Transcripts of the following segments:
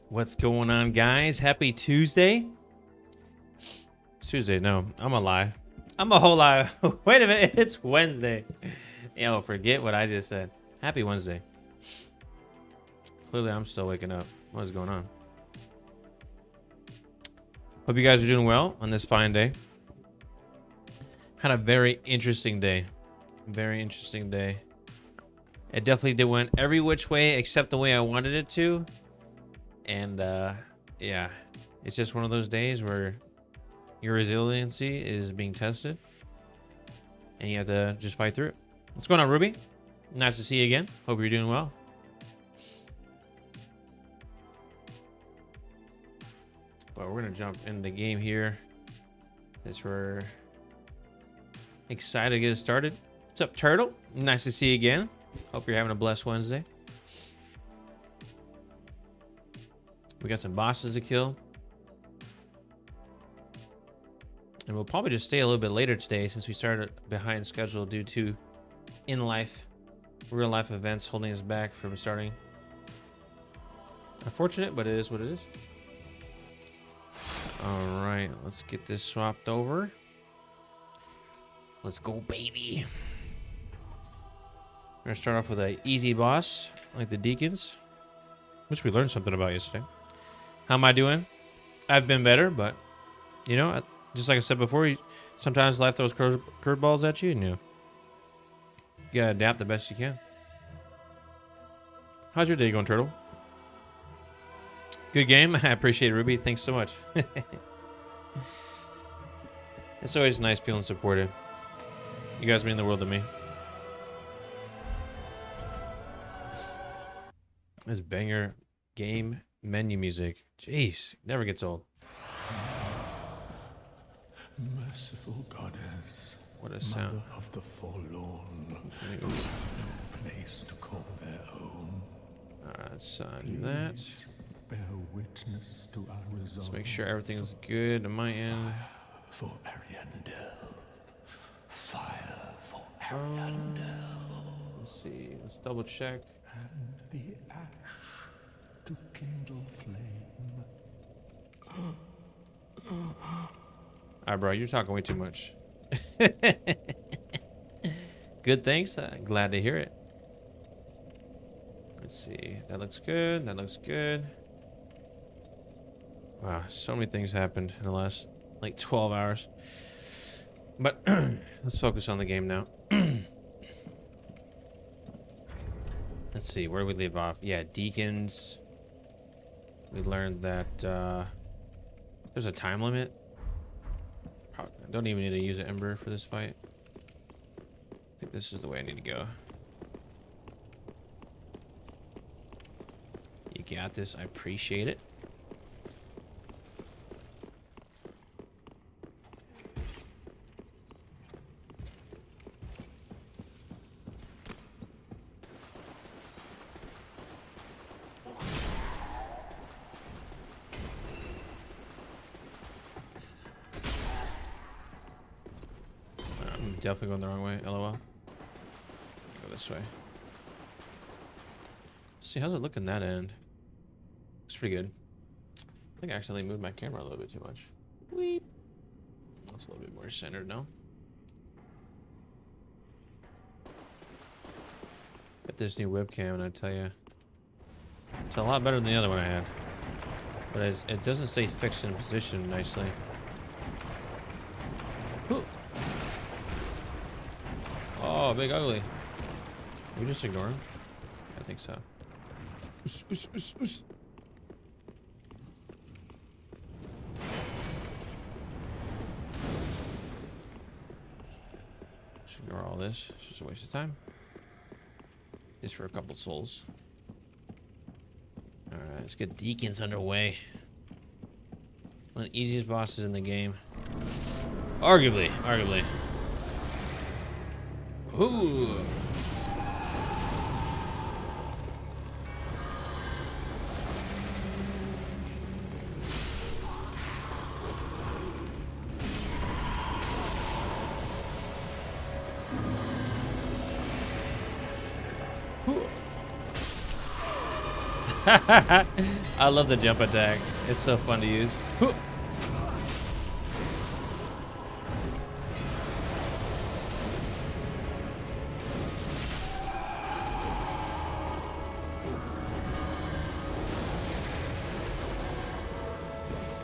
What's going on, guys? Happy Tuesday. It's Tuesday. No, I'm a lie. I'm a whole lie. Wait a minute. It's Wednesday. Yo, forget what I just said. Happy Wednesday. Clearly, I'm still waking up. What is going on? Hope you guys are doing well on this fine day. Had a very interesting day. Very interesting day. It definitely did went every which way except the way I wanted it to. And yeah, it's just one of those days where your resiliency is being tested and you have to just fight through it. What's going on, Ruby? Nice to see you again. Hope you're doing well. But we're gonna jump in the game here as we're excited to get it started. What's up, Turtle? Nice to see you again. Hope you're having a blessed Wednesday. We got some bosses to kill. And we'll probably just stay a little bit later today since we started behind schedule due to real life events holding us back from starting. Unfortunate, but it is what it is. All right, let's get this swapped over. Let's go, baby. We're gonna start off with an easy boss, like the Deacons, which we learned something about yesterday. How am I doing? I've been better, but you know, just like I said before, sometimes life throws curveballs at you, and you gotta adapt the best you can. How's your day going, Turtle? Good game. I appreciate it, Ruby. Thanks so much. It's always nice feeling supported. You guys mean the world to me. This banger game menu music. Jeez, never gets old. Merciful goddess, What a sound. mother of the forlorn, who have no place to call their own. Alright, let's sign that. Please bear witness to our resolve. Let's make sure everything's good on my end. For Ariandel. Fire for Ariandel. Let's see. Let's double check. And the ash to kindle flame. Alright, bro, you're talking way too much. Good, thanks. Glad to hear it. Let's see. That looks good. That looks good. Wow, so many things happened in the last like 12 hours. But let's focus on the game now. Let's see, where do we leave off? Yeah, Deacons. We learned that there's a time limit. I don't even need to use an Ember for this fight. I think this is the way I need to go. You got this. I appreciate it. Definitely going the wrong way. LOL. Go this way. Let's see, how's it looking that end? Looks pretty good. I think I accidentally moved my camera a little bit too much. Weep. That's a little bit more centered now. Got this new webcam, and I tell you, it's a lot better than the other one I had. But it doesn't stay fixed in position nicely. Ooh. Oh, big ugly. We just ignore him? I think so. Just ignore all this. It's just a waste of time. Just for a couple souls. Alright, let's get Deacons underway. One of the easiest bosses in the game. Arguably. Ooh. I love the jump attack. It's so fun to use.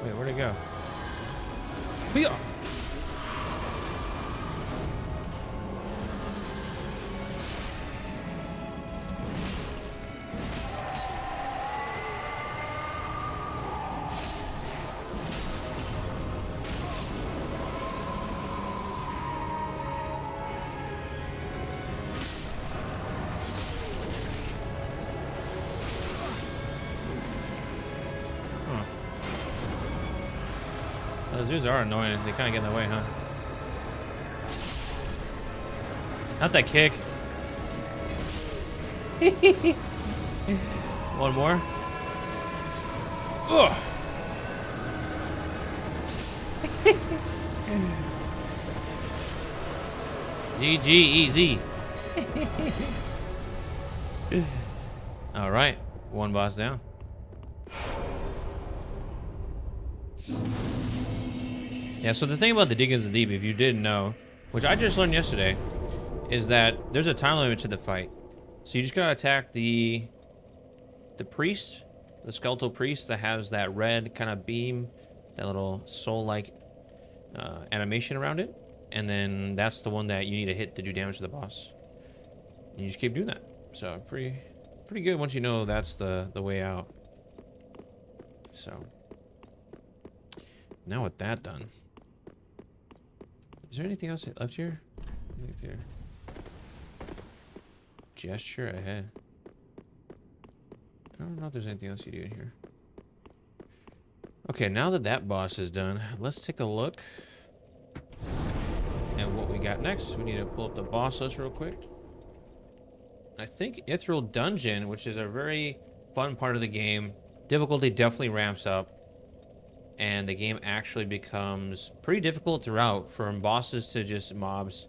Wait, where'd it go? Hoo-yah! Those dudes are annoying. They kind of get in the way, huh? Not that kick. One more. Ugh. GG, easy. All right, one boss down. Yeah, so the thing about the Dig in the Deep, if you didn't know, which I just learned yesterday, is that there's a time limit to the fight. So you just gotta attack the priest, the skeletal priest that has that red kind of beam, that little soul-like animation around it, and then that's the one that you need to hit to do damage to the boss. And you just keep doing that. So pretty good once you know that's the way out. So now with that done. Is there anything else left here? Here. Gesture ahead. I don't know if there's anything else you do in here. Okay, now that that boss is done, let's take a look at what we got next. We need to pull up the boss list real quick. I think Ethereal Dungeon, which is a very fun part of the game. Difficulty definitely ramps up. And the game actually becomes pretty difficult throughout, from bosses to just mobs.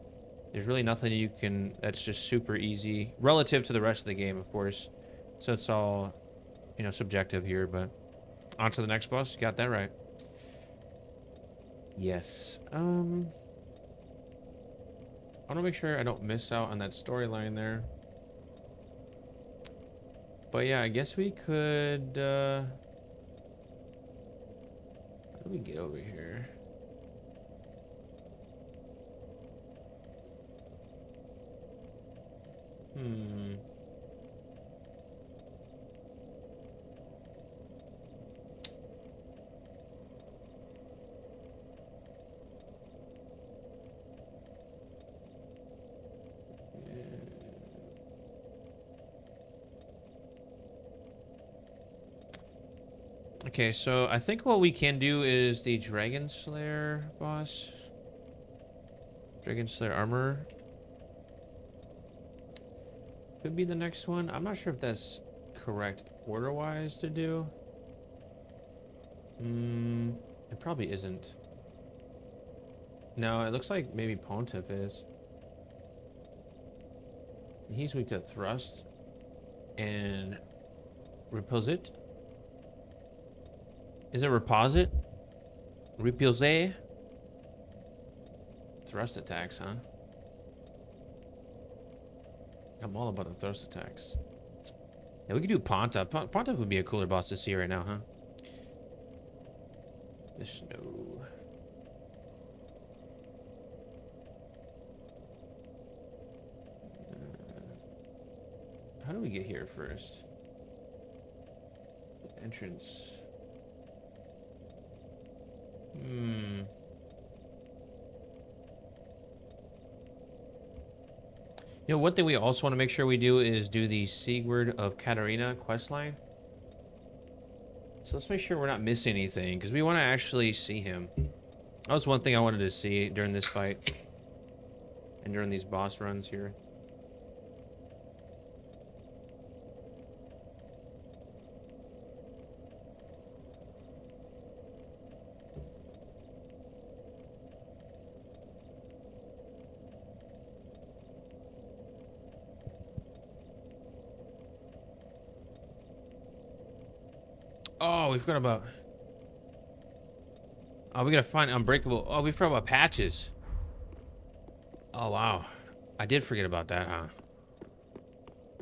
There's really nothing you can that's just super easy relative to the rest of the game, of course. So it's all, you know, subjective here, but on to the next boss. You got that right. Yes. I want to make sure I don't miss out on that storyline there. But yeah, I guess we could how do we get over here? Okay, so I think what we can do is the Dragon Slayer boss. Dragon Slayer armor. Could be the next one. I'm not sure if that's correct order-wise to do. It probably isn't. No, it looks like maybe Pontiff is. He's weak to thrust and repulsit. Is it reposit? Repulse? Thrust attacks, huh? I'm all about the thrust attacks. Yeah, we could do Pontiff. Pontiff would be a cooler boss to see right now, huh? The snow. How do we get here first? Entrance. You know, one thing we also want to make sure we do is do the Sigurd of Katarina questline. So let's make sure we're not missing anything, because we want to actually see him. That was one thing I wanted to see during this fight. And during these boss runs here. Oh, we forgot about. Oh, we gotta find unbreakable. Oh, we forgot about patches. Oh wow, I did forget about that, huh?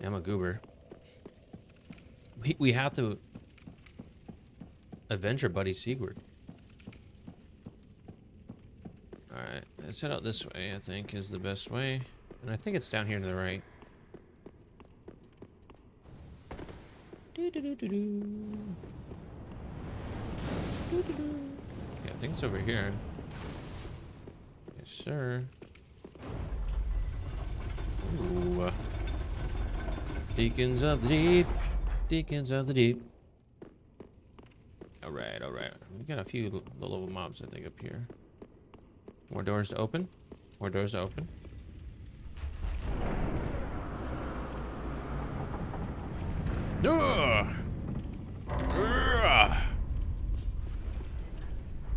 Yeah, I'm a goober. We have to avenge our buddy Sigurd. All right, let's head out this way. I think is the best way, and I think it's down here to the right. Yeah, I think it's over here. Yes, sir. Ooh. Deacons of the deep. Deacons of the deep. Alright, alright. We got a few low-level mobs, I think, up here. More doors to open. More doors to open.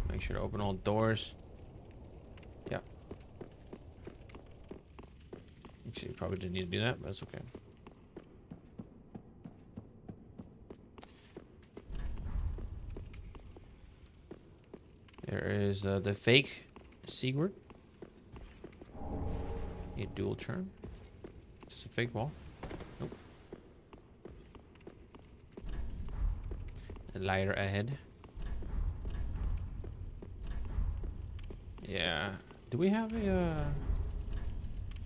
Make sure to open all doors. Yeah. Actually, you probably didn't need to do that, but that's okay. There is the fake Sigurd. A dual charm. Just a fake wall. Nope. A lighter ahead. Yeah. Do we have a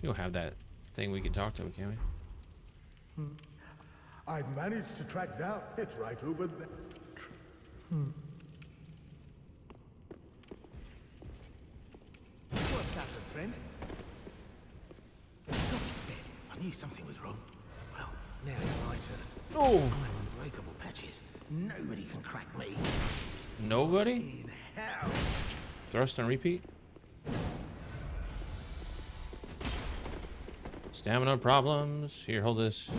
we don't have that thing we can talk to, can we? I've managed to track down. It's right over there. What's happened, friend? God's sped. I knew something was wrong. Well, now it's my turn. Oh! I'm unbreakable, Patches. Nobody can crack me. Nobody? In hell. Thrust and repeat. Stamina problems. Here, hold this.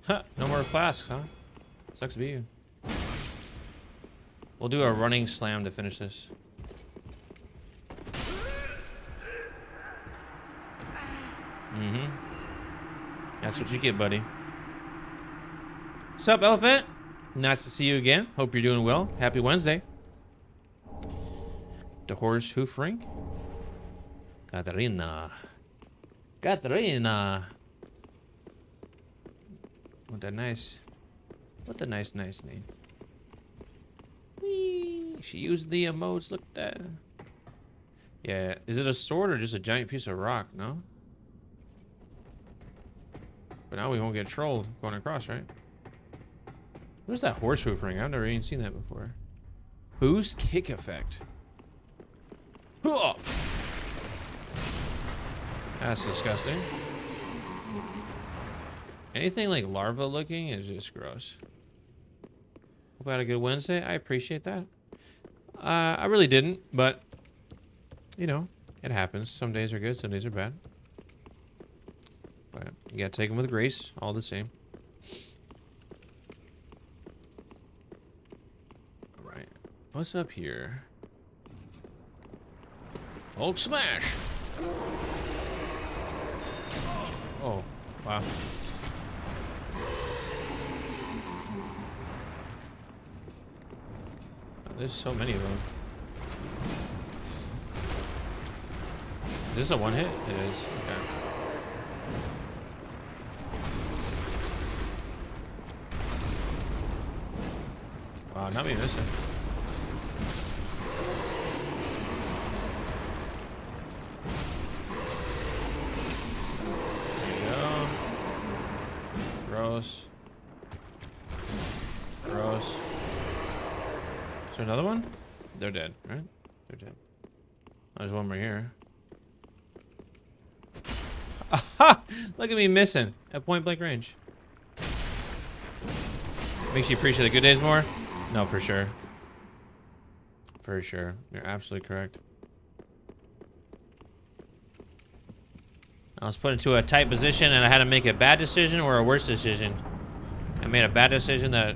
Huh, no more flasks, huh? Sucks to be you. We'll do a running slam to finish this. That's what you get, buddy. What's up, Elephant? Nice to see you again. Hope you're doing well. Happy Wednesday. The horse hoof ring. Katarina. Katarina. What a nice name. Whee! She used the emotes. Look at that. Yeah, is it a sword or just a giant piece of rock? No. But now we won't get trolled going across, right? Where's that horse hoof ring? I've never even seen that before. Boost kick effect. Huh! That's disgusting. Anything like larva looking is just gross. Hope I had a good Wednesday. I appreciate that. I really didn't, but you know, it happens. Some days are good, some days are bad. But you gotta take them with grace, all the same. All right, what's up here? Old smash. Oh, wow. There's so many of them. Is this a one hit? It is. Okay. Wow, not me missing. There you go. Gross. Gross. Is there another one? They're dead, right? They're dead. There's one more here. Aha! Look at me missing at point blank range. Makes you appreciate the good days more? No, for sure. For sure. You're absolutely correct. I was put into a tight position and I had to make a bad decision or a worse decision. I made a bad decision that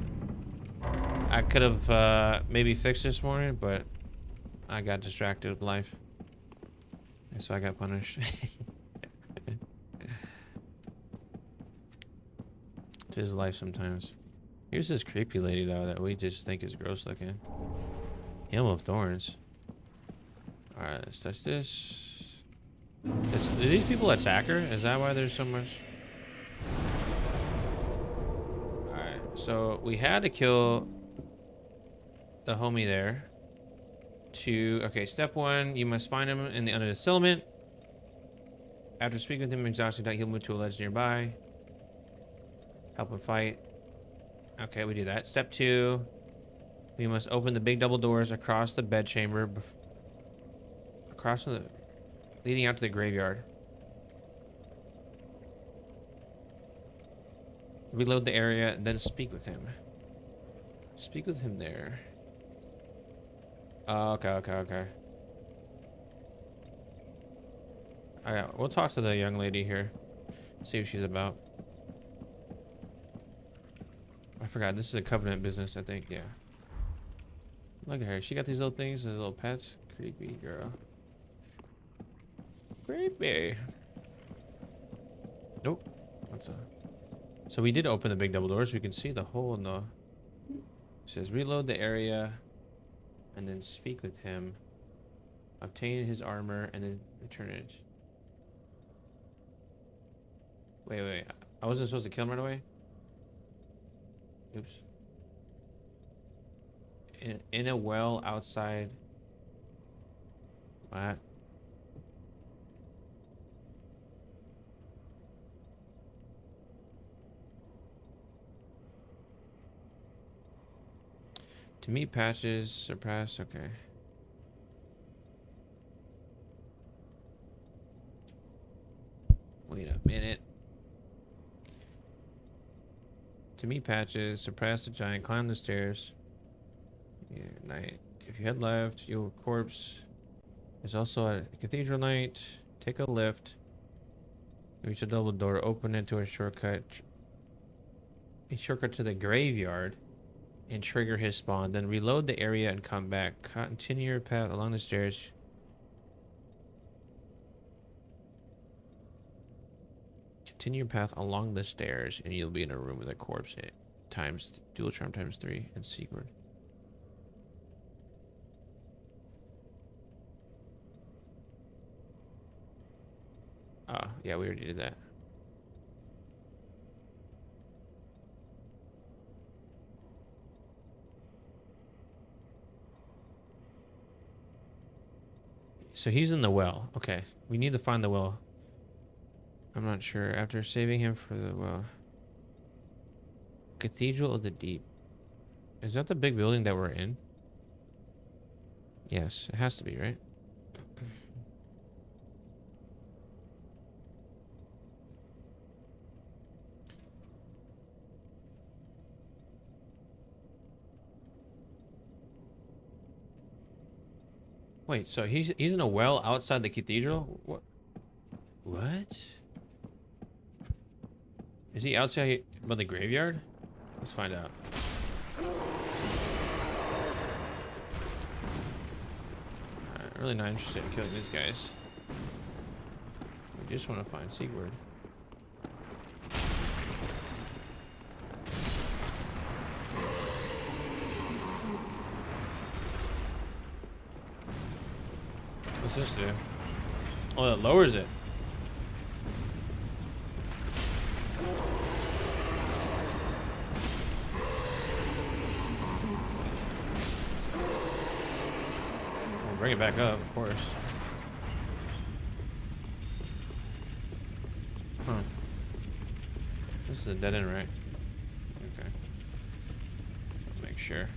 I could have maybe fixed this morning, but I got distracted with life. And so I got punished. 'Tis life sometimes. Here's this creepy lady though that we just think is gross looking. Helm of Thorns. Alright, let's touch this. Do these people attack her? Is that why there's so much? Alright, so we had to kill the homie there. Okay, step 1, you must find him in the under the settlement. After speaking with him exhausted, he'll move to a ledge nearby. Help him fight. Okay, we do that. Step 2, we must open the big double doors across the bedchamber, leading out to the graveyard. Reload the area, then speak with him. Speak with him there. Okay. Alright, we'll talk to the young lady here. See what she's about. I forgot, this is a covenant business, I think, yeah. Look at her, she got these little things, these little pets. Creepy girl. Creepy. Nope. What's up? So we did open the big double doors. We can see the hole in the... It says reload the area and then speak with him. Obtain his armor and then return it. Wait. I wasn't supposed to kill him right away? Oops. In a well outside. What? To meet patches, suppress, okay. Wait a minute. To meet patches, suppress the giant, climb the stairs. Yeah, night. If you head left, your corpse is also a cathedral night. Take a lift. Reach a double door, open into a shortcut. A shortcut to the graveyard. And trigger his spawn. Then reload the area and come back. Continue your path along the stairs. Continue your path along the stairs and you'll be in a room with a corpse. Times dual charm times 3 and secret. Oh, yeah, we already did that. So he's in the well. Okay. We need to find the well. I'm not sure. After saving him for the well. Cathedral of the Deep. Is that the big building that we're in? Yes, it has to be, right? Wait, so he's in a well outside the cathedral? What? Is he outside by the graveyard? Let's find out. I'm really not interested in killing these guys. We just want to find Sigurd. What's this do? Oh, it lowers it. We'll bring it back up, of course. Huh. This is a dead end, right? Okay. Make sure.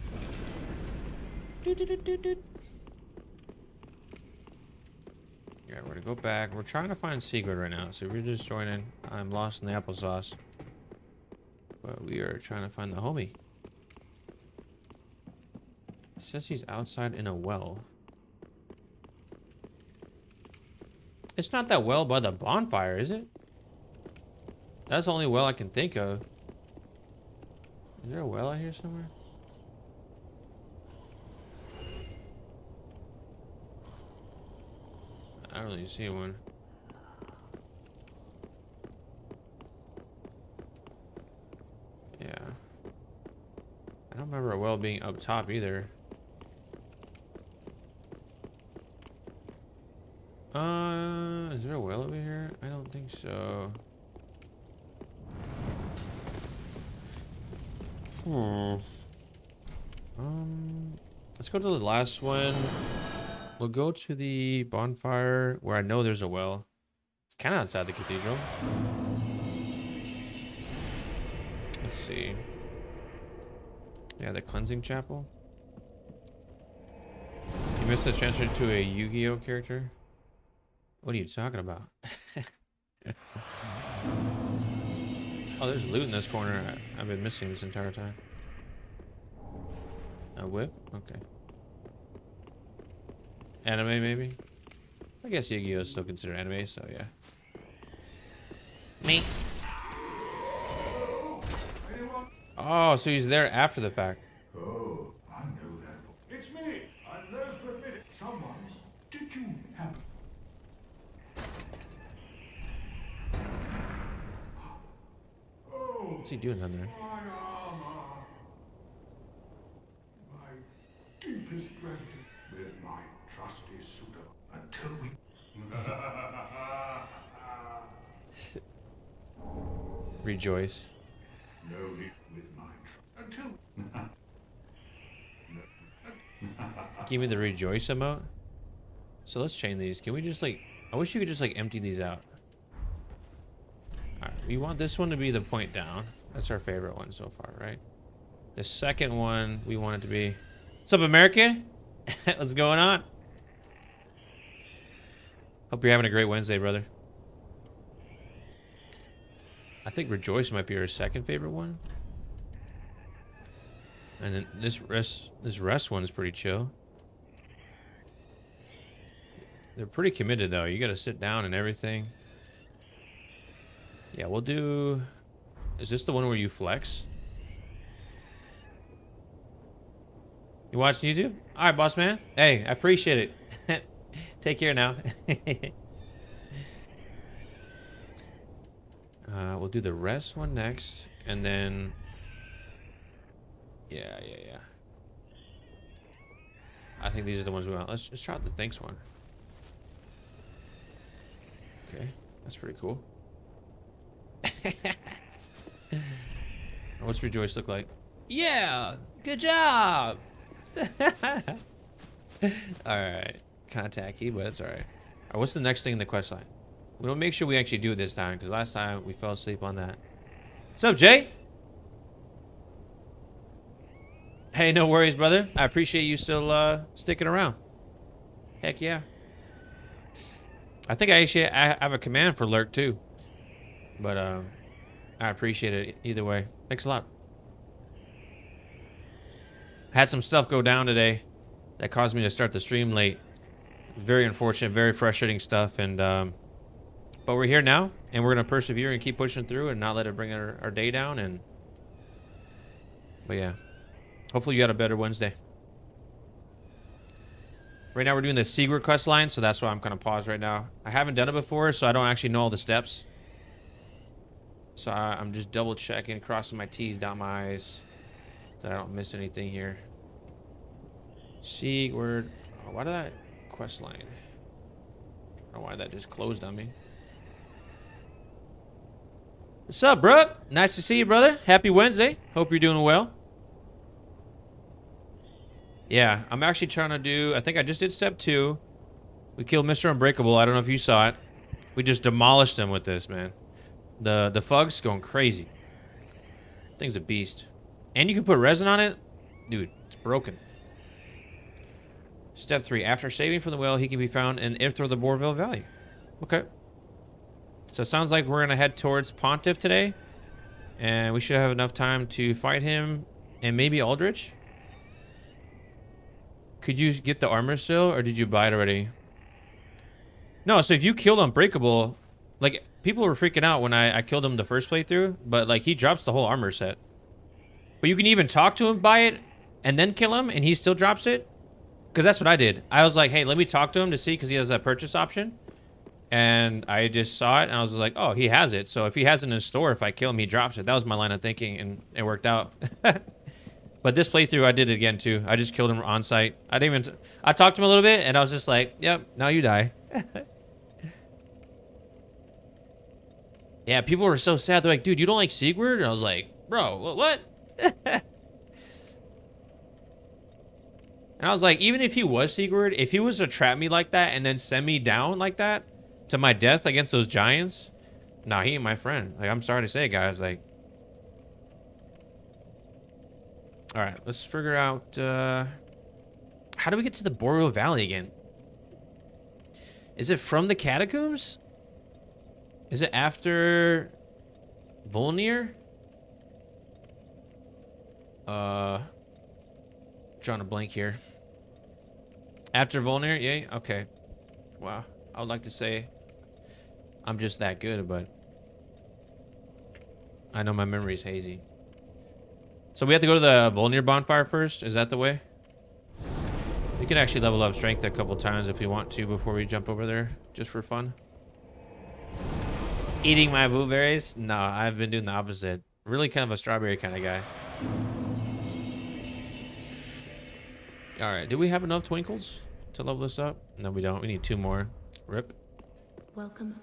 Yeah, we're gonna go back. We're trying to find Sigurd right now, so if you're just joining, I'm lost in the applesauce. But we are trying to find the homie. It says he's outside in a well. It's not that well by the bonfire, is it? That's the only well I can think of. Is there a well out here somewhere? I don't really see one. don't remember a well being up top either. Is there a well over here? I don't think so. Let's go to the last one. We'll go to the bonfire where I know there's a well. It's kind of outside the cathedral. Let's see. Yeah, the cleansing chapel. You missed the transfer to a Yu-Gi-Oh character? What are you talking about? Oh, there's loot in this corner. I've been missing this entire time. A whip? Okay. Anime, maybe? I guess Yu-Gi-Oh is still considered anime, so yeah. Me. Oh, so he's there after the fact. Oh, I know that. It's me. I'm loath to admit it. Someone's. Did you happen? Oh, What's he doing down there? my armor. My deepest gratitude with my trusty suit of until we. Rejoice. No need with my until. Give me the rejoice emote. So let's chain these. Can we just like, I wish you could just like empty these out. All right, we want this one to be the point down. That's our favorite one so far, right? The second one we want it to be, what's up, American? What's going on? Hope you're having a great Wednesday, brother. I think rejoice might be our second favorite one. And then this rest one is pretty chill. They're pretty committed though. You got to sit down and everything. Yeah, we'll do. Is this the one where you flex? You watching YouTube? All right, boss man. Hey, I appreciate it. Take care now. We'll do the rest one next, and then. Yeah. I think these are the ones we want. Let's try out the thanks one. Okay, that's pretty cool. What's rejoice look like? Yeah, good job. All right, kind of tacky, but it's all right. All right, what's the next thing in the quest line? We'll make sure we actually do it this time, because last time we fell asleep on that. What's up, Jay? Hey, no worries, brother. I appreciate you still sticking around. Heck yeah. I think I have a command for lurk too, but I appreciate it either way. Thanks a lot. Had some stuff go down today that caused me to start the stream late. Very unfortunate, very frustrating stuff, and but we're here now, and we're gonna persevere and keep pushing through and not let it bring our day down. And but yeah, hopefully you had a better Wednesday. Right now we're doing the secret quest line, so that's why I'm gonna pause right now. I haven't done it before, so I don't actually know all the steps. So I'm just double checking, crossing my T's, dot my I's, that I don't miss anything here. Secret. Oh, why did that quest line? I don't know why that just closed on me. What's up, bro? Nice to see you, brother. Happy Wednesday. Hope you're doing well. Yeah, I'm actually trying to do, I think I just did step 2. We killed Mr. Unbreakable. I don't know if you saw it. We just demolished him with this, man. The fug's going crazy. Thing's a beast. And you can put resin on it. Dude, it's broken. Step 3. After saving from the well, he can be found in Ifthor the Borville Valley. Okay. So it sounds like we're going to head towards Pontiff today. And we should have enough time to fight him and maybe Aldrich. Could you get the armor still, or did you buy it already? No, so if you killed Unbreakable, like, people were freaking out when I killed him the first playthrough, but, like, he drops the whole armor set. But you can even talk to him, buy it, and then kill him, and he still drops it. Because that's what I did. I was like, hey, let me talk to him to see, because he has that purchase option. And I just saw it, and I was like, oh, he has it. So if he has it in his store, if I kill him, he drops it. That was my line of thinking, and it worked out. But But this playthrough, I did it again too. I just killed him on site. I didn't even. I talked to him a little bit, and I was just like, "Yep, now you die." Yeah, people were so sad. They're like, "Dude, you don't like Sigurd?" And I was like, "Bro, what?" And I was like, even if he was Sigurd, if he was to trap me like that and then send me down like that to my death against those giants, nah, he ain't my friend. Like, I'm sorry to say, guys. Like, all right, let's figure out how do we get to the Boreal Valley again? Is it from the catacombs? Is it after Volnir? Drawing a blank here. After Volnir, yay? Okay. Wow. I would like to say I'm just that good, but I know my memory's hazy. So we have to go to the Volnir bonfire first? Is that the way? We can actually level up strength a couple times if we want to before we jump over there, just for fun. Eating my blueberries? No, I've been doing the opposite. Really kind of a strawberry kind of guy. All right, do we have enough twinkles to level this up? No, we don't. We need 2 more. Rip. Welcome.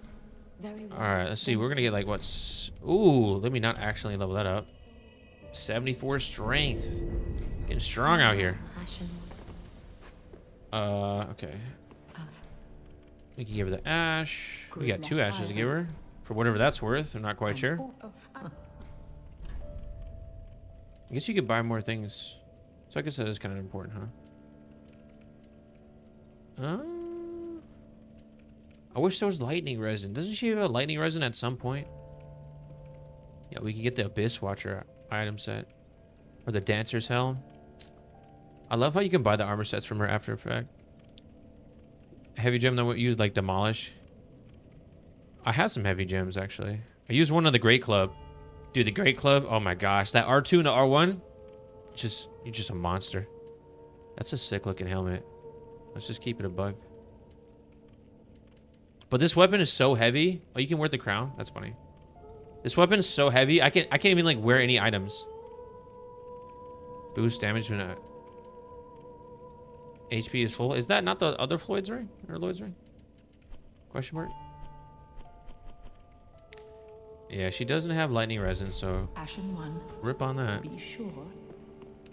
Very well. All right, let's see. We're gonna get like what's... Ooh, let me not actually level that up. 74 strength. Getting strong out here. Okay. We can give her the ash. We got 2 ashes to give her. For whatever that's worth. I'm not quite sure. I guess you could buy more things. So I guess that is kind of important, huh? I wish there was lightning resin. Doesn't she have a lightning resin at some point? Yeah, we can get the Abyss Watcher item set. Or the Dancer's Helm. I love how you can buy the armor sets from her after effect. Heavy gem that you'd like demolish. I have some heavy gems actually. I used one on the Great Club. Dude, the Great Club, oh my gosh. That R2 and the R1, you're just a monster. That's a sick looking helmet. Let's just keep it a bug. But this weapon is so heavy. Oh, you can wear the crown? That's funny. This weapon is so heavy. I can't even like wear any items. Boost damage when HP is full. Is that not the other Floyd's ring? Or Lloyd's ring? Question mark? Yeah, she doesn't have lightning resin, so Ashen one. Rip on that. Be sure.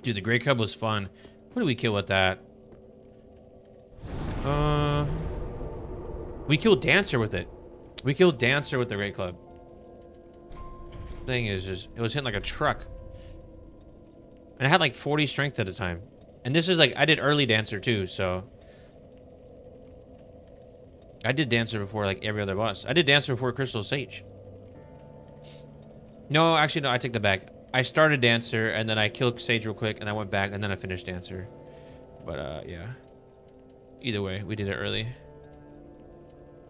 Dude, the Great Club was fun. What did we kill with that? We killed Dancer with it. We killed Dancer with the Great Club. Thing is just, it was hitting like a truck. And I had like 40 strength at a time. And this is like, I did early Dancer too, so. I did Dancer before like every other boss. I did Dancer before Crystal Sage. No, actually, no, I take that back. I started Dancer, and then I killed Sage real quick, and I went back, and then I finished Dancer. But, yeah. Either way, we did it early.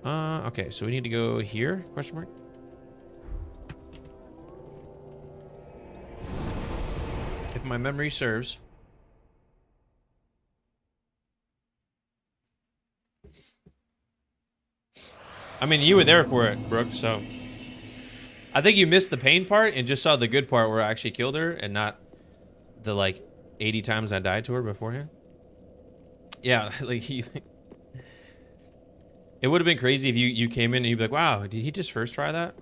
Okay, so we need to go here? Question mark? If my memory serves. I mean, you were there for it, Brooke, so... I think you missed the pain part and just saw the good part where I actually killed her and not the, like, 80 times I died to her beforehand. Yeah, like, it would have been crazy if you came in and you'd be like, wow, did he just first try that?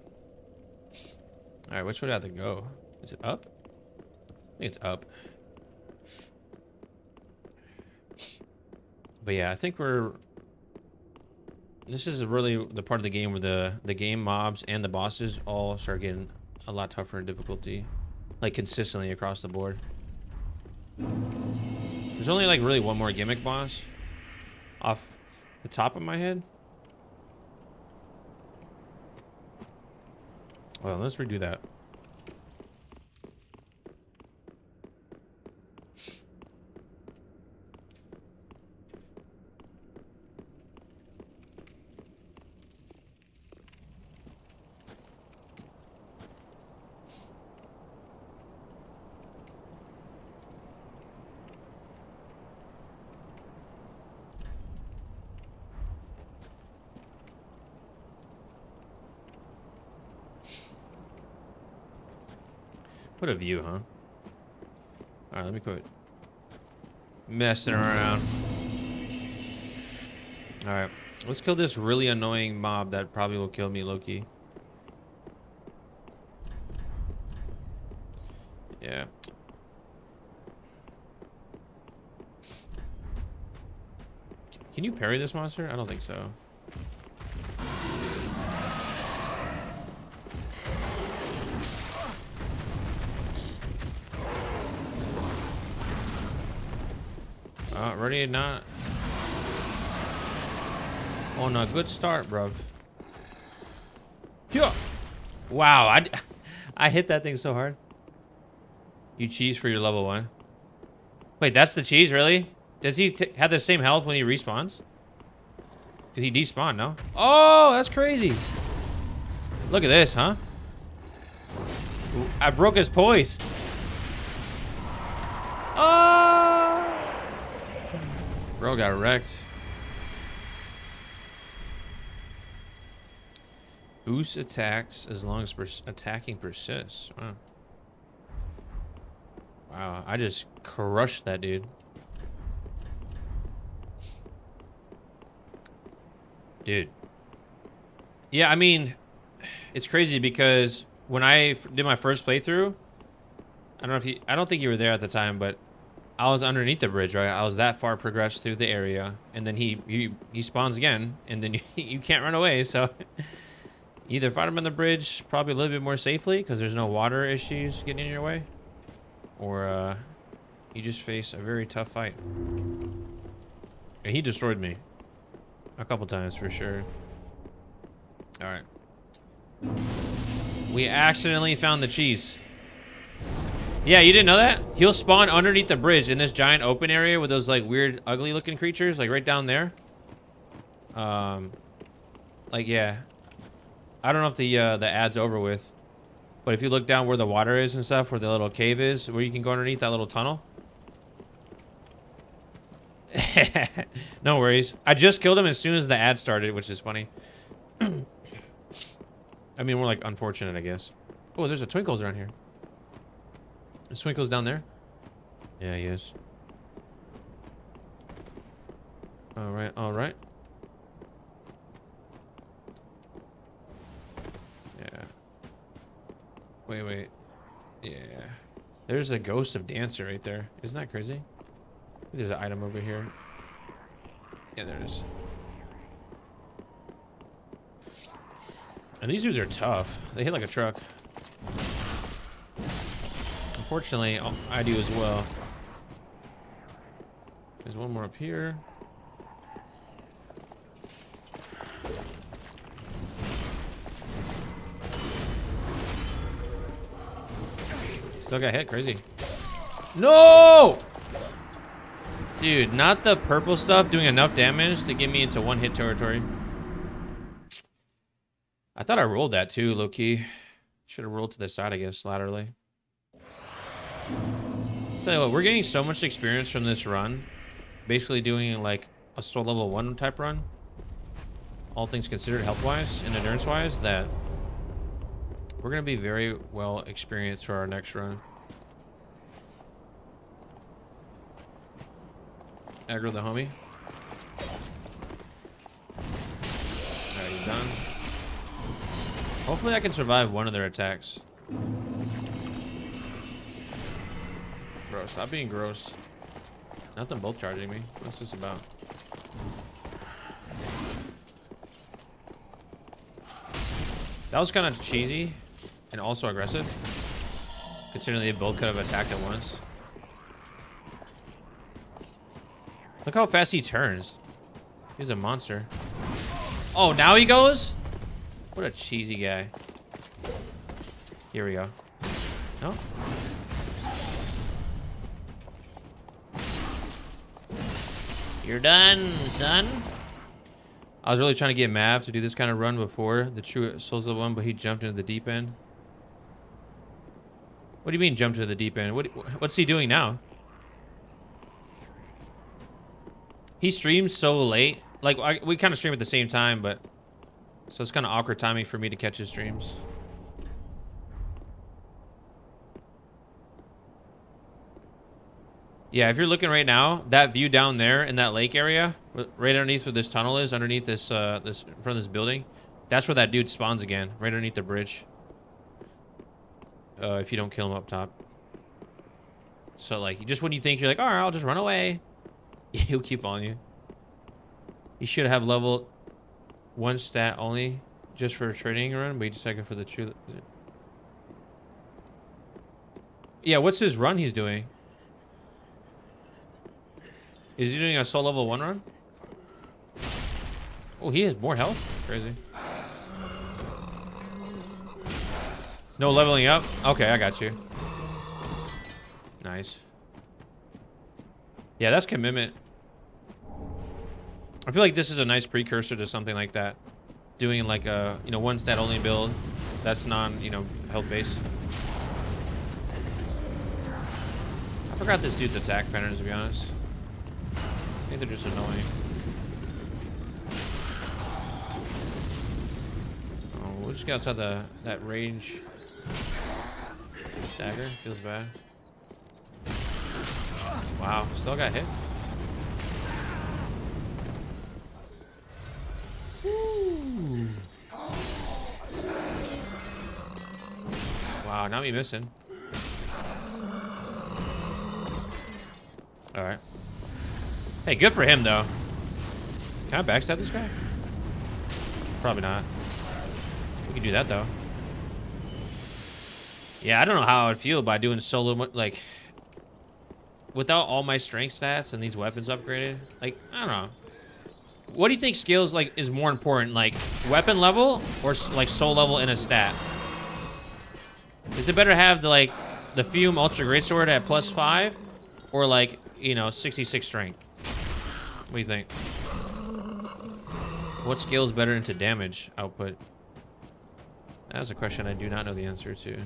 All right, which way do I have to go? Is it up? I think it's up. But yeah, I think we're... This is really the part of the game where the game mobs and the bosses all start getting a lot tougher in difficulty. Like, consistently across the board. There's only, like, really one more gimmick boss. Off the top of my head. Well, let's redo that. What a view, huh? All right, let me quit messing around. All right, let's kill this really annoying mob that probably will kill me low-key. Yeah. Can you parry this monster? I don't think so. Ready or not? On a good start, bruv. Yeah. Wow, I hit that thing so hard. You cheese for your level 1. Wait, that's the cheese, really? Does he have the same health when he respawns? Because he despawned, no? Oh, that's crazy. Look at this, huh? I broke his poise. Oh! Bro got wrecked. Boost attacks as long as attacking persists. Wow. Wow, I just crushed that dude. Dude. Yeah, I mean, it's crazy because when I did my first playthrough, I don't think you were there at the time, but I was underneath the bridge, right? I was that far progressed through the area, and then he spawns again, and then you can't run away, so either fight him on the bridge probably a little bit more safely because there's no water issues getting in your way, or you just face a very tough fight. And he destroyed me a couple times for sure. All right. We accidentally found the cheese. Yeah, you didn't know that? He'll spawn underneath the bridge in this giant open area with those like weird ugly looking creatures, like right down there. Like, yeah. I don't know if the ad's over with, but if you look down where the water is and stuff, where the little cave is, where you can go underneath that little tunnel. No worries. I just killed him as soon as the ad started, which is funny. I mean, more like unfortunate, I guess. Oh, there's a Twinkles around here. Is Twinkles down there? Yeah, he is. All right, all right. Yeah. Wait. Yeah. There's a ghost of Dancer right there. Isn't that crazy? There's an item over here. Yeah, there it is. And these dudes are tough. They hit like a truck. Unfortunately, I do as well. There's one more up here. Still got hit, crazy. No! Dude, not the purple stuff doing enough damage to get me into one hit territory. I thought I rolled that too, low key. Should have rolled to the side, I guess, laterally. Tell you what, we're getting so much experience from this run. Basically doing like a soul level 1 type run. All things considered, health-wise and endurance-wise, that we're gonna be very well experienced for our next run. Aggro the homie. Alright, he's done. Hopefully I can survive one of their attacks. Bro, stop being gross. Not them both charging me. What's this about? That was kind of cheesy and also aggressive, considering they both could have attacked at once. Look how fast he turns. He's a monster. Oh, now he goes? What a cheesy guy. Here we go. No? You're done, son. I was really trying to get Mav to do this kind of run before the true Souls of one, but he jumped into the deep end. What do you mean jumped into the deep end? What's he doing now? He streams so late. Like, we kind of stream at the same time, but... So it's kind of awkward timing for me to catch his streams. Yeah, if you're looking right now, that view down there in that lake area, right underneath where this tunnel is, underneath this this in front of this building, that's where that dude spawns again, right underneath the bridge. If you don't kill him up top. So like, just when you think you're like, all right, I'll just run away, he'll keep following you. You should have level 1 stat only, just for a training run, but each second for the true. Yeah, what's his run he's doing? Is he doing a soul level 1 run? Oh, he has more health? Crazy. No leveling up? Okay, I got you. Nice. Yeah, that's commitment. I feel like this is a nice precursor to something like that. Doing like a, you know, 1 stat only build that's non, you know, health based. I forgot this dude's attack patterns, to be honest. I think they're just annoying. Oh, we'll just get outside that range. Dagger feels bad. Wow, still got hit. Ooh. Wow, not me missing. All right. Hey, good for him though. Can I backstab this guy? Probably not. We can do that though. Yeah, I don't know how I'd feel by doing solo, like, without all my strength stats and these weapons upgraded. Like, I don't know. What do you think skills like is more important, like weapon level or like soul level in a stat? Is it better to have the Fume Ultra Greatsword at +5, or like, you know, 66 strength? What do you think? What skill is better into damage output? That's a question I do not know the answer to.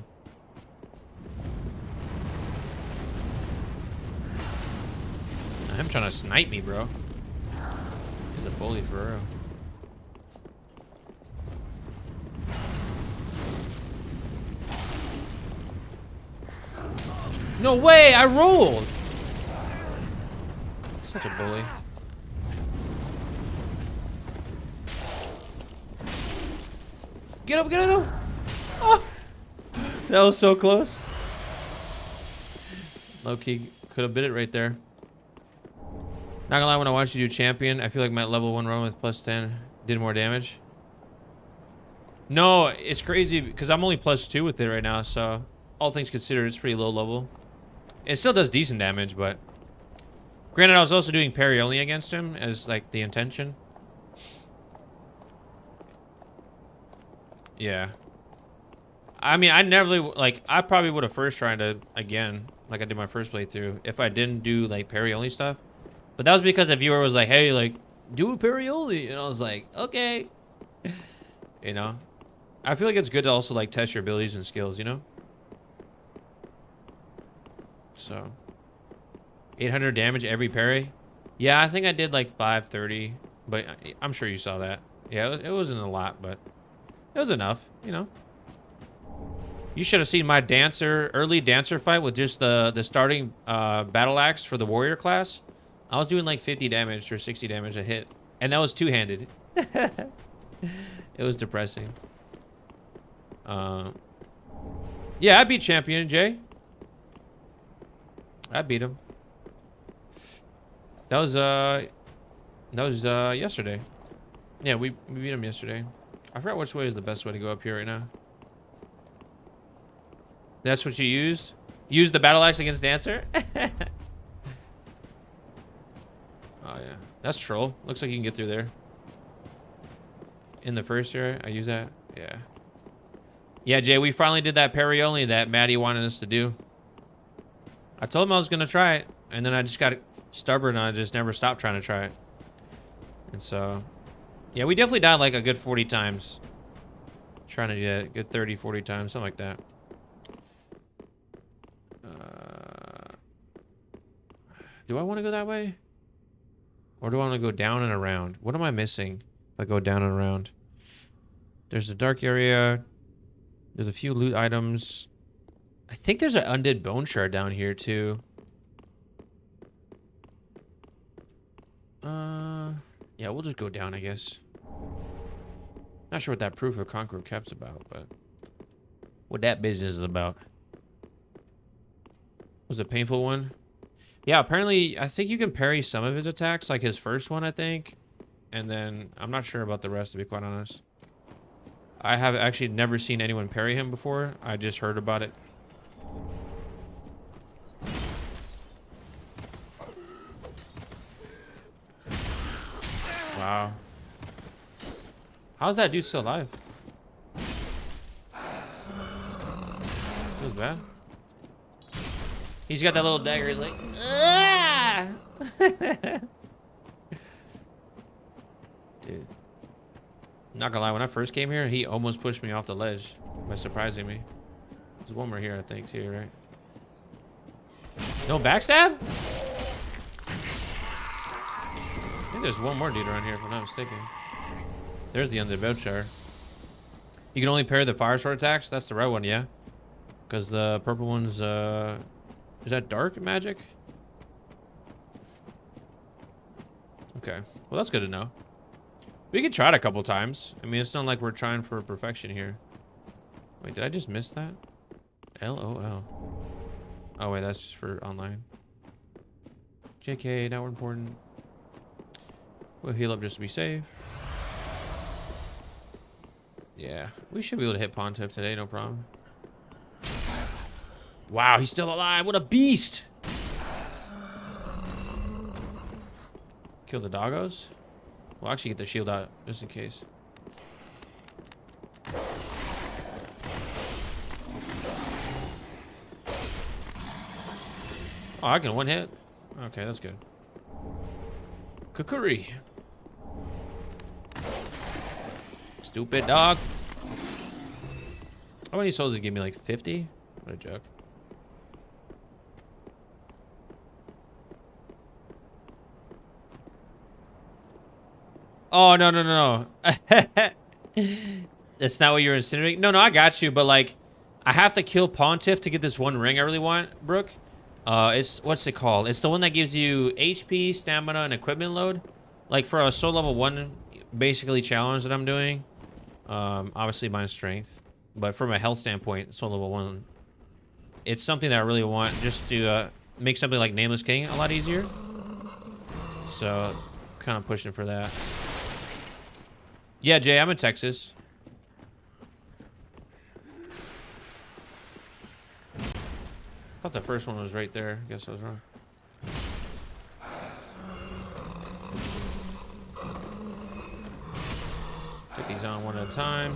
I'm trying to snipe me, bro. He's a bully for real. No way! I rolled! Such a bully. Get up, get up! Oh! That was so close. Low-key could have bit it right there. Not gonna lie, when I watched you do champion, I feel like my level 1 run with +10 did more damage. No, it's crazy because I'm only +2 with it right now, so all things considered, it's pretty low level. It still does decent damage, but granted, I was also doing parry only against him as like the intention. Yeah. I mean, I never like. I probably would have first tried to again, like I did my first playthrough, if I didn't do like parry only stuff. But that was because a viewer was like, "Hey, like, do a parry only," and I was like, "Okay." You know, I feel like it's good to also like test your abilities and skills. You know. So, 800 damage every parry. Yeah, I think I did like 530, but I'm sure you saw that. Yeah, it wasn't a lot, but it was enough. You know. You should have seen my early dancer fight with just the starting battle axe for the warrior class. I was doing like 50 damage or 60 damage a hit, and that was two-handed. It was depressing. Yeah, I beat Champion, Jay. I beat him. That was yesterday. Yeah, we beat him yesterday. I forgot which way is the best way to go up here right now. That's what you used? Use the battle axe against Dancer? Oh yeah, that's troll. Looks like you can get through there. In the first area, I use that. Yeah. Yeah, Jay, we finally did that parry only that Maddie wanted us to do. I told him I was gonna try it, and then I just got stubborn and I just never stopped trying to try it. And so, yeah, we definitely died like a good 40 times. Trying to do that, good 30, 40 times, something like that. Do I want to go that way? Or do I want to go down and around? What am I missing if I go down and around? There's a dark area. There's a few loot items. I think there's an undead bone shard down here too. Yeah, we'll just go down, I guess. Not sure what that proof of Conqueror Kep's about, but what that business is about. Was it a painful one? Yeah, apparently, I think you can parry some of his attacks, like his first one, I think. And then, I'm not sure about the rest, to be quite honest. I have actually never seen anyone parry him before. I just heard about it. Wow. How's that dude still alive? Feels bad. He's got that little dagger. He's like, ah! Dude. Not gonna lie, when I first came here, he almost pushed me off the ledge by surprising me. There's one more here, I think, too, right? No backstab? I think there's one more dude around here, if I'm not mistaken. There's the under Belchar. You can only parry the fire sword attacks? That's the red one, yeah. Because the purple one's, is that dark magic? Okay. Well, that's good to know. We could try it a couple times. I mean, it's not like we're trying for perfection here. Wait, did I just miss that? LOL. Oh, wait, that's just for online. JK, now we're important. We'll heal up just to be safe. Yeah, we should be able to hit Pontiff today, no problem. Wow, he's still alive. What a beast! Kill the doggos? We'll actually get the shield out, just in case. Oh, I can one hit? Okay, that's good. Kukuri. Stupid dog. How many souls did it give me? Like 50? What a joke. Oh, no, no, no, no. That's not what you're insinuating? No, no, I got you, but like, I have to kill Pontiff to get this one ring I really want, Brooke. It's, what's it called? It's the one that gives you HP, stamina, and equipment load. Like for a soul level 1, basically challenge that I'm doing. Obviously minus strength. But from a health standpoint, soul level 1, it's something that I really want just to make something like Nameless King a lot easier. So, kind of pushing for that. Yeah, Jay, I'm in Texas. I thought the first one was right there. Guess I was wrong. Get these on one at a time.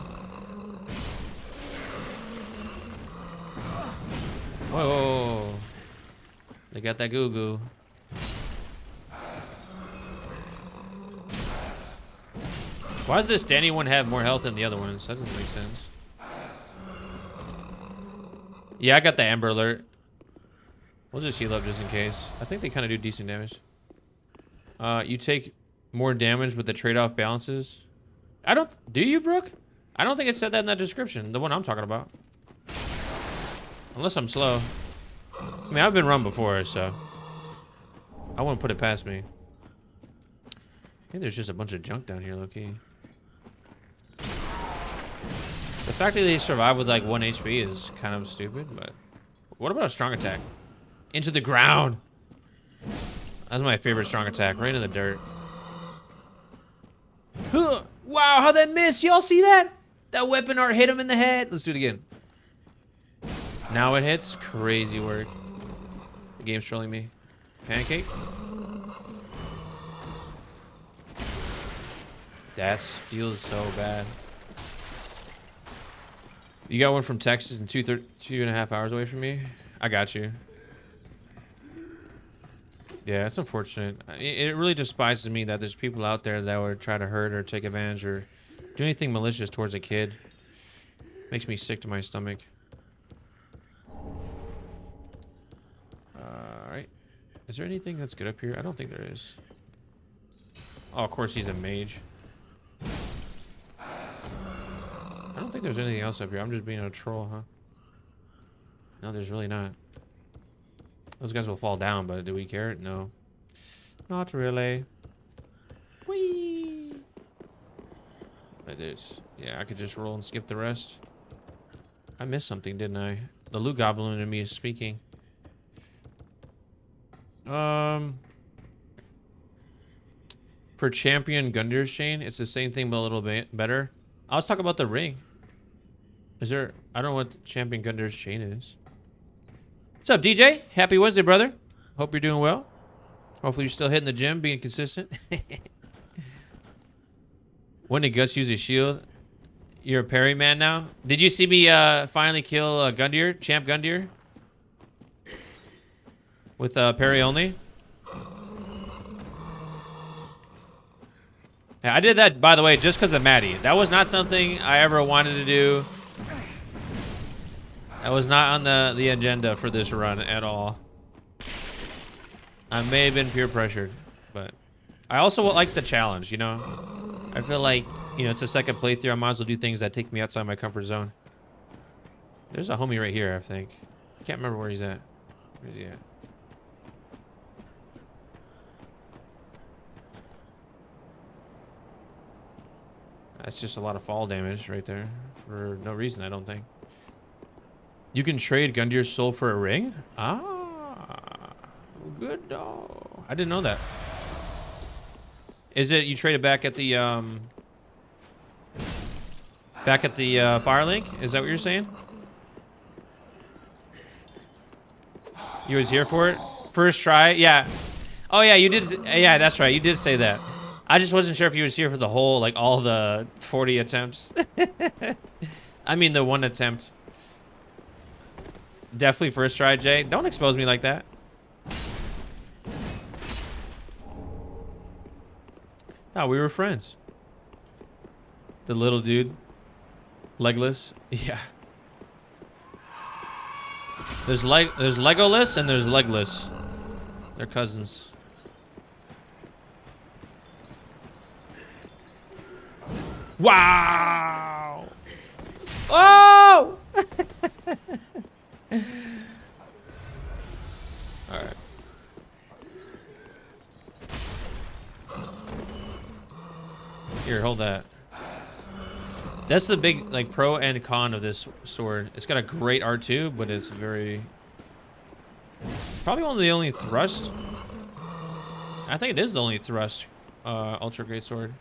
Whoa. They got that goo-goo. Why does this Danny one have more health than the other ones? That doesn't make sense. Yeah, I got the Amber Alert. We'll just heal up just in case. I think they kind of do decent damage. You take more damage, but the trade-off balances. I don't... Do you, Brooke? I don't think it said that in that description. The one I'm talking about. Unless I'm slow. I mean, I've been run before, so... I wouldn't put it past me. I think there's just a bunch of junk down here, low-key. The fact that they survive with like 1 HP is kind of stupid, but... What about a strong attack? Into the ground! That's my favorite strong attack, right in the dirt. Huh. Wow, how'd that miss? Y'all see that? That weapon art hit him in the head. Let's do it again. Now it hits. Crazy work. The game's trolling me. Pancake. That feels so bad. You got one from Texas and 2.5 hours away from me? I got you. Yeah, it's unfortunate. It really despises me that there's people out there that would try to hurt or take advantage or do anything malicious towards a kid. Makes me sick to my stomach. Alright. Is there anything that's good up here? I don't think there is. Oh, of course he's a mage. I don't think there's anything else up here. I'm just being a troll, huh? No, there's really not. Those guys will fall down, but do we care? No. Not really. Whee! Like this. Yeah, I could just roll and skip the rest. I missed something, didn't I? The loot goblin in me is speaking. For Champion Gundyr's chain, it's the same thing but a little bit better. I was talking about the ring. Is there... I don't know what Champion Gundyr's chain is. What's up, DJ? Happy Wednesday, brother. Hope you're doing well. Hopefully you're still hitting the gym, being consistent. When did Gus use his shield? You're a parry man now? Did you see me finally kill Gundyr? Champ Gundyr? With parry only? Yeah, I did that, by the way, just because of Maddie. That was not something I ever wanted to do. That was not on the agenda for this run at all. I may have been peer pressured, but I also like the challenge, you know? I feel like, you know, it's a second playthrough. I might as well do things that take me outside my comfort zone. There's a homie right here, I think. I can't remember where he's at. Where's he at? That's just a lot of fall damage right there. For no reason, I don't think. You can trade Gundyr's soul for a ring? Ah, good dog. I didn't know that. Is it you trade it back at the Firelink? Is that what you're saying? You was here for it? First try? Yeah. Oh yeah, you did. Yeah, that's right. You did say that. I just wasn't sure if you was here for the whole, like, all the 40 attempts. I mean, the one attempt. Definitely first try, Jay. Don't expose me like that. Oh, we were friends. The little dude. Legless. Yeah. There's Legoless and there's Legless. They're cousins. Wow! Oh! All right. Here, hold that. That's the big, like, pro and con of this sword. It's got a great R2, but it's very... Probably the only thrust. I think it is the only thrust Ultra Greatsword.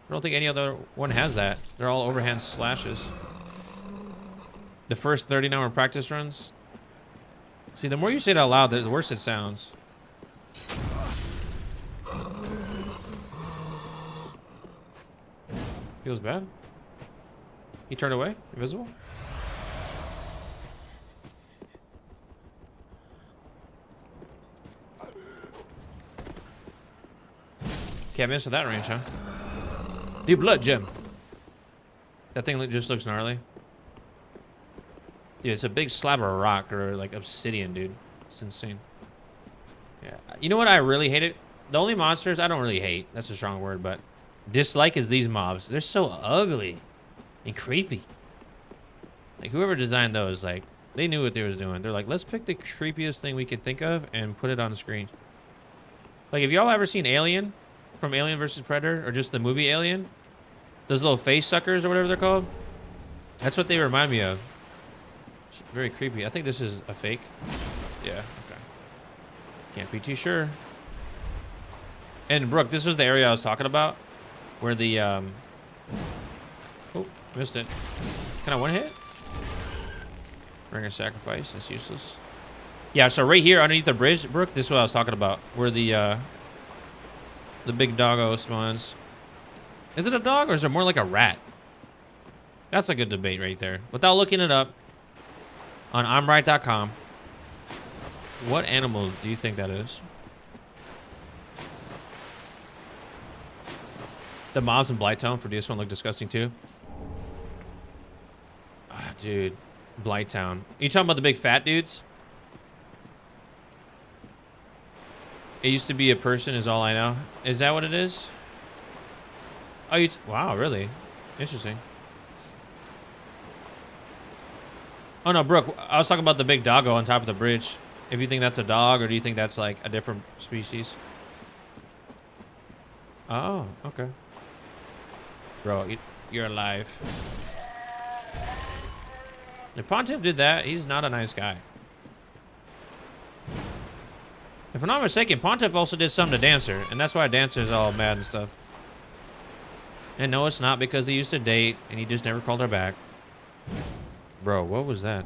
I don't think any other one has that. They're all overhand slashes. The first 39-hour practice runs. See, the more you say it out loud, the worse it sounds. Feels bad. He turned away? Invisible? Can't miss with that range, huh? Dude, blood gem. That thing just looks gnarly. Dude, it's a big slab of rock or like obsidian, dude. It's insane. Yeah. You know what I really hated? The only monsters I don't really hate. That's a strong word, but dislike is these mobs. They're so ugly and creepy. Like, whoever designed those, like, they knew what they was doing. They're like, let's pick the creepiest thing we could think of and put it on the screen. Like, have y'all ever seen Alien from Alien vs. Predator, or just the movie Alien? Those little face suckers or whatever they're called? That's what they remind me of. It's very creepy. I think this is a fake. Yeah, okay. Can't be too sure. And Brooke, this was the area I was talking about, where the oh, missed it. Can I one hit? Ring of Sacrifice. That's useless. Yeah, so right here underneath the bridge, Brooke, this is what I was talking about, where the big doggo spawns. Is it a dog or is it more like a rat? That's a good debate right there. Without looking it up on imright.com, what animal do you think that is? The mobs in Blighttown for DS1 look disgusting too. Ah, dude, Blighttown. You talking about the big fat dudes? It used to be a person is all I know. Is that what it is? Oh, wow, really? Interesting. Oh, no, Brooke, I was talking about the big doggo on top of the bridge. If you think that's a dog, or do you think that's like a different species? Oh, okay. Bro, you're alive. If Pontiff did that, he's not a nice guy. If I'm not mistaken, Pontiff also did something to Dancer, and that's why Dancer's all mad and stuff. And no, it's not because they used to date, and he just never called her back. Bro, what was that?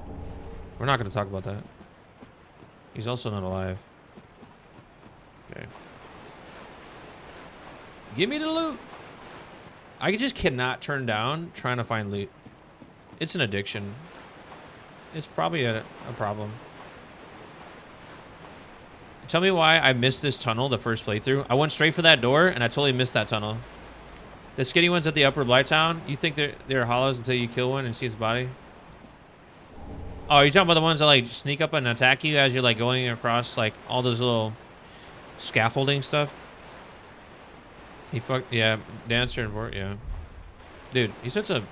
We're not going to talk about that. He's also not alive. Okay. Give me the loot. I just cannot turn down trying to find loot. It's an addiction. It's probably a problem. Tell me why I missed this tunnel the first playthrough. I went straight for that door, and I totally missed that tunnel. The skinny ones at the upper Blighttown, you think they're hollows until you kill one and see its body? Oh, you're talking about the ones that like sneak up and attack you as you're like going across like all those little scaffolding stuff? He fucked, yeah, Dancer and Vort, yeah. Dude, he's just a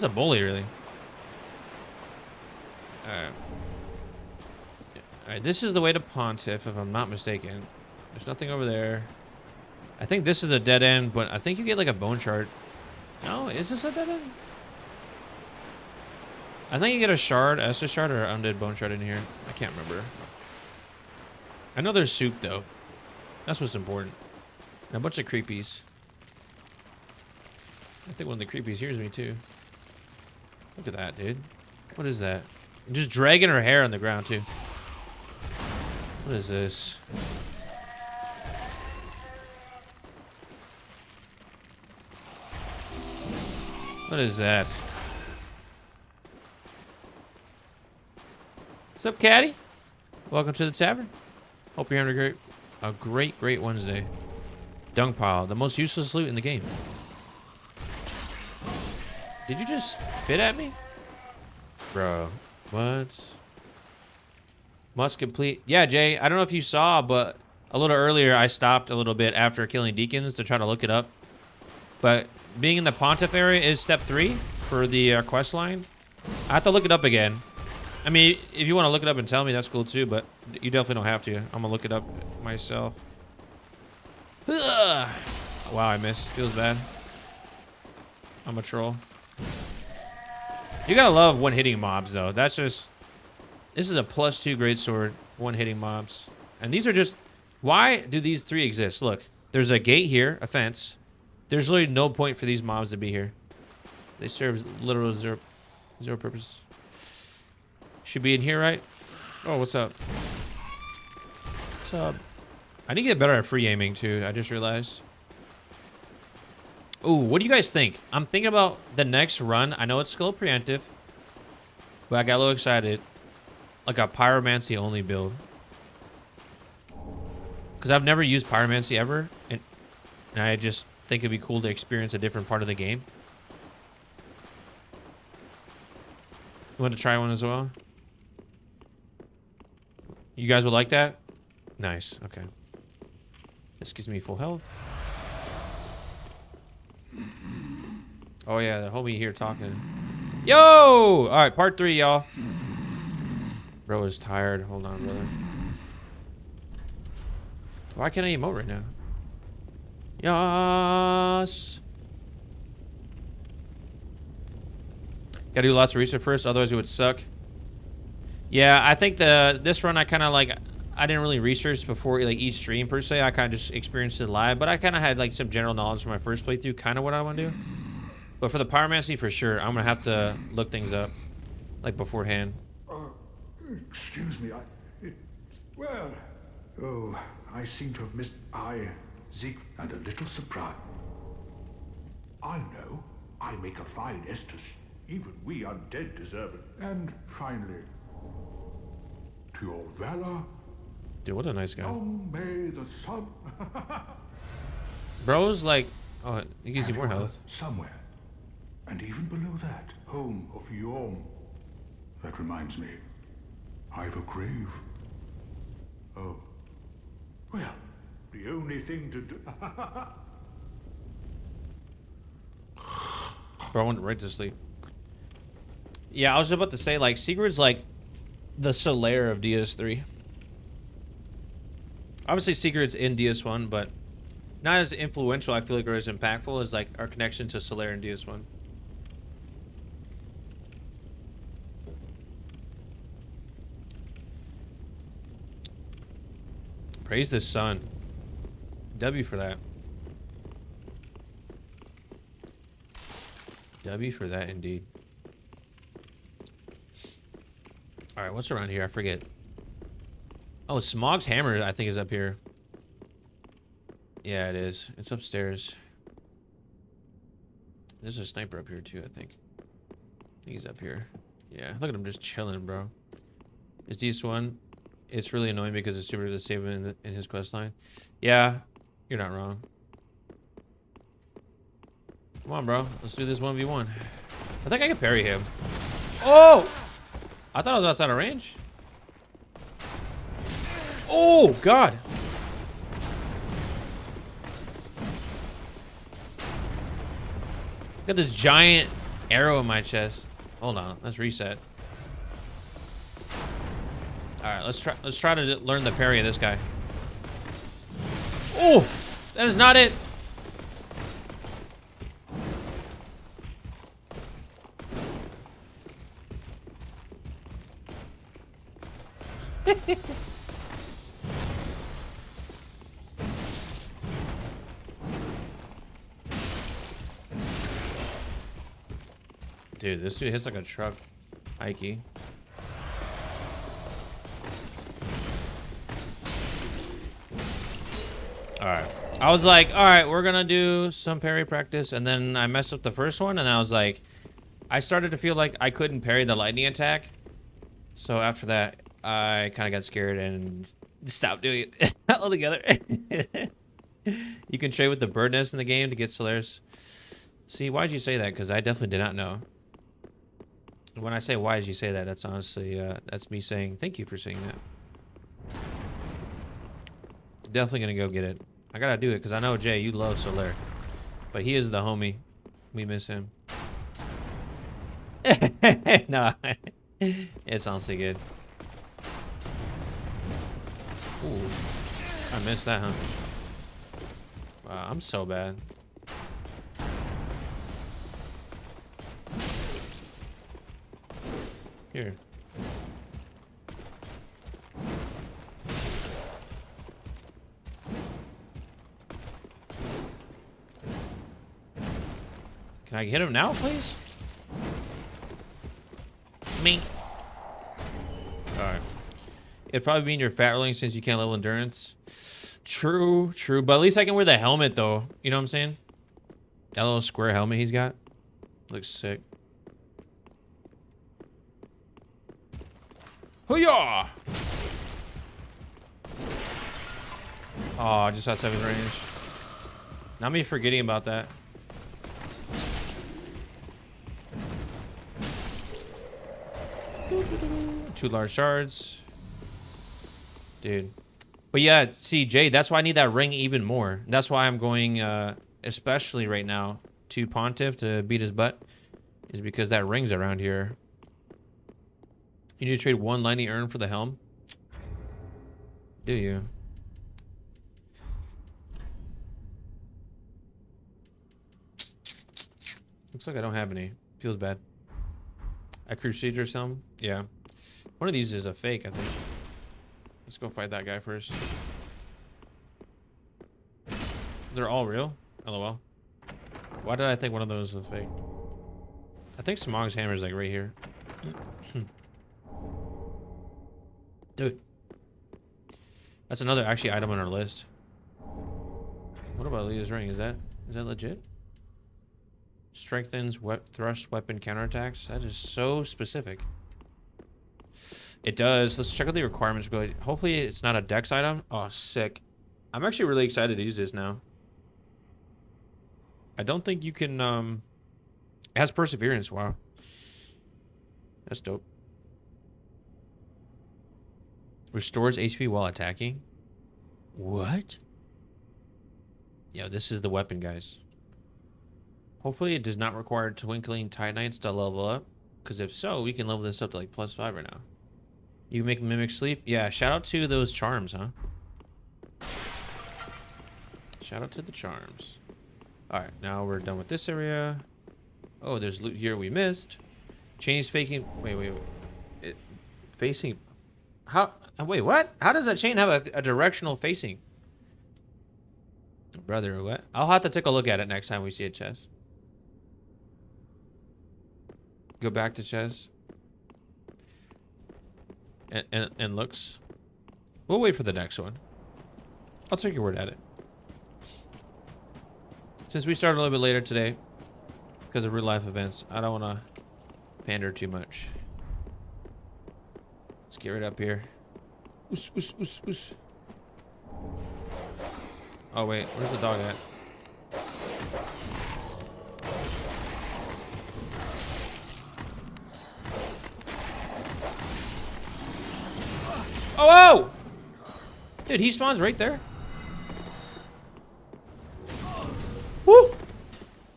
bully, really. Alright. Alright, this is the way to Pontiff, if I'm not mistaken. There's nothing over there. I think this is a dead end, but I think you get like a bone shard. No, is this a dead end? I think you get a shard, Estus shard, or undead bone shard in here. I can't remember. I know there's soup, though. That's what's important. And a bunch of creepies. I think one of the creepies hears me, too. Look at that, dude. What is that? Just dragging her hair on the ground, too. What is this? What is that? What's up, Caddy? Welcome to the tavern. Hope you're having a great Wednesday. Dung pile, the most useless loot in the game. Did you just spit at me? Bro, what? Must complete. Yeah, Jay, I don't know if you saw, but a little earlier I stopped a little bit after killing Deacons to try to look it up. But being in the Pontiff area is step 3 for the quest line. I have to look it up again. I mean, if you want to look it up and tell me, that's cool too, but you definitely don't have to. I'm going to look it up myself. Ugh. Wow, I missed. Feels bad. I'm a troll. You gotta love one-hitting mobs, though. That's just... This is a +2 greatsword, one-hitting mobs. And these are just... Why do these 3 exist? Look, there's a gate here, a fence. There's literally no point for these mobs to be here. They serve literal zero purpose. Should be in here, right? Oh, what's up? What's up? I need to get better at free aiming, too. I just realized. Ooh, what do you guys think? I'm thinking about the next run. I know it's still preemptive, but I got a little excited. Like a pyromancy only build. Because I've never used pyromancy ever, and I just think it'd be cool to experience a different part of the game. You want to try one as well? You guys would like that? Nice, okay. This gives me full health. Oh yeah, the homie here talking. Yo! Alright, part 3, y'all. Bro is tired. Hold on, brother. Why can't I emote right now? Yes. Gotta do lots of research first, otherwise it would suck. Yeah, I think this run I kind of like... I didn't really research before like each stream per se. I kind of just experienced it live, but I kind of had like some general knowledge from my first playthrough, kind of what I want to do. But for the pyromancy, for sure, I'm gonna have to look things up, like beforehand. Excuse me, well, oh, I seem to have missed, Zeke, and a little surprise. I know, I make a fine Estus. Even we undead deserve it. And finally, to your valor. Dude, what a nice guy. Long may the sun. Bro's like, oh, he gives you more health. Somewhere, and even below that, home of Yom. That reminds me, I've a grave. Oh, well, the only thing to do. Bro, I went right to sleep. Yeah, I was about to say, like, Sigurd's like the Solaire of DS3. Obviously, Sigurd's in DS1, but not as influential, I feel like, or as impactful as like our connection to Solaire and DS1. Praise the sun. W for that. W for that, indeed. All right, what's around here? I forget. Oh, Smog's hammer, I think, is up here. Yeah, it is. It's upstairs. There's a sniper up here, too, I think. I think he's up here. Yeah, look at him just chilling, bro. Is DS1? It's really annoying because it's super to save him in his quest line. Yeah, you're not wrong. Come on, bro. Let's do this 1v1. I think I can parry him. Oh! I thought I was outside of range. Oh, God. Got this giant arrow in my chest. Hold on. Let's reset. All right, let's try to learn the parry of this guy. Oh, that is not it. Dude, this dude hits like a truck. Ikey. Alright. I was like, alright, we're gonna do some parry practice, and then I messed up the first one, and I was like, I started to feel like I couldn't parry the lightning attack. So after that, I kind of got scared and stopped doing it altogether. You can trade with the bird nest in the game to get Solaire's. See, why'd you say that? Because I definitely did not know. When I say why did you say that, that's honestly, that's me saying thank you for saying that. Definitely gonna go get it. I gotta do it because I know, Jay, you love Solaire. But he is the homie. We miss him. No, it's honestly good. Ooh, I missed that, huh? Wow, I'm so bad. Here. Can I hit him now, please? Me. Alright. It'd probably mean you're fat rolling since you can't level endurance. True, true. But at least I can wear the helmet, though. You know what I'm saying? That little square helmet he's got. Looks sick. Hoo-yah! Oh, just outside his range. Not me forgetting about that. Two large shards. Dude. But yeah, see, Jay, that's why I need that ring even more. That's why I'm going, especially right now, to Pontiff to beat his butt. Is because that ring's around here. You need to trade one lightning urn for the helm? Do you? Looks like I don't have any. Feels bad. A Crusader's helm? Yeah. One of these is a fake, I think. Let's go fight that guy first. They're all real? LOL. Why did I think one of those was fake? I think Smog's hammer is like right here. Dude. That's another actually item on our list. What about Leah's ring? Is that legit? Strengthens thrust weapon counterattacks. That is so specific. It does. Let's check out the requirements. Hopefully it's not a dex item. Oh, sick. I'm actually really excited to use this now. I don't think you can, it has perseverance. Wow. That's dope. Restores HP while attacking. What? Yeah, this is the weapon, guys. Hopefully it does not require Twinkling Titanites to level up. Because if so, we can level this up to like +5 right now. You make Mimic sleep? Yeah, shout out to those charms, huh? Shout out to the charms. Alright, now we're done with this area. Oh, there's loot here we missed. Chain's faking. Wait. Facing. How? Wait, what? How does that chain have a directional facing? Brother, what? I'll have to take a look at it next time we see a chest. Go back to chest. And looks. We'll wait for the next one. I'll take your word at it. Since we started a little bit later today, because of real life events, I don't want to pander too much. Let's get right up here. Oos, oos, oos, oos. Oh wait, where's the dog at? Oh, whoa! Dude, he spawns right there. Woo!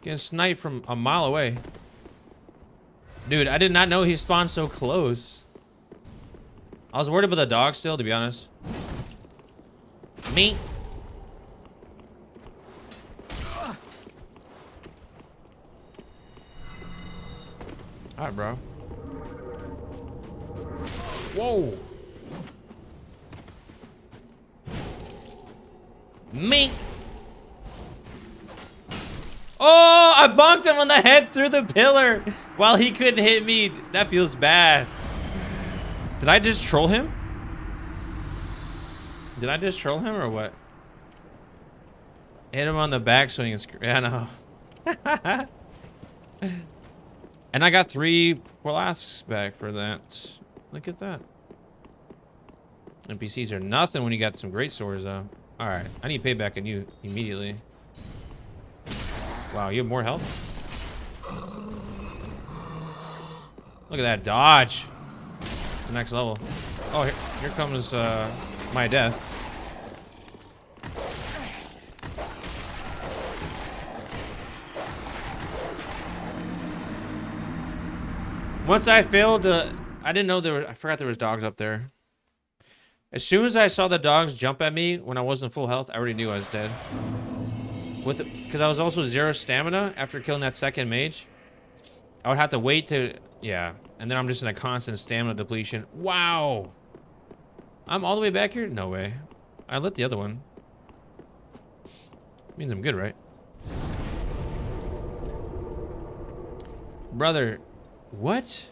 Getting sniped from a mile away. Dude, I did not know he spawned so close. I was worried about the dog still, to be honest. Me. Alright, bro. Whoa. Me. Oh, I bonked him on the head through the pillar while he couldn't hit me. That feels bad. Did I just troll him? Did I just troll him or what? Hit him on the backswing and screw. Yeah, I know. And I got 3 flasks back for that. Look at that. NPCs are nothing when you got some great swords though. Alright, I need payback on you immediately. Wow, you have more health? Look at that dodge. The next level. Oh, here comes my death. Once I failed, I didn't know I forgot there was dogs up there. As soon as I saw the dogs jump at me when I wasn't full health, I already knew I was dead. Because I was also 0 stamina after killing that second mage. I would have to wait to, yeah. And then I'm just in a constant stamina depletion. Wow. I'm all the way back here? No way. I lit the other one. Means I'm good, right? Brother, what?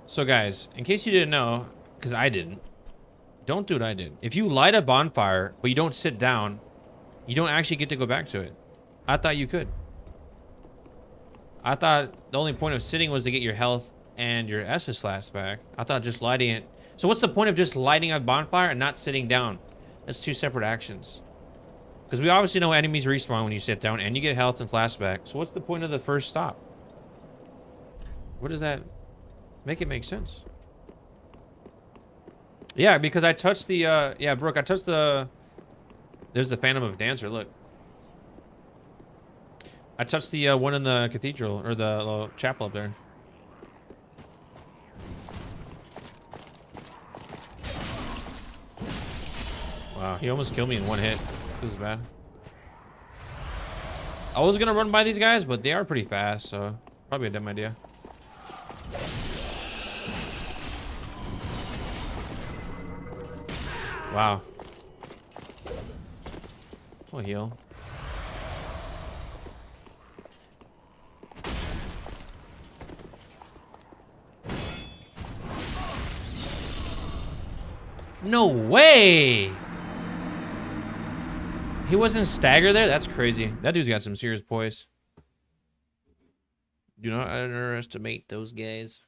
So guys, in case you didn't know, because I didn't, don't do what I did. If you light a bonfire, but you don't sit down, you don't actually get to go back to it. I thought you could. I thought the only point of sitting was to get your health and your Estus flask back. I thought just lighting it. So what's the point of just lighting a bonfire and not sitting down? That's 2 separate actions. Because we obviously know enemies respawn when you sit down and you get health and flask back. So what's the point of the first stop? What does that make it make sense? Yeah, because I touched the, yeah, Brooke, I touched the, there's the Phantom of Dancer, look. I touched the one in the cathedral, or the little chapel up there. Wow, he almost killed me in 1 hit. This is bad. I was gonna run by these guys, but they are pretty fast, so probably a dumb idea. Wow. We'll heal. No way! He wasn't staggered there? That's crazy. That dude's got some serious poise. Do not underestimate those guys.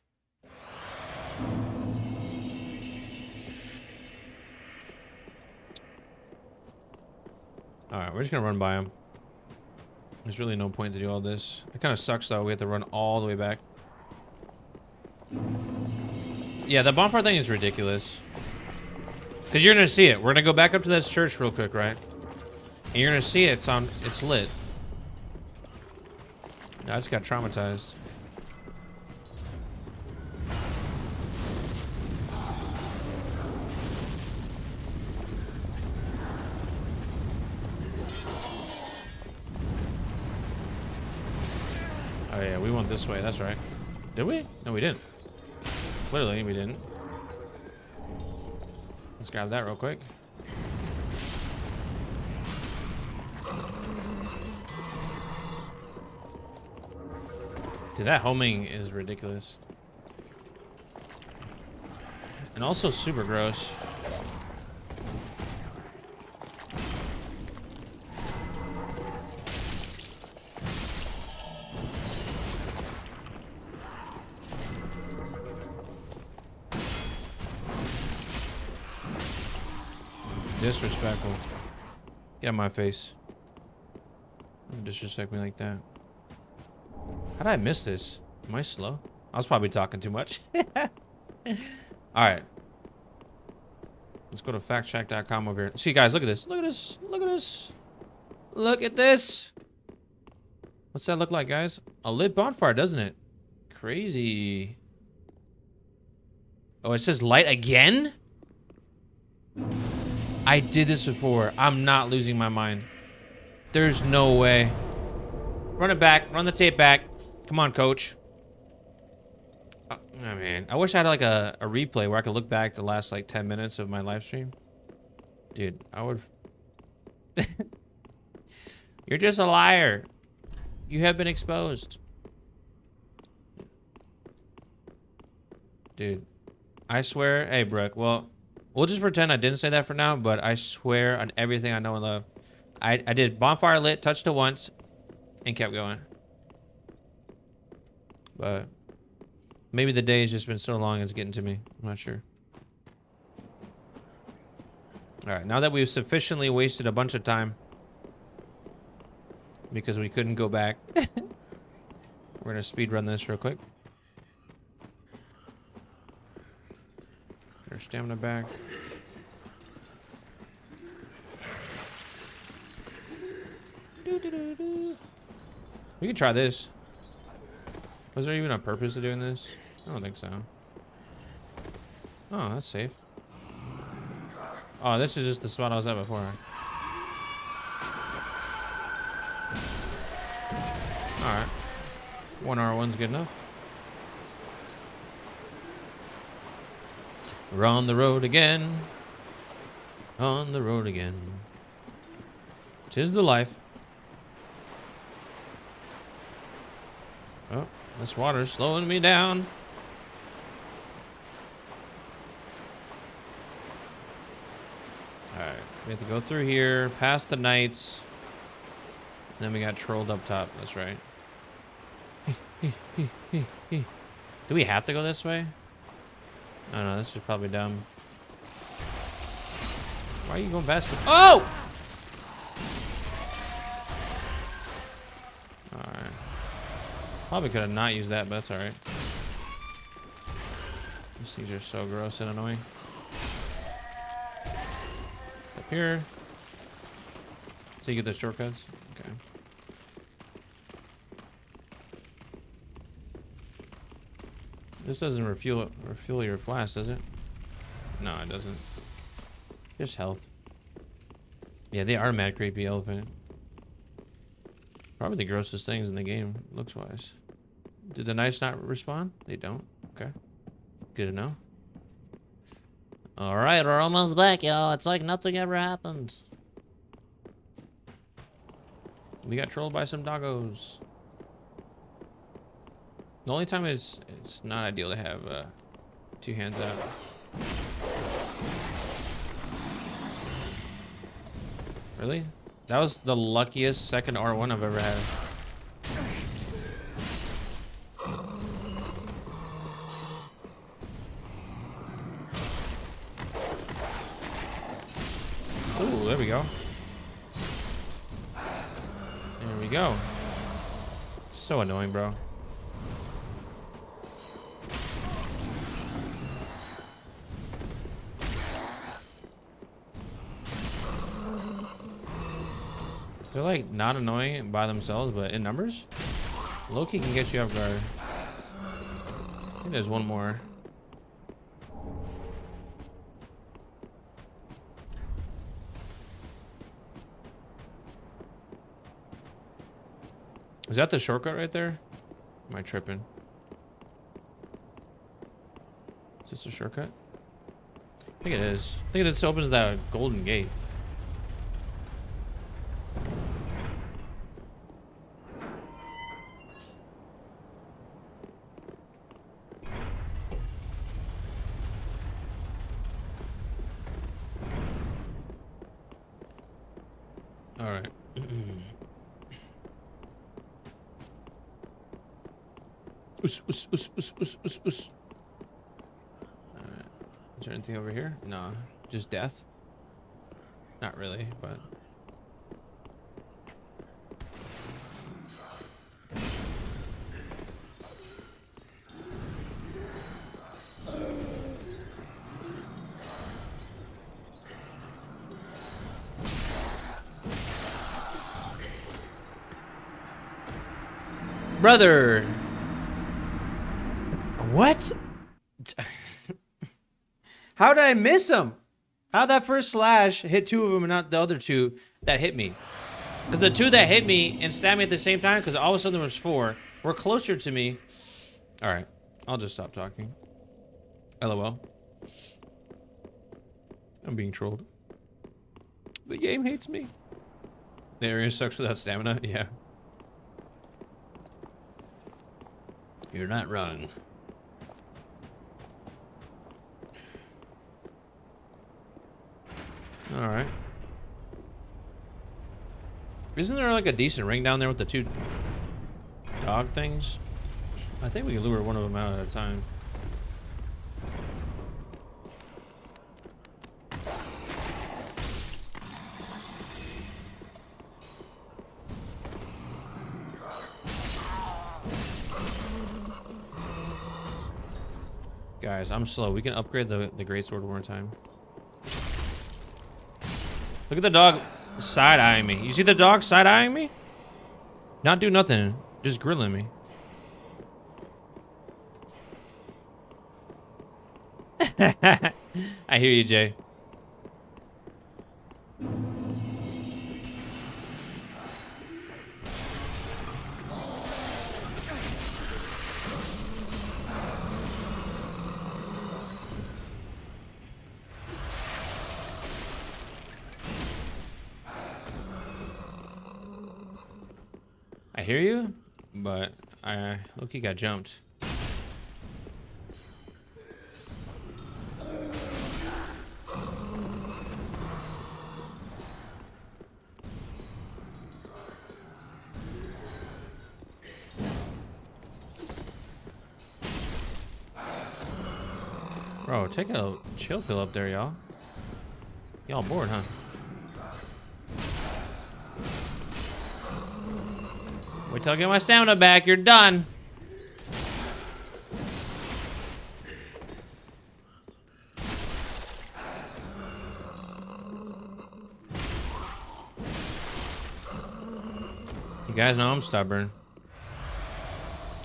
Alright, we're just gonna run by him. There's really no point to do all this. It kind of sucks though, we have to run all the way back. Yeah, the bonfire thing is ridiculous. Because you're gonna see it. We're gonna go back up to this church real quick, right? And you're gonna see it, it's lit. I just got traumatized. Oh yeah, we went this way. That's right. Did we? No, we didn't. Clearly, we didn't. Let's grab that real quick. Dude, that homing is ridiculous. And also super gross. Disrespectful. Get out of my face. Don't disrespect me like that. How did I miss this? Am I slow? I was probably talking too much. Alright. Let's go to factcheck.com over here. See, guys, look at this. Look at this. Look at this. Look at this. What's that look like, guys? A lit bonfire, doesn't it? Crazy. Oh, it says light again? I did this before. I'm not losing my mind. There's no way. Run it back. Run the tape back. Come on, coach. Oh, man. I wish I had like a replay where I could look back the last like 10 minutes of my live stream. Dude, I would... You're just a liar. You have been exposed. Dude, I swear... Hey, Brooke, well... We'll just pretend I didn't say that for now, but I swear on everything I know and love. I did bonfire lit, touched it once, and kept going. But maybe the day has just been so long it's getting to me. I'm not sure. Alright, now that we've sufficiently wasted a bunch of time because we couldn't go back, we're gonna speed run this real quick. Get our stamina back. We can try this. Was there even a purpose to doing this? I don't think so. Oh, that's safe. Oh, this is just the spot I was at before. Alright. 1R1's good enough. We're on the road again. On the road again. 'Tis the life. Oh, this water's slowing me down. Alright, we have to go through here, past the knights. Then we got trolled up top, that's right. Do we have to go this way? Oh no, this is probably dumb. Why are you going past me? Oh! Alright. Probably could have not used that, but that's alright. These things are so gross and annoying. Up here. So you get the shortcuts? Okay. This doesn't refuel your flask, does it? No, it doesn't. Just health. Yeah, they are mad creepy elephant. Probably the grossest things in the game, looks-wise. Did the knights not respawn? They don't. Okay. Good to know. Alright, we're almost back, y'all. It's like nothing ever happened. We got trolled by some doggos. The only time it's not ideal to have two hands out. Really? That was the luckiest second R1 I've ever had. Ooh, there we go. There we go. So annoying, bro. They're like not annoying by themselves, but in numbers, low-key can get you off guard. I think there's one more. Is that the shortcut right there? Am I tripping? Is this a shortcut? I think it is. I think this opens that golden gate. All right. Us. All right. Is there anything over here? No, just death. Not really, but. Brother. What? How did I miss him? How that first slash hit two of them and not the other two that hit me? Because the two that hit me and stabbed me at the same time, because all of a sudden there was four, were closer to me. All right, I'll just stop talking. LOL. I'm being trolled. The game hates me. The area sucks without stamina. Yeah. You're not wrong. All right. Isn't there like a decent ring down there with the two dog things? I think we can lure one of them out at a time. Guys, I'm slow. We can upgrade the Greatsword one more time. Look at the dog side-eyeing me. You see the dog side-eyeing me? Not do nothing. Just grilling me. I hear you, Jay. I hear you, but I look-y got jumped. Bro, take a chill pill up there, y'all. Y'all bored, huh? Wait till I get my stamina back. You're done. You guys know I'm stubborn.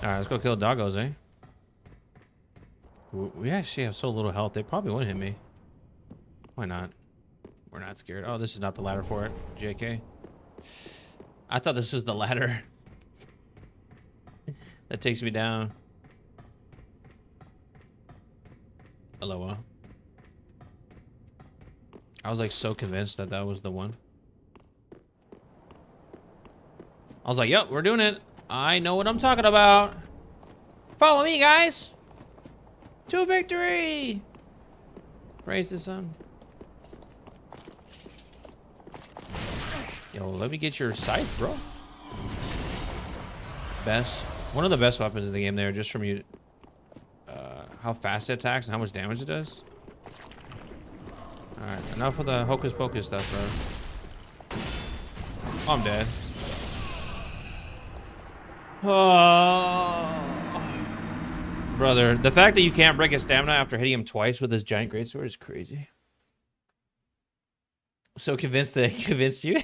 Alright, let's go kill doggos, eh? We actually have so little health, they probably wouldn't hit me. Why not? We're not scared. Oh, this is not the ladder for it. JK. I thought this was the ladder. That takes me down. LOL. I was like so convinced that that was the one. I was like, yep, we're doing it. I know what I'm talking about. Follow me, guys. To victory. Praise the sun. Yo, let me get your scythe, bro. Best. One of the best weapons in the game there, just from you. How fast it attacks and how much damage it does. Alright, enough of the hocus pocus stuff, bro. Oh, I'm dead. Oh. Brother, the fact that you can't break his stamina after hitting him twice with his giant greatsword is crazy. So convinced that it convinced you?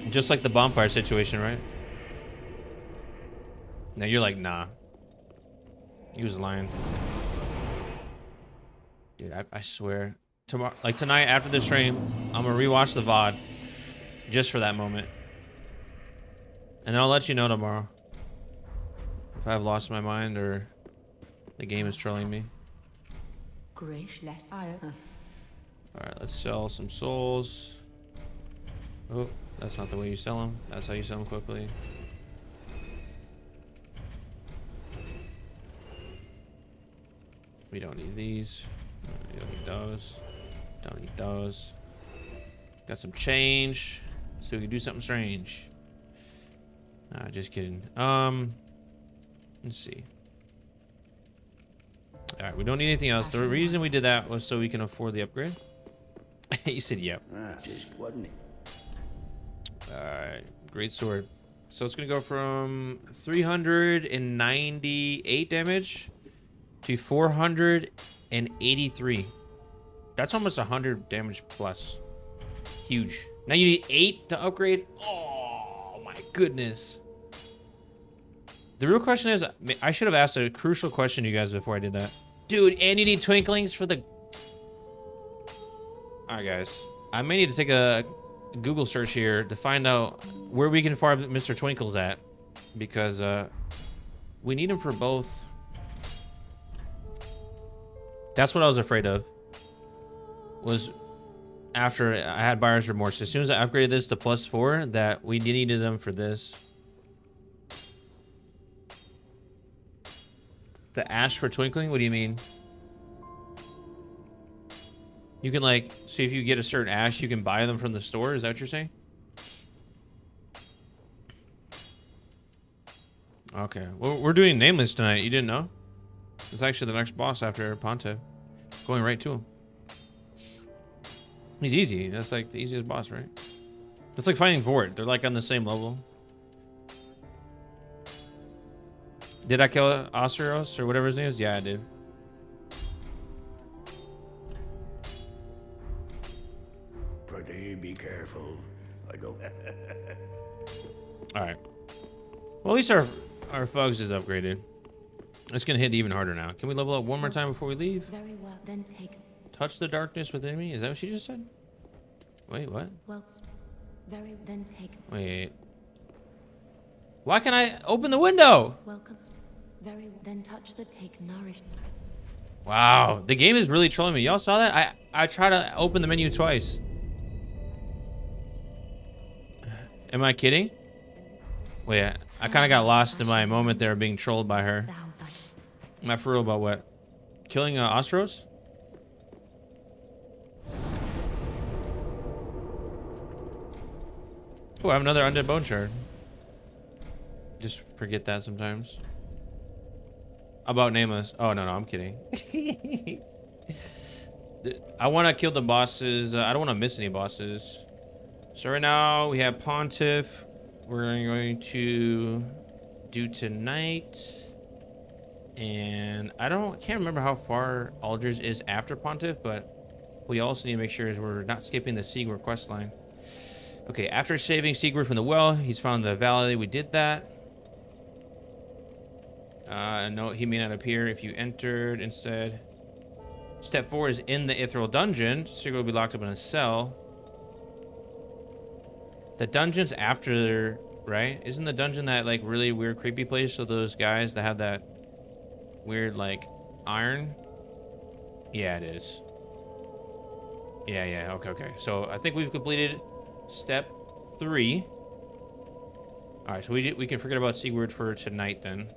Just like the bonfire situation, right? Now you're like, nah. He was lying. Dude, I swear. Tomorrow, like tonight after this stream, I'm gonna rewatch the VOD just for that moment. And I'll let you know tomorrow if I've lost my mind or the game is trolling me. Alright, let's sell some souls. Oh, that's not the way you sell them. That's how you sell them quickly. We don't need these. We don't need those. Don't need those. Got some change, so we can do something strange. Nah, just kidding. Let's see. All right, we don't need anything else. The reason we did that was so we can afford the upgrade. You said yep. Just wasn't it? All right, great sword. So it's gonna go from 398 damage to 483. That's almost 100 damage plus. Huge. Now you need 8 to upgrade. Oh my goodness. The real question is, I should have asked a crucial question to you guys before I did that. Dude, and you need twinklings for the... Alright guys, I may need to take a Google search here to find out where we can farm Mr. Twinkles at. Because we need him for both. That's what I was afraid of. Was after I had buyer's remorse. As soon as I upgraded this to +4, that we needed them for this. The ash for twinkling? What do you mean? You can like, so if you get a certain ash, you can buy them from the store? Is that what you're saying? Okay. Well, we're doing Nameless tonight. You didn't know? It's actually the next boss after Ponte. Going right to him. He's easy. That's like the easiest boss, right? It's like fighting Vort. They're like on the same level. Did I kill Oseros or whatever his name is? Yeah, I did. Pretty be careful. I go. Alright. Well, at least our Fugs is upgraded. It's gonna hit even harder now. Can we level up one more time before we leave? Very well, then take. Touch the darkness within me? Is that what she just said? Wait, what? Well, very then take. Wait. Why can't I open the window? Welcome. Very then touch the take nourish. Wow, the game is really trolling me. Y'all saw that? I tried to open the menu twice. Am I kidding? Wait, I kind of got lost in my moment there being trolled by her. Am I for real about what? Killing Ostros? Oh, I have another undead bone shard. Just forget that sometimes. About Nameless. Oh, no, I'm kidding. I want to kill the bosses. I don't want to miss any bosses. So right now we have Pontiff. We're going to do tonight. And I can't remember how far Alders is after Pontiff, but we also need to make sure we're not skipping the Sigurd questline. Okay, after saving Sigurd from the well, he's found the valley. We did that. No, he may not appear if you entered. Instead, step 4 is in the Ethereal dungeon. Sigurd will be locked up in a cell. The dungeon's after, right? Isn't the dungeon that like really weird, creepy place? So those guys that have that weird like iron. Yeah, it is. Yeah. Okay. So I think we've completed step 3. All right, so we can forget about Sigurd for tonight then,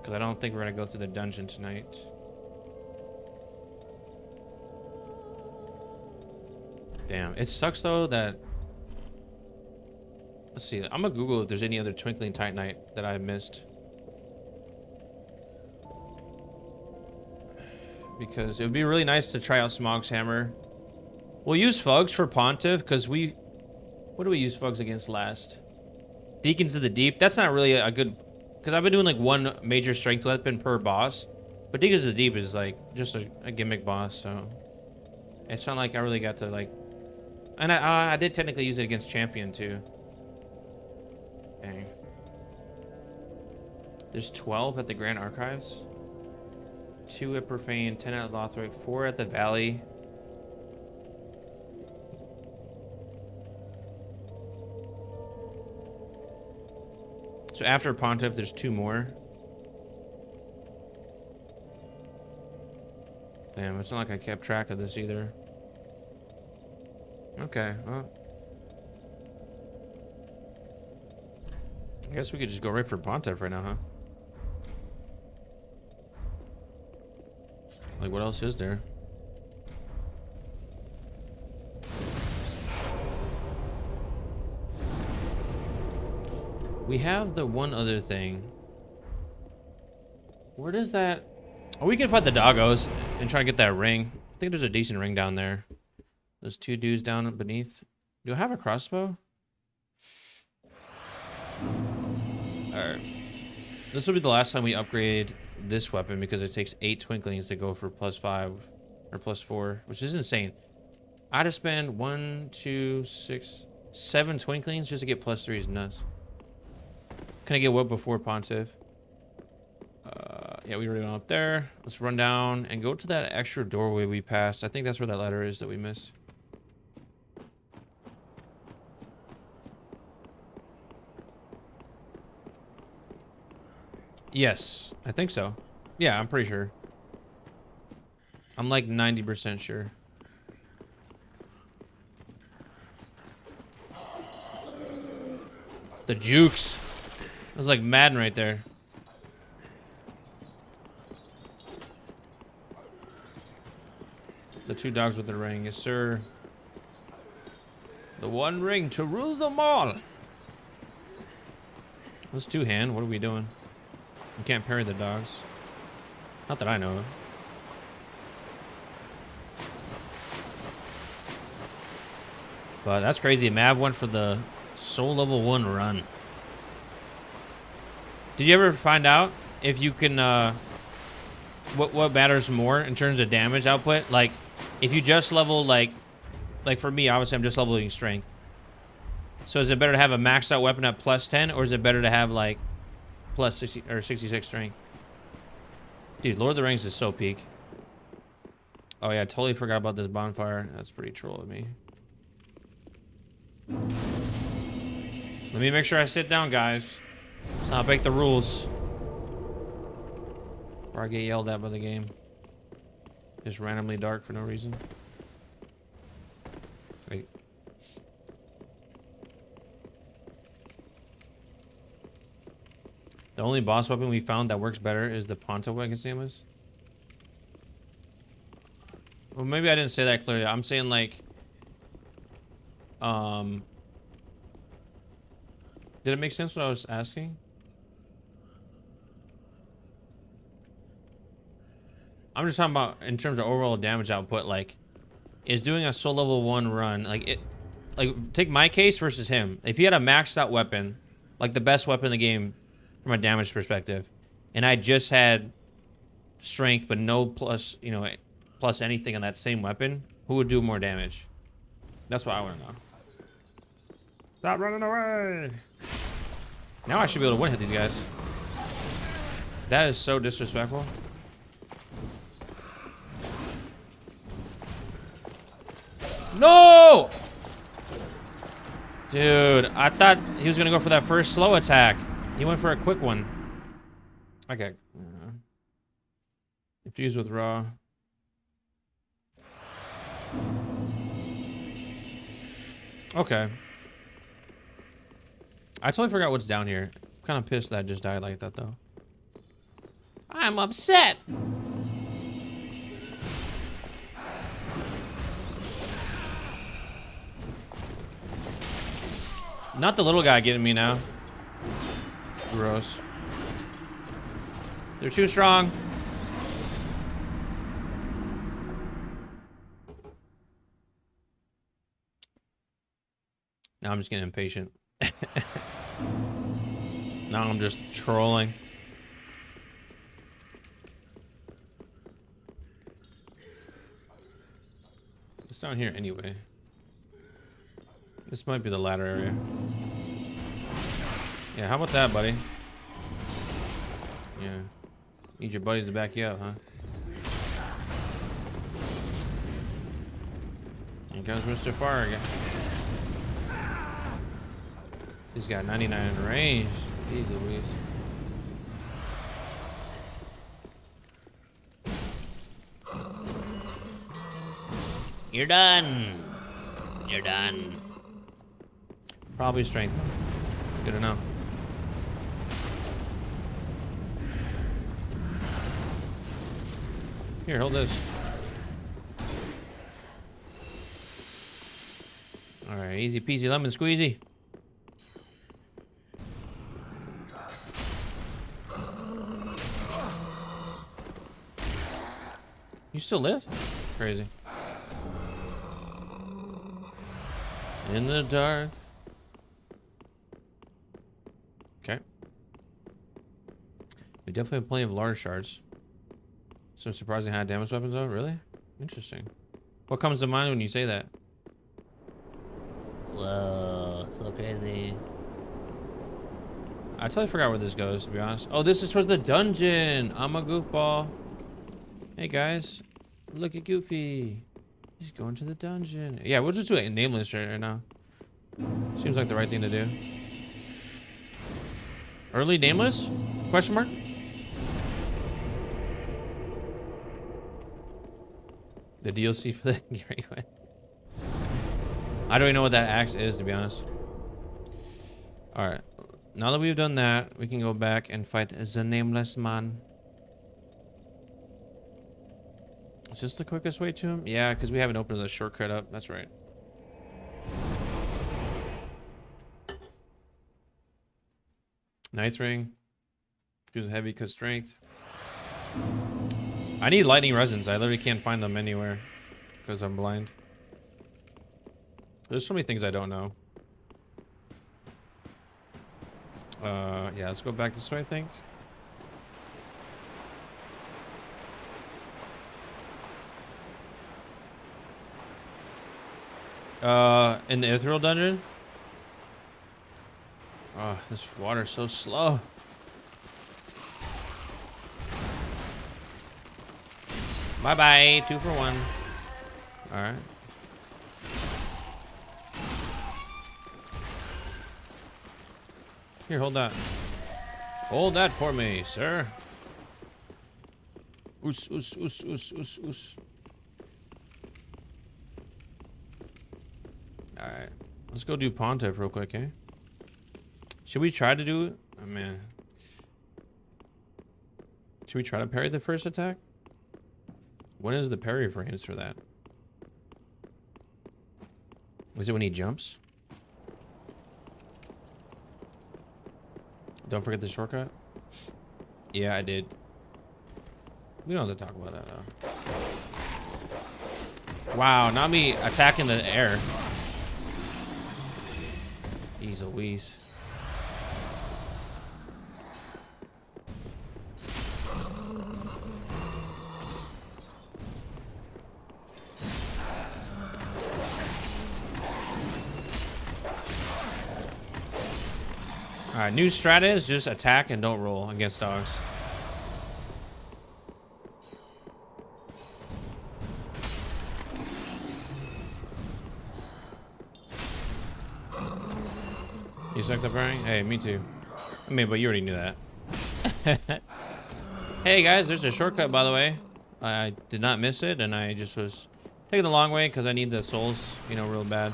because I don't think we're gonna go through the dungeon tonight. Damn, it sucks though that. Let's see. I'm gonna Google if there's any other Twinkling Titanite that I missed. Because it would be really nice to try out Smog's Hammer. We'll use Fugs for Pontiff, because what do we use Fugs against last? Deacons of the Deep. That's not really a good... Because I've been doing like one major strength weapon per boss. But Deacons of the Deep is like just a gimmick boss, so... It's not like I really got to like... And I did technically use it against Champion too. Dang. There's 12 at the Grand Archives. 2 at Profane, 10 at Lothric, 4 at the Valley. So after Pontiff, there's 2 more. Damn, it's not like I kept track of this either. Okay, well. I guess we could just go right for Pontiff right now, huh? Like, what else is there? We have the one other thing. Where does that... Oh, we can fight the doggos and try to get that ring. I think there's a decent ring down there. Those 2 dudes down beneath. Do I have a crossbow? Alright. This will be the last time we upgrade this weapon because it takes 8 twinklings to go for +5 or +4, which is insane. I had to spend 1, 2, 6, 7 twinklings just to get +3 is nuts. Can I get what before Pontiff? Yeah, we already went up there. Let's run down and go to that extra doorway we passed. I think that's where that ladder is that we missed. Yes, I think so. Yeah, I'm pretty sure. I'm like 90% sure. The jukes. It was like Madden right there. The 2 dogs with the ring, yes sir. The one ring to rule them all. Let's 2-hand. What are we doing? You can't parry the dogs. Not that I know of. But that's crazy. Mav went for the soul level 1 run. Did you ever find out if you can what matters more in terms of damage output? Like if you just level like for me, obviously I'm just leveling strength. So is it better to have a maxed out weapon at +10 or is it better to have like +60 or 66 strength? Dude, Lord of the Rings is so peak. Oh yeah, I totally forgot about this bonfire. That's pretty troll of me. Let me make sure I sit down, guys. Let's not break the rules. Or I get yelled at by the game. Just randomly dark for no reason. Wait. The only boss weapon we found that works better is the Ponto Agassimas. Well, maybe I didn't say that clearly. I'm saying like... Did it make sense what I was asking? I'm just talking about in terms of overall damage output, like, is doing a soul level 1 run, like, take my case versus him. If he had a maxed out weapon, like the best weapon in the game from a damage perspective, and I just had strength but no plus, you know, plus anything on that same weapon, who would do more damage? That's what I want to know. Stop running away! Now I should be able to one-hit these guys. That is so disrespectful. No! Dude, I thought he was going to go for that first slow attack. He went for a quick one. Okay. Infused with raw. Okay. I totally forgot what's down here. I'm kind of pissed that I just died like that, though. I'm upset. Not the little guy getting me now. Gross. They're too strong. Now I'm just getting impatient. Now I'm just trolling. It's down here anyway. This might be the ladder area. Yeah, how about that, buddy? Yeah. Need your buddies to back you up, huh? Here comes Mr. Farg. He's got 99 in range. Jeez Louise. You're done. You're done. Probably strength. Good to know. Here, hold this. Alright, easy peasy lemon squeezy. You still live? Crazy. In the dark. Okay. We definitely have plenty of large shards. So surprising high damage weapons though, really? Interesting. What comes to mind when you say that? Whoa, so crazy. I totally forgot where this goes, to be honest. Oh, this is towards the dungeon. I'm a goofball. Hey guys, look at Goofy. He's going to the dungeon. Yeah, we'll just do it in nameless right now. Seems like the right thing to do. Early nameless? Question mark? The DLC for the Gary Wayne. I don't even know what that axe is, to be honest. Alright. Now that we've done that, we can go back and fight the nameless man. Is this the quickest way to him? Yeah, because we haven't opened the shortcut up. That's right. Knight's ring. Use heavy because strength. I need lightning resins. I literally can't find them anywhere because I'm blind. There's so many things I don't know. Yeah, let's go back this way, I think. In the ethereal dungeon? Oh, this water's so slow. Bye-bye, 2 for 1. All right. Here, hold that. Hold that for me, sir. Oos, oos, oos, oos, oos, oos. All right, let's go do Pontiff real quick, eh? Should we try to do it? Oh, man. Should we try to parry the first attack? When is the parry frames for that? Is it when he jumps? Don't forget the shortcut. Yeah, I did. We don't have to talk about that though. Wow, not me attacking the air. Jeez Louise. Alright, new strat is just attack and don't roll against dogs. You sucked up parrying? Hey, me too. I mean, but you already knew that. Hey guys, there's a shortcut by the way. I did not miss it and I just was taking the long way because I need the souls, you know, real bad.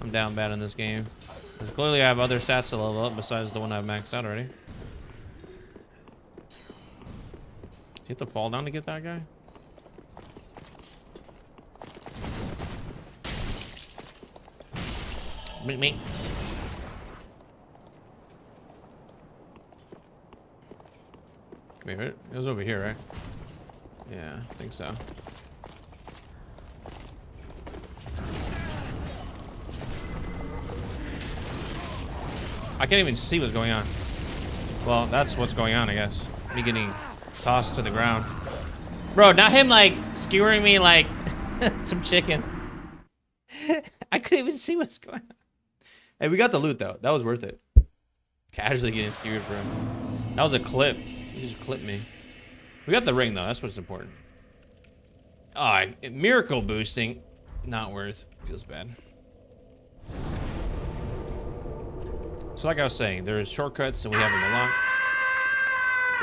I'm down bad in this game. Because clearly I have other stats to level up besides the one I've maxed out already. Do you have to fall down to get that guy? Meet me. Wait, it was over here, right? Yeah, I think so. I can't even see what's going on. Well, that's what's going on, I guess. Me getting tossed to the ground. Bro, not him like skewering me like some chicken. I couldn't even see what's going on. Hey, we got the loot though. That was worth it. Casually getting skewered for him. That was a clip. He just clipped me. We got the ring though. That's what's important. Oh, miracle boosting. Not worth. Feels bad. So like I was saying, there's shortcuts and we haven't unlocked.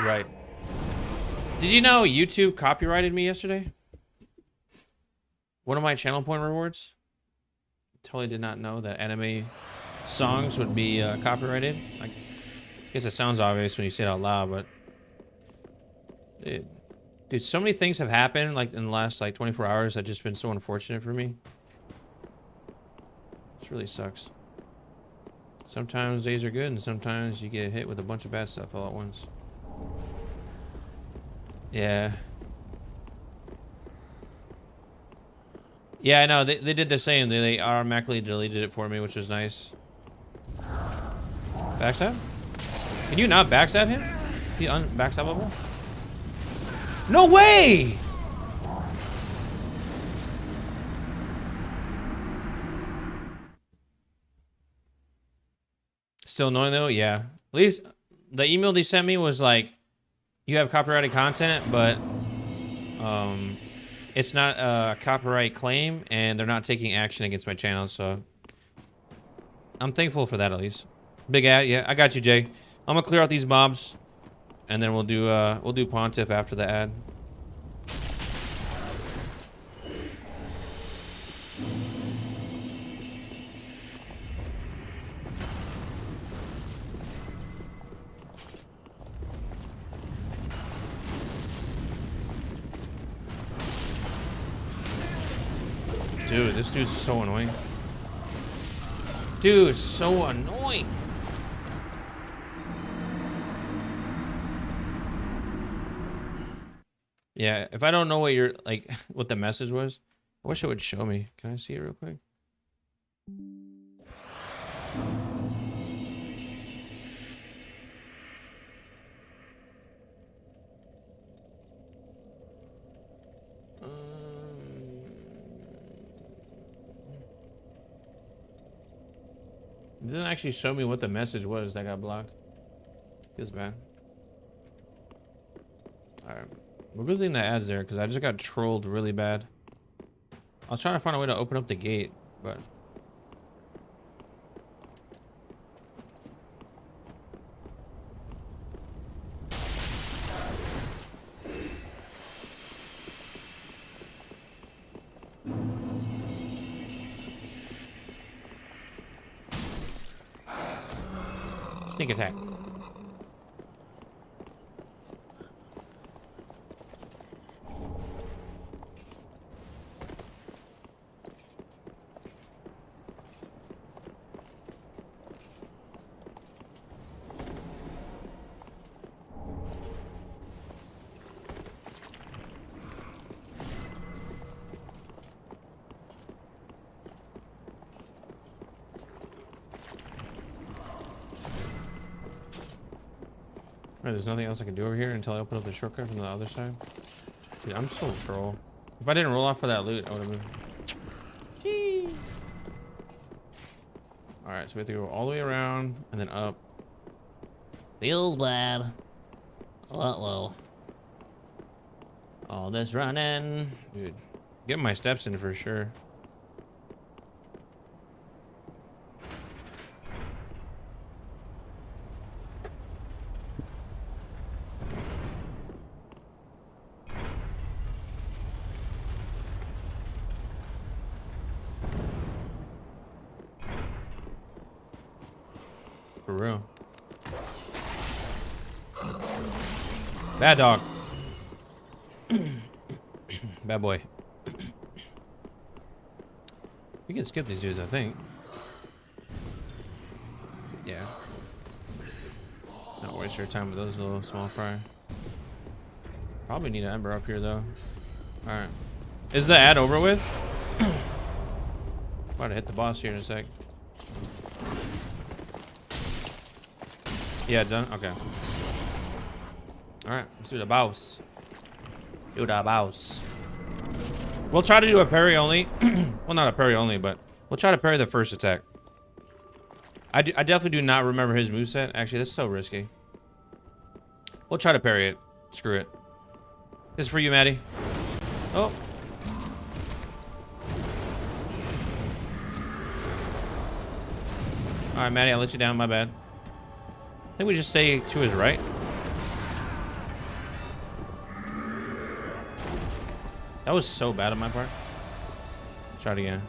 Right. Did you know YouTube copyrighted me yesterday? One of my channel point rewards. Totally did not know that anime songs would be copyrighted. I guess it sounds obvious when you say it out loud, but dude, so many things have happened like in the last like 24 hours that just been so unfortunate for me. This really sucks. Sometimes days are good and sometimes you get hit with a bunch of bad stuff all at once. Yeah. Yeah, I know. They did the same. They automatically deleted it for me, which was nice. Backstab? Can you not backstab him? He backstabbable? No way! Still annoying though? Yeah. At least the email they sent me was like, you have copyrighted content, but it's not a copyright claim and they're not taking action against my channel, so I'm thankful for that at least. Big ad, yeah, I got you, Jay. I'm gonna clear out these mobs and then we'll do Pontiff after the ad. Dude, this dude's so annoying. Dude, so annoying. Yeah, if I don't know what you're like, what the message was, I wish it would show me. Can I see it real quick? It doesn't actually show me what the message was that got blocked. Feels bad. Alright. Well, good thing that ad's there, because I just got trolled really bad. I was trying to find a way to open up the gate, but... Sneak attack. Alright, there's nothing else I can do over here until I open up the shortcut from the other side. Dude, I'm so troll. If I didn't roll off for that loot, I would have moved. Gee. Alright, so we have to go all the way around and then up. Feels bad. Uh-oh. All this running. Dude, getting my steps in for sure. For real. Bad dog. Bad boy. We can skip these dudes, I think. Yeah. Not waste your time with those little small fry. Probably need an ember up here though. Alright. Is the ad over with? About to hit the boss here in a sec. Yeah, done? Okay. Alright, let's do the boss. Do the boss. We'll try to do a parry only. Well, not a parry only, but we'll try to parry the first attack. I definitely do not remember his moveset. Actually, this is so risky. We'll try to parry it. Screw it. This is for you, Maddie. Oh. Alright, Maddie, I let you down. My bad. I think we just stay to his right. That was so bad on my part. Try it again.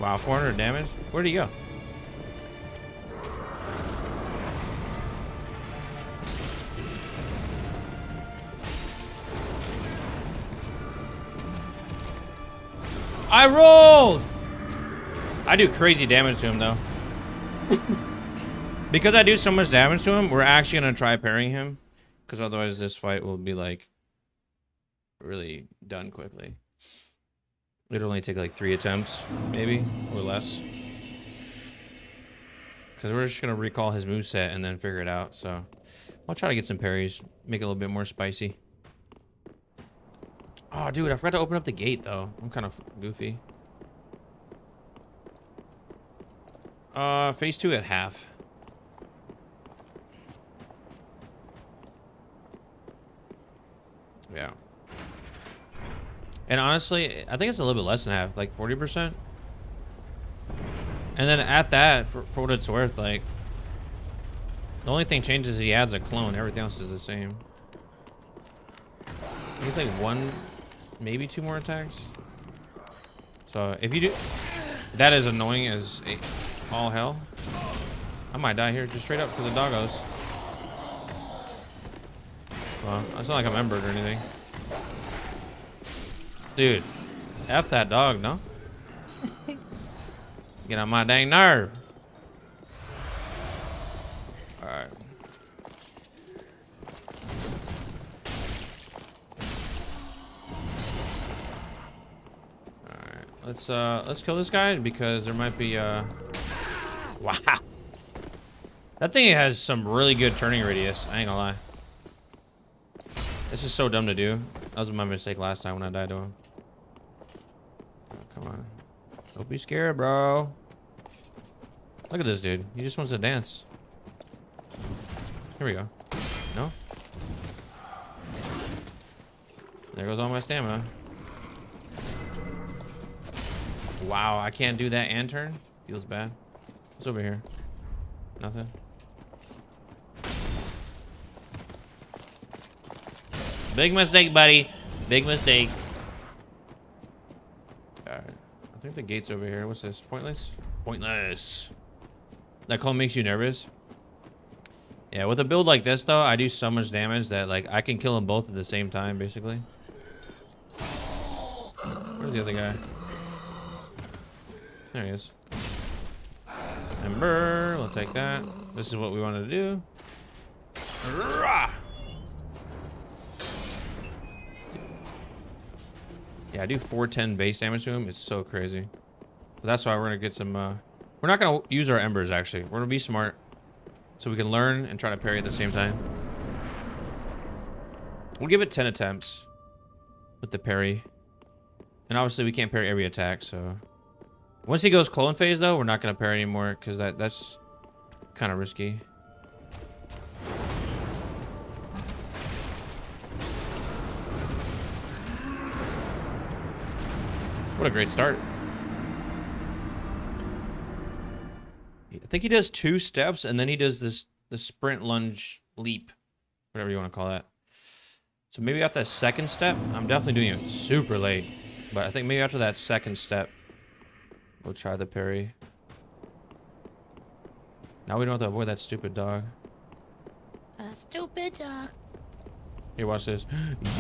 Wow, 400 damage? Where'd he go? I rolled! I do crazy damage to him, though. Because I do so much damage to him, we're actually going to try parrying him. Because otherwise this fight will be, like, really done quickly. It'll only take, like, 3 attempts, maybe, or less. Because we're just going to recall his moveset and then figure it out, so... I'll try to get some parries, make it a little bit more spicy. Oh, dude, I forgot to open up the gate, though. I'm kind of goofy. Phase 2 at half. Yeah. And honestly, I think it's a little bit less than half, like 40%. And then at that, for what it's worth, like... The only thing changes is he adds a clone. Everything else is the same. I think it's like 1, maybe 2 more attacks. So if you do... That is annoying as all hell. I might die here just straight up because the doggos. Well, it's not like I'm embered or anything. Dude, F that dog, no? Get on my dang nerve. Alright. Alright, let's kill this guy because there might be wow. That thing has some really good turning radius, I ain't gonna lie. This is so dumb to do. That was my mistake last time when I died to him. Oh, come on. Don't be scared, bro. Look at this dude. He just wants to dance. Here we go. No? There goes all my stamina. Wow, I can't do that and turn? Feels bad. What's over here? Nothing. Big mistake, buddy. Big mistake. Alright. I think the gate's over here. What's this? Pointless? Pointless. That call makes you nervous? Yeah, with a build like this, though, I do so much damage that, like, I can kill them both at the same time, basically. Where's the other guy? There he is. Ember. We'll take that. This is what we wanted to do. Rah! Yeah, I do 410 base damage to him. It's so crazy. But that's why we're gonna get some. We're not gonna use our embers actually. We're gonna be smart, so we can learn and try to parry at the same time. We'll give it 10 attempts with the parry, and obviously we can't parry every attack. So once he goes clone phase, though, we're not gonna parry anymore because that's kind of risky. What a great start. I think he does 2 steps and then he does the sprint lunge leap, whatever you want to call that. So maybe after that second step, I'm definitely doing it super late, but I think maybe after that second step, we'll try the parry. Now we don't have to avoid that stupid dog. A stupid dog. Here, watch this.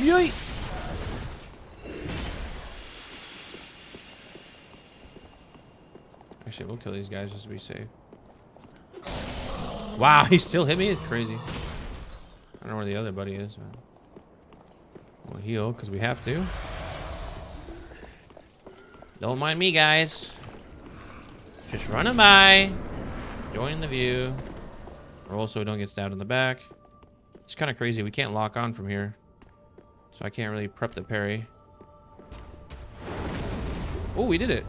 Yeet! Actually, we'll kill these guys just to be safe. Wow, he still hit me? It's crazy. I don't know where the other buddy is, man. We'll heal, because we have to. Don't mind me, guys. Just running by. Enjoying the view. Roll so we don't get stabbed in the back. It's kind of crazy. We can't lock on from here. So I can't really prep the parry. Oh, we did it.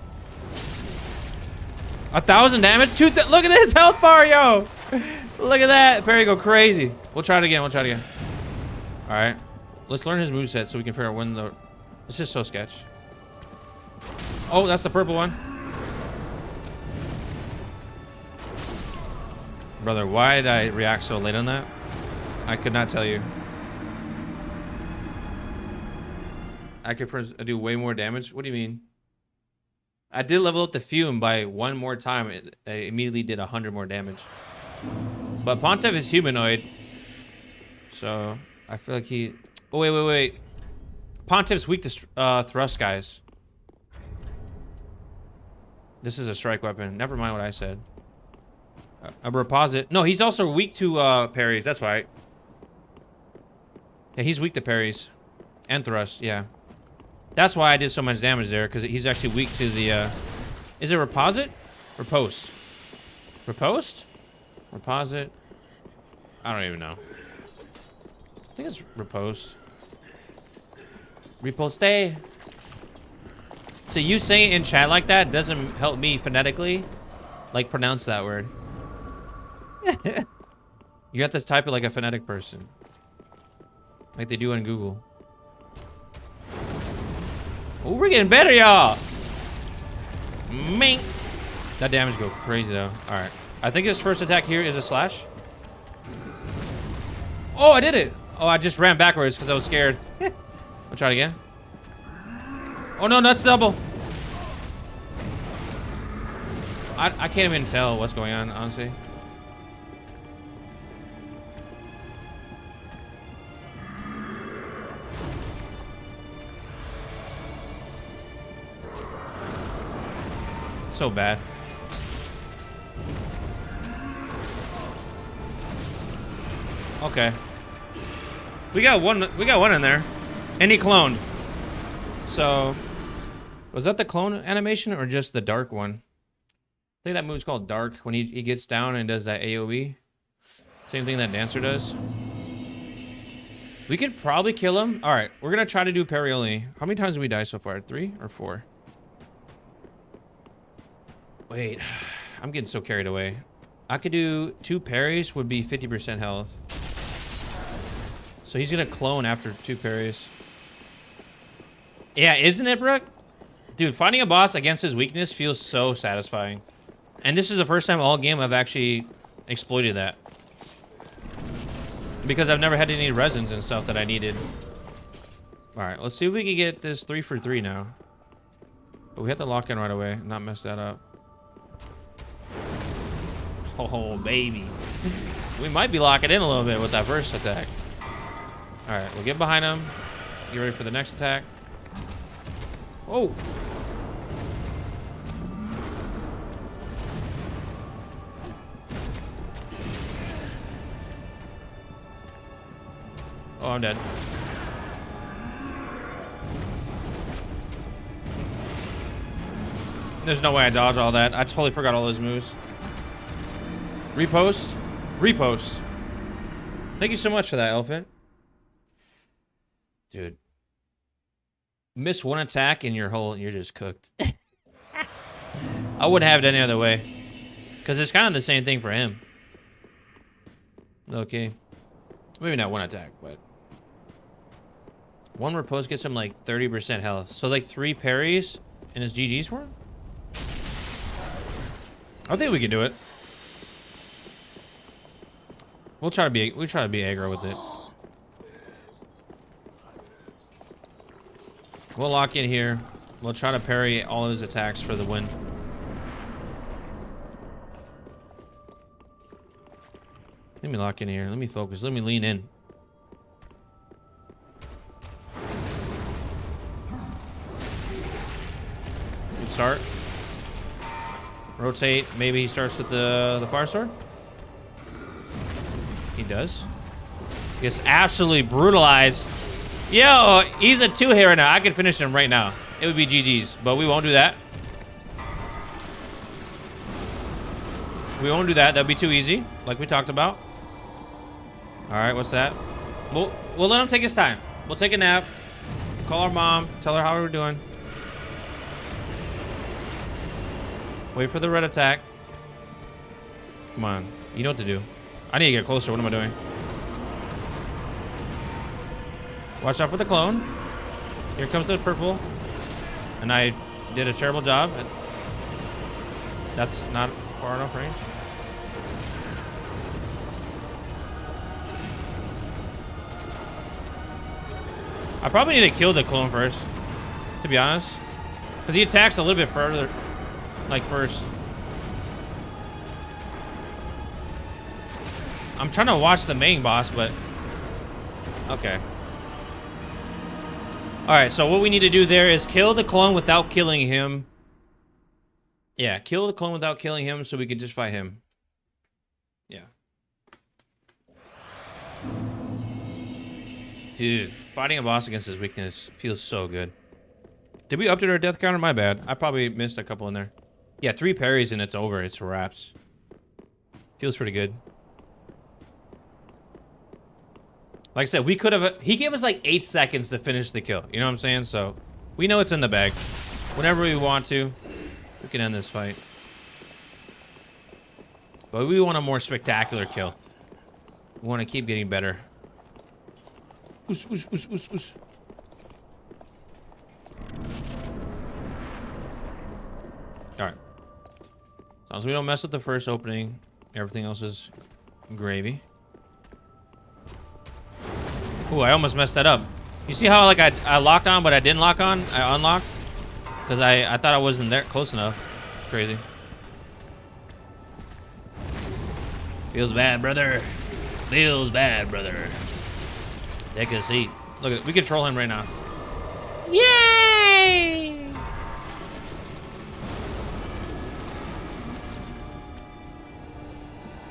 1,000 damage. Look at this health bar, yo. Look at that. Parry go crazy. We'll try it again. We'll try it again. All right. Let's learn his moveset so we can figure out when the This is so sketch. Oh, that's the purple one. Brother, why did I react so late on that? I could not tell you. I could do way more damage. What do you mean? I did level up the Fume by one more time. I immediately did 100 more damage. But Pontiff is humanoid. So I feel like he... Oh, wait. Pontiff's weak to thrust, guys. This is a strike weapon. Never mind what I said. A reposit. No, he's also weak to parries. That's right. Yeah, he's weak to parries. And thrust, yeah. That's why I did so much damage there, because he's actually weak to the... Is it reposit? Riposte? Riposte? Reposit? I don't even know. I think it's riposte. Riposte. So you saying it in chat like that doesn't help me phonetically, like, pronounce that word. You have to type it like a phonetic person. Like they do on Google. Oh, we're getting better, y'all. Mink. That damage go crazy, though. All right. I think his first attack here is a slash. Oh, I did it. Oh, I just ran backwards because I was scared. I'll try it again. Oh, no, that's double. I can't even tell what's going on, honestly. So bad. Okay. We got one in there. And he cloned. So was that the clone animation or just the dark one? I think that move's called dark when he gets down and does that AoE. Same thing that Dancer does. We could probably kill him. All right, we're gonna try to do parry only. How many times did we die so far? 3 or 4? Wait, I'm getting so carried away. I could do 2 parries would be 50% health. So he's gonna clone after 2 parries. Yeah, isn't it, Brooke? Dude, finding a boss against his weakness feels so satisfying. And this is the first time all game I've actually exploited that. Because I've never had any resins and stuff that I needed. Alright, let's see if we can get this 3 for 3 now. But we have to lock in right away, not mess that up. Oh, baby. We might be locking in a little bit with that first attack. Alright, we'll get behind him. Get ready for the next attack. Oh! Oh, I'm dead. There's no way I dodge all that. I totally forgot all those moves. Repost. Repost. Thank you so much for that, Elephant. Dude. Miss one attack and you're just cooked. I wouldn't have it any other way. Because it's kind of the same thing for him. Okay. Maybe not one attack, but... One riposte gets him like 30% health. So like 3 parries and it's GG's for him? I think we can do it. We'll try to be aggro with it. We'll lock in here. We'll try to parry all of his attacks for the win. Let me lock in here. Let me focus. Let me lean in. Good start. Rotate. Maybe he starts with the fire sword. He does. He gets absolutely brutalized. Yo, he's a 2-hit right now. I could finish him right now. It would be GG's, but we won't do that. We won't do that. That'd be too easy, like we talked about. All right, what's that? We'll let him take his time. We'll take a nap. Call our mom. Tell her how we're doing. Wait for the red attack. Come on. You know what to do. I need to get closer. What am I doing? Watch out for the clone. Here comes the purple. And I did a terrible job. That's not far enough range. I probably need to kill the clone first, to be honest. Because he attacks a little bit further, like first. I'm trying to watch the main boss, but... Okay. Alright, so what we need to do there is kill the clone without killing him. Yeah, kill the clone without killing him so we can just fight him. Yeah. Dude, fighting a boss against his weakness feels so good. Did we update our death counter? My bad. I probably missed a couple in there. Yeah, 3 parries and it's over. It's wraps. Feels pretty good. Like I said, we could have... He gave us like 8 seconds to finish the kill. You know what I'm saying? So, we know it's in the bag. Whenever we want to, we can end this fight. But we want a more spectacular kill. We want to keep getting better. Oos, oos, oos, oos, oos. Alright. As long as we don't mess with the first opening, everything else is gravy. Ooh, I almost messed that up. You see how like I locked on, but I didn't lock on? I unlocked? Because I thought I wasn't there close enough. Crazy. Feels bad, brother. Feels bad, brother. Take a seat. Look, we control him right now. Yay!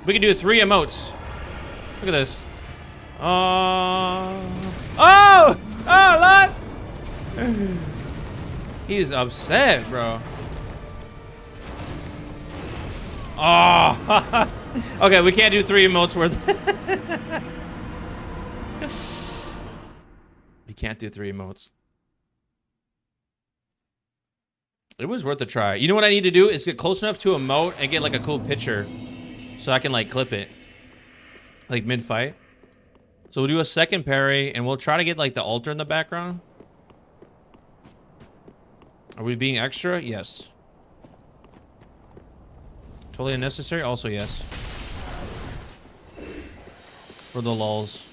We can do 3 emotes. Look at this. Oh! Oh, Lord! He's upset, bro. Oh! Okay, we can't do 3 emotes worth. We can't do 3 emotes. It was worth a try. You know what I need to do is get close enough to a emote and get like a cool picture so I can like clip it like mid-fight. So we'll do a second parry and we'll try to get like the altar in the background. Are we being extra? Yes. Totally unnecessary? Also yes. For the lulz.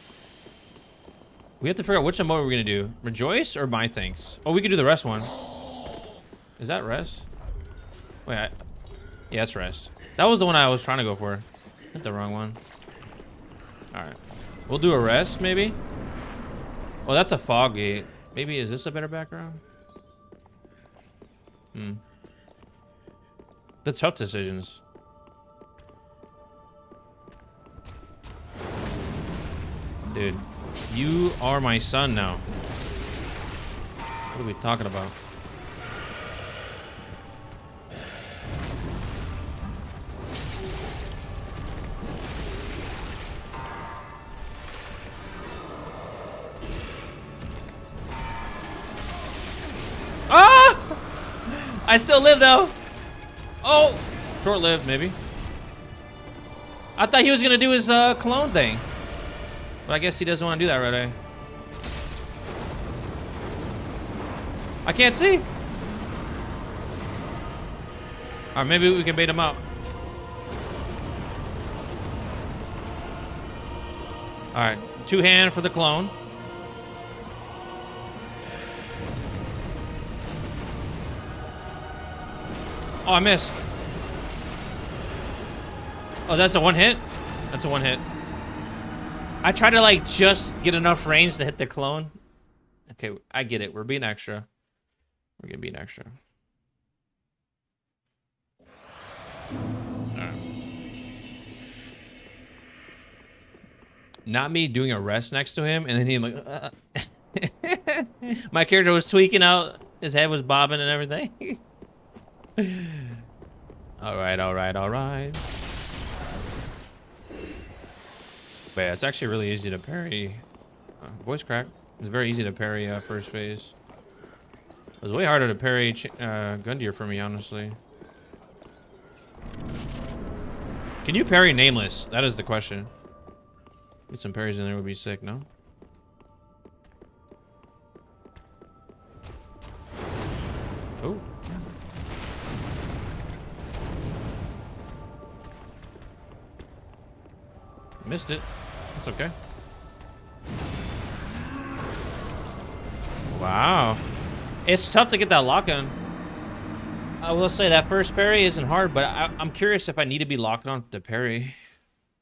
We have to figure out which emote we're gonna do. Rejoice or My Thanks? Oh, we could do the rest one. Is that rest? Wait, yeah, it's rest. That was the one I was trying to go for. Hit the wrong one. Alright. We'll do a rest, maybe? Oh, that's a fog gate. Maybe, is this a better background? The tough decisions. Dude, you are my son now. What are we talking about? Ah! I still live though. Oh, short-lived maybe. I thought he was gonna do his clone thing, but I guess he doesn't want to do that right away. I can't see. Or maybe we can bait him out. All right, 2-hand for the clone. Oh, I missed. Oh, that's a 1-hit? That's a 1-hit. I try to like just get enough range to hit the clone. Okay, I get it. We're being extra. We're gonna be an extra. All right. Not me doing a rest next to him and then he like my character was tweaking out. His head was bobbing and everything. All right. But yeah, it's actually really easy to parry. Voice crack. It's very easy to parry first phase. It was way harder to parry Gundyr for me, honestly. Can you parry Nameless? That is the question. Get some parries in there would be sick, no? Missed it. That's okay. Wow. It's tough to get that lock on. I will say that first parry isn't hard, but I'm curious if I need to be locked on to parry.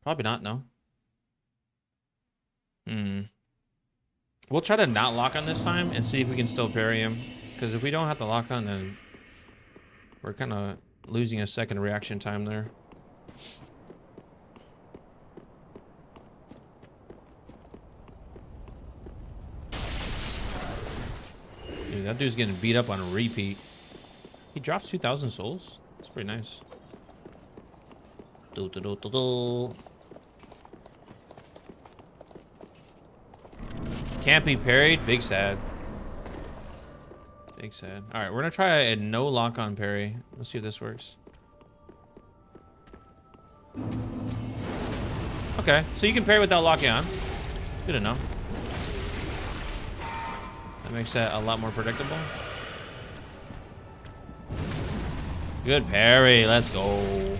Probably not, no. We'll try to not lock on this time and see if we can still parry him. Because if we don't have to lock on, then we're kind of losing a second reaction time there. Dude, that dude's getting beat up on a repeat. He drops 2,000 souls. That's pretty nice. Can't be parried. Big sad. Big sad. All right, we're gonna try a no lock on parry. Let's see if this works. Okay, so you can parry without locking on. Good enough. That makes that a lot more predictable. Good parry. Let's go.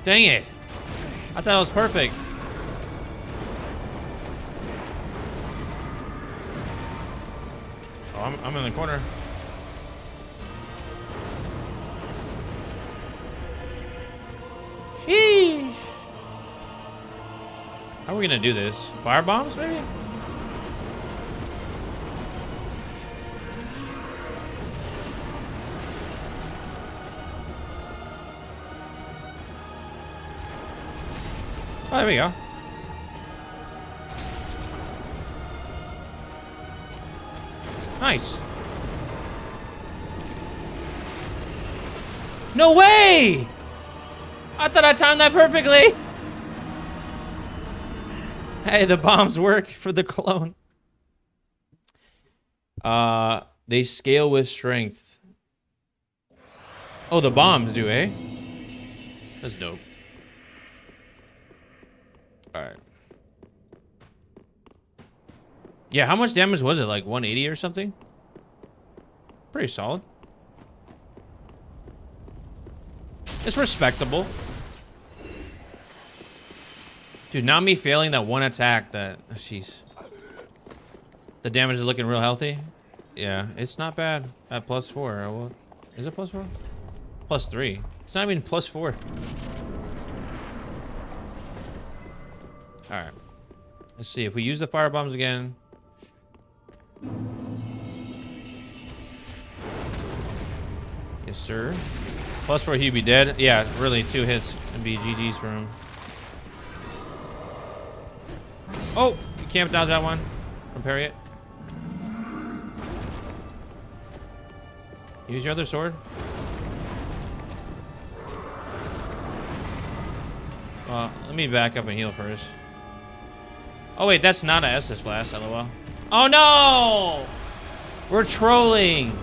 Dang it. I thought it was perfect. Oh, I'm in the corner. Sheesh. How are we gonna do this? Fire bombs, maybe? Oh, there we go. Nice. No way! I thought I timed that perfectly. Hey, the bombs work for the clone. They scale with strength. Oh, the bombs do, eh? That's dope. All right. Yeah, how much damage was it? Like 180 or something? Pretty solid. It's respectable. Dude, not me failing that one attack that... Oh, jeez. The damage is looking real healthy. Yeah, it's not bad at +4. Is it +4? +3. It's not even +4. Alright. Let's see. If we use the fire bombs again... Yes, sir. +4, he'd be dead. Yeah, really, 2 hits and be GG's for him. Oh! You can't dodge that one. From parry it. Use your other sword. Well, let me back up and heal first. Oh wait, that's not a Estus Flask, lol. Oh no! We're trolling!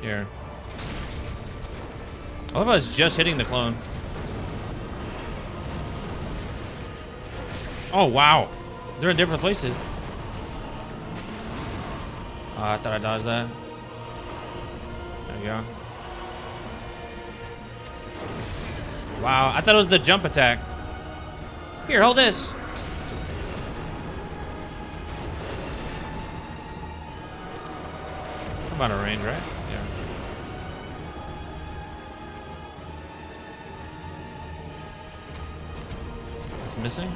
Here. I love how it's just hitting the clone. Oh wow. They're in different places. I thought I dodged that. There we go. Wow, I thought it was the jump attack. Here, hold this. I'm out of range, right? Yeah. It's missing.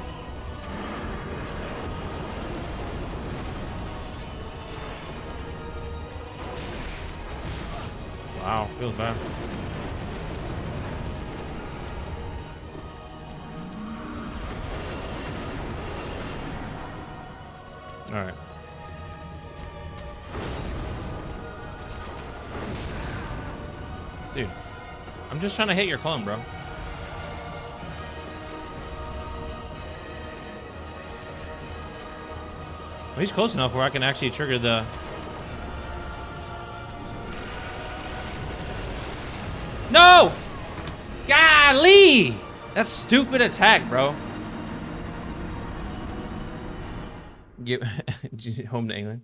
Wow, feels bad. All right. Dude, I'm just trying to hit your clone, bro. Well, he's close enough where I can actually trigger the... No! Golly! That's stupid attack, bro. Get home to England.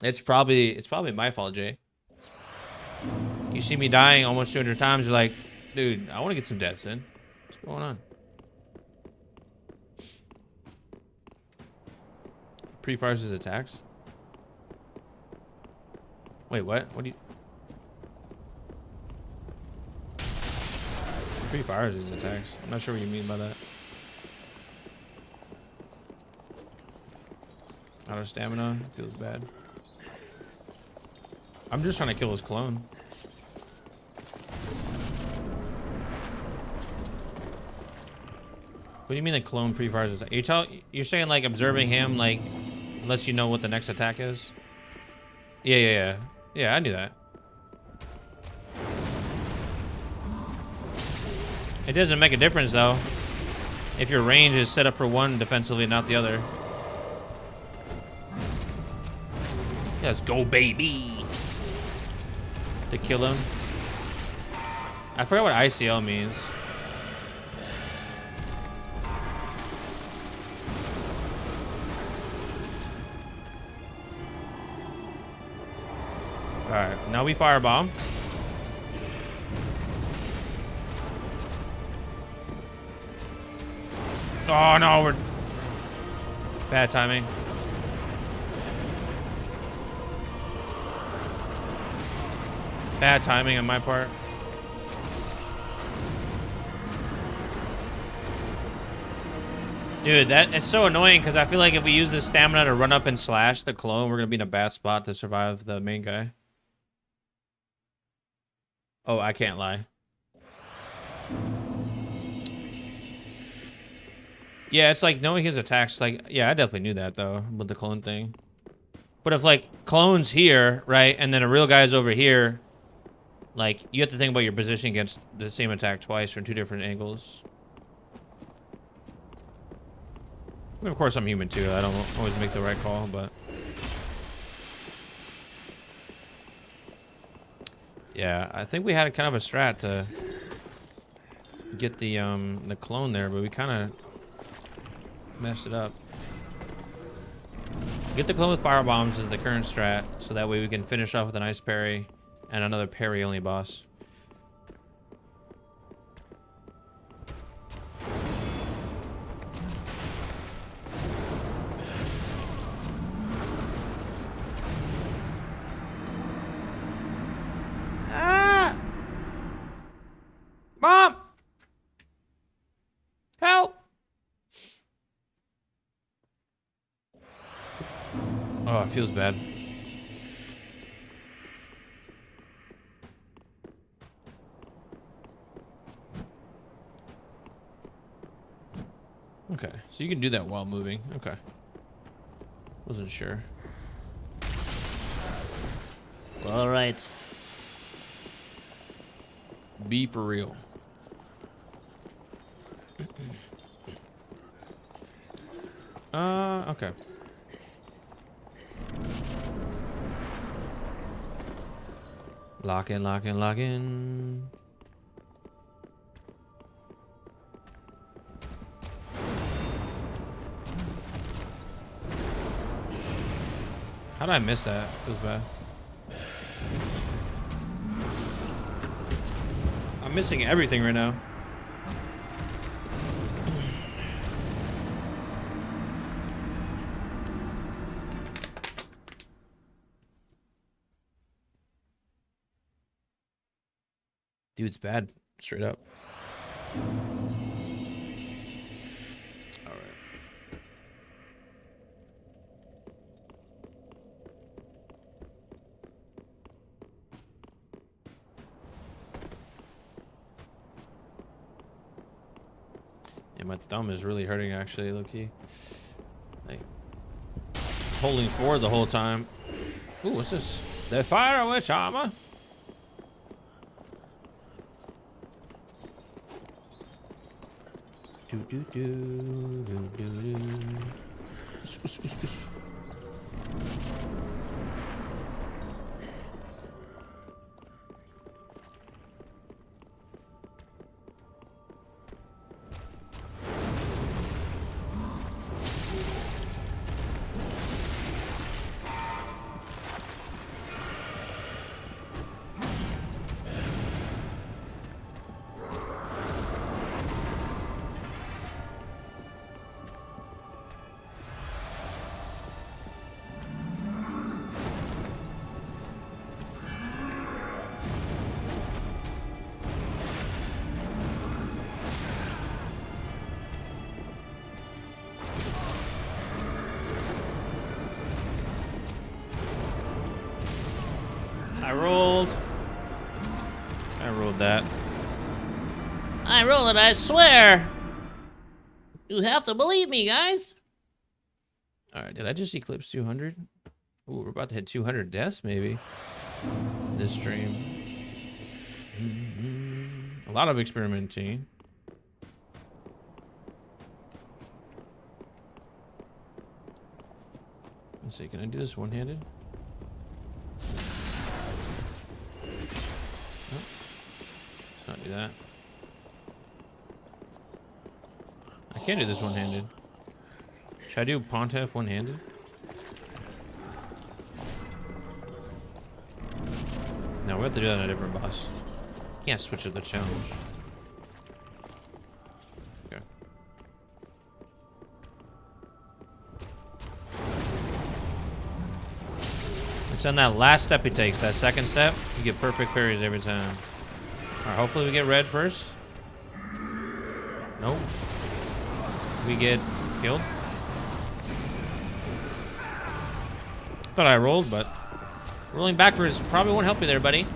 It's probably my fault, Jay. You see me dying almost 200 times, you're like, dude, I want to get some deaths in. What's going on? Pre-fires his attacks? Wait, what? What do you... Pre-fires his attacks. I'm not sure what you mean by that. Out of stamina. Feels bad. I'm just trying to kill his clone. What do you mean the clone pre-fires attack? You're saying like observing him like lets you know what the next attack is? Yeah. Yeah, I knew that. It doesn't make a difference though. If your range is set up for one defensively, not the other. Let's go, baby. To kill him. I forgot what ICL means. Alright, now we firebomb. Oh no, we're bad timing. Bad timing on my part. Dude, that is so annoying because I feel like if we use this stamina to run up and slash the clone, we're gonna be in a bad spot to survive the main guy. Oh, I can't lie. Yeah, it's like knowing his attacks. Like, yeah, I definitely knew that though with the clone thing. But if like clone's here, right, and then a real guy's over here, like you have to think about your position against the same attack twice from two different angles. I mean, of course, I'm human too. I don't always make the right call, but yeah, I think we had kind of a strat to get the clone there, but we kind of messed it up. Get the clone with fire bombs is the current strat, so that way we can finish off with a nice parry and another parry only boss. Mom! Help! Oh, it feels bad. Okay, so you can do that while moving. Okay. Wasn't sure. All right. Be for real. Okay. Lock in, lock in, lock in. How did I miss that? It was bad. I'm missing everything right now. Dude's bad, straight up. All right. Yeah, my thumb is really hurting actually, low-key. Like, holding forward the whole time. Ooh, what's this? The fire witch armor. Do do do do do do. I rolled that. I roll it, I swear. You have to believe me, guys. All right, did I just eclipse 200? Ooh, we're about to hit 200 deaths, maybe. This stream. A lot of experimenting. Let's see, can I do this one-handed? Nope. Let's not do that. I can't do this one-handed. Should I do Pontiff one-handed? No, we have to do that on a different boss. Can't switch to the challenge. Okay. It's on that last step he takes, that second step, you get perfect parries every time. Alright, hopefully we get red first. Nope. We get killed. Thought I rolled, but rolling backwards probably won't help you there, buddy.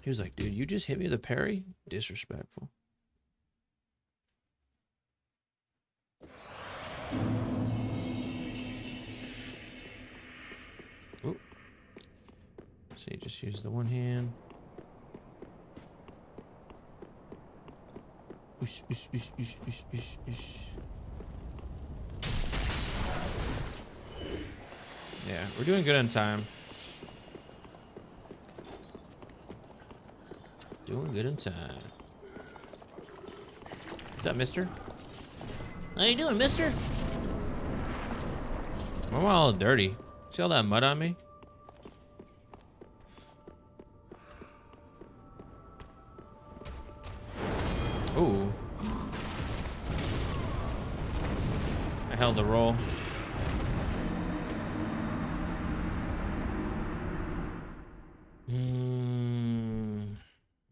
He was like, dude, you just hit me with a parry? Disrespectful. Ooh. See, just use the one hand. Oosh, oosh, oosh, oosh, oosh, oosh, oosh. Yeah, we're doing good on time. Doing good in time. What's up, mister? How you doing, mister? I'm all dirty. See all that mud on me? Ooh. I held the roll.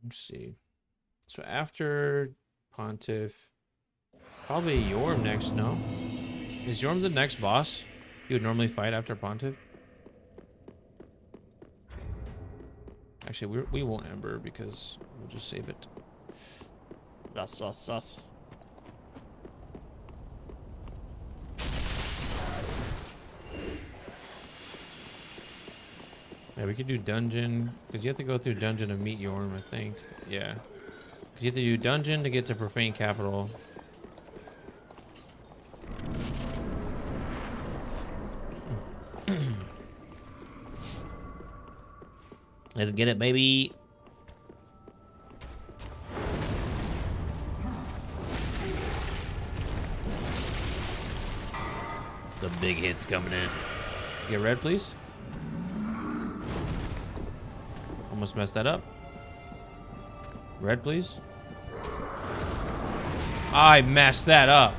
Let's see. So after Pontiff, probably Yorm next, no? Is Yorm the next boss you would normally fight after Pontiff? Actually, we won't Ember because we'll just save it. Sus. Yeah, we could do dungeon, because you have to go through dungeon to meet Yorm, I think. Yeah. Because you have to do dungeon to get to Profane Capital. Let's get it, baby. The big hit's coming in. Get red, please. Almost messed that up. Red, please. I messed that up.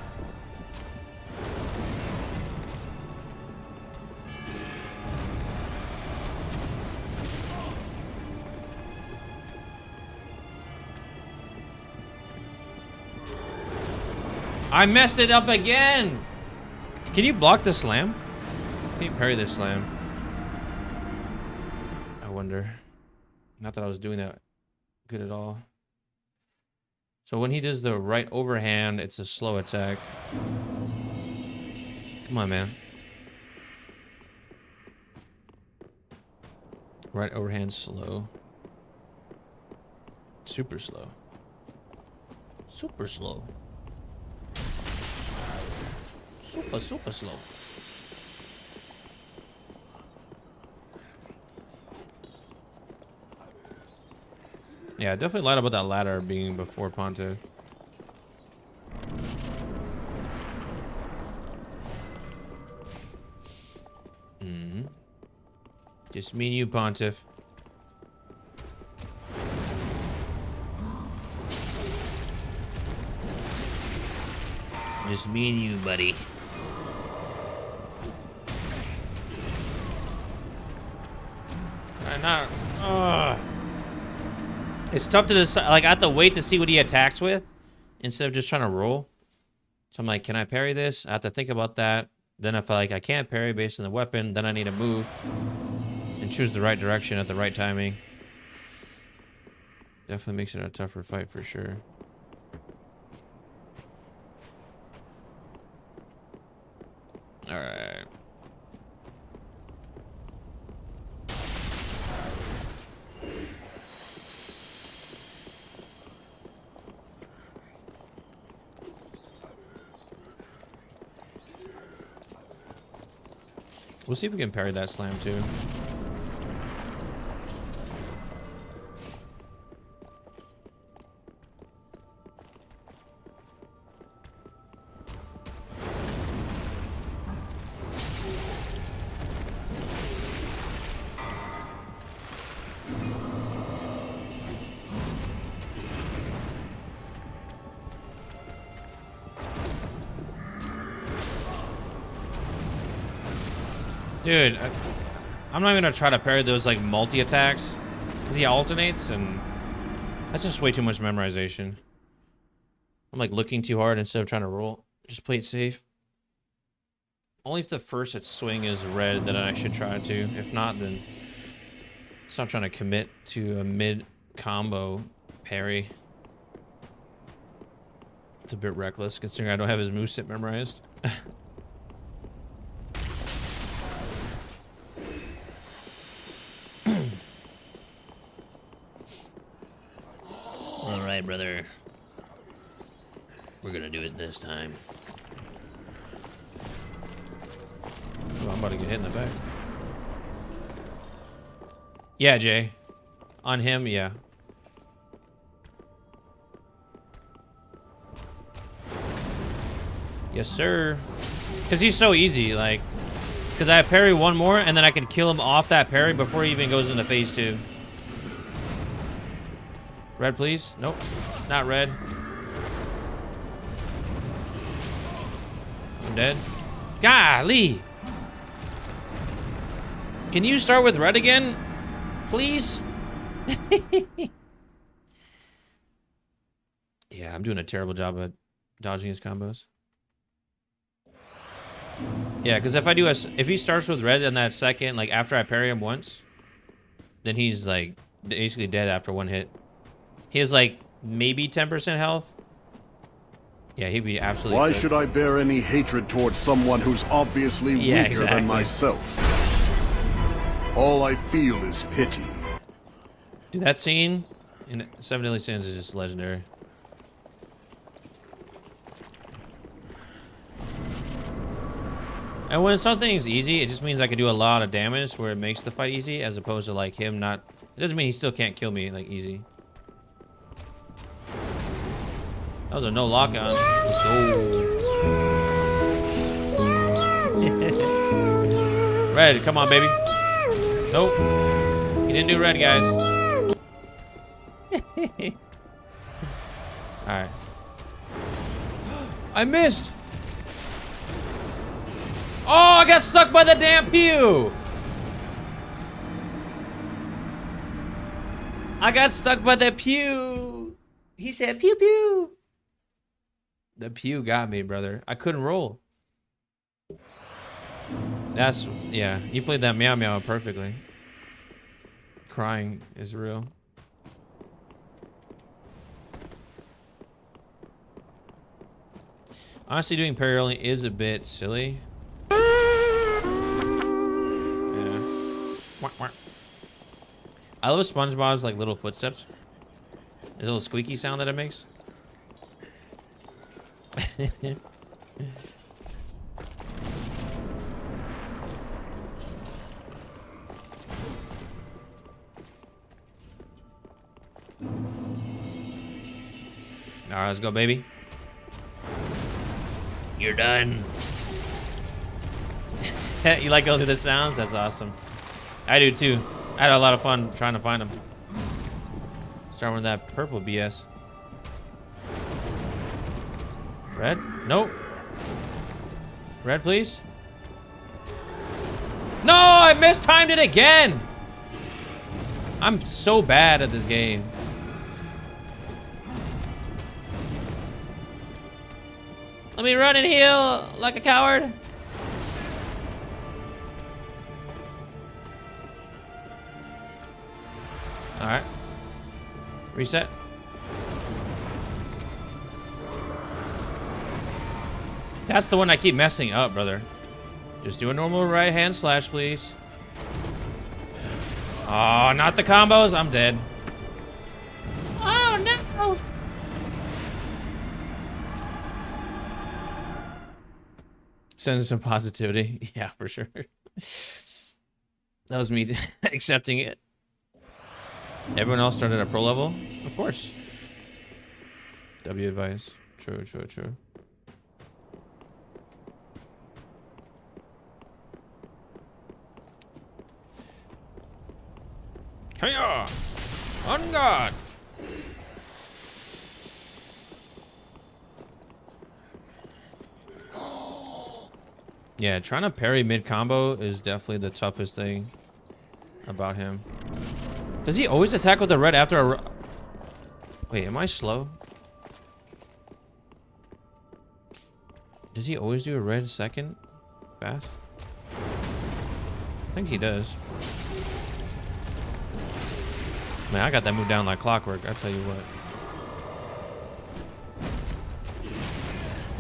I messed it up again. Can you block the slam? Can you parry this slam? I wonder. Not that I was doing that good at all. So when he does the right overhand, it's a slow attack. Come on, man. Right overhand slow. Super slow. Super slow. Super slow. Yeah, definitely lied about that ladder being before Pontiff. Just me and you, Pontiff. Just me and you, buddy. It's tough to decide. Like, I have to wait to see what he attacks with instead of just trying to roll. So I'm like, can I parry this? I have to think about that. Then if like I can't parry based on the weapon, then I need to move and choose the right direction at the right timing. Definitely makes it a tougher fight for sure. All right. We'll see if we can parry that slam too. Dude, I'm not even gonna try to parry those like multi-attacks because he alternates, and that's just way too much memorization. I'm like looking too hard instead of trying to roll. Just play it safe. Only if the first swing is red that I should try to. If not, then stop trying to commit to a mid combo parry. It's a bit reckless considering I don't have his moveset memorized. All right, brother. We're gonna do it this time. Oh, I'm about to get hit in the back. Yeah, Jay. On him, yeah. Yes, sir. Because he's so easy, like... Because I parry one more, and then I can kill him off that parry before he even goes into phase 2. Red, please. Nope. Not red. I'm dead. Golly! Can you start with red again? Please? Yeah, I'm doing a terrible job at dodging his combos. Yeah, because if he starts with red in that second, like after I parry him once, then he's like basically dead after one hit. He has like maybe 10% health. Yeah, he'd be absolutely Why good. should I bear any hatred towards someone who's obviously weaker than myself? All I feel is pity. Dude, that scene in Seven Deadly Sins is just legendary. And when something's easy, it just means I can do a lot of damage where it makes the fight easy, as opposed to like him not... It doesn't mean he still can't kill me like easy. That was a no lock on. Let's go. Red, come on, baby. Nope. He didn't do red, guys. Alright. I missed! Oh, I got stuck by the damn pew! I got stuck by the pew! He said pew pew! The pew got me, brother. I couldn't roll. That's... Yeah, you played that meow meow perfectly. Crying is real. Honestly, doing parry rolling is a bit silly. Yeah. I love SpongeBob's like little footsteps. The little squeaky sound that it makes. All right, let's go, baby. You're done. You like going through the sounds? That's awesome. I do too. I had a lot of fun trying to find them. Starting with that purple BS. Red? Nope. Red, please. No, I mistimed it again. I'm so bad at this game. Let me run and heal like a coward. Alright. Reset. That's the one I keep messing up, brother. Just do a normal right hand slash, please. Oh, not the combos. I'm dead. Oh no! Sends some positivity. Yeah, for sure. That was me accepting it. Everyone else started at pro level? Of course. W advice. True, true, true. Hiya! On guard! Yeah, trying to parry mid combo is definitely the toughest thing about him. Does he always attack with the red after a... Wait, am I slow? Does he always do a red second? Fast? I think he does. Man, I got that move down like clockwork, I tell you what.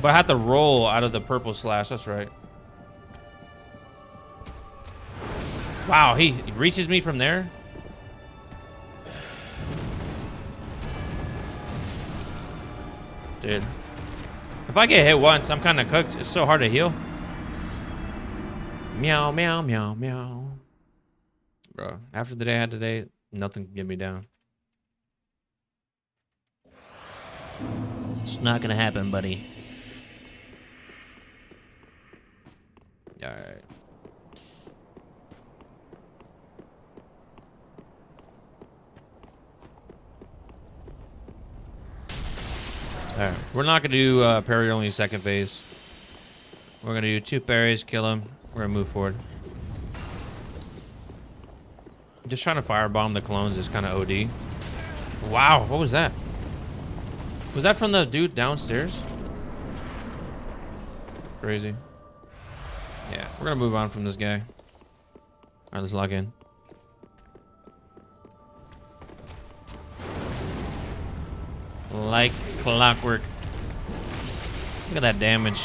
But I have to roll out of the purple slash, that's right. Wow, he reaches me from there? Dude. If I get hit once, I'm kind of cooked. It's so hard to heal. Meow, meow, meow, meow. Bro, after the day I had today, nothing can get me down. It's not gonna happen, buddy. Alright. Alright, we're not gonna do parry only second phase. We're gonna do 2 parries, kill him. We're gonna move forward. Just trying to firebomb the clones is kind of OD. Wow, what was that? Was that from the dude downstairs? Crazy. Yeah, we're gonna move on from this guy. Alright, let's log in. Like clockwork. Look at that damage.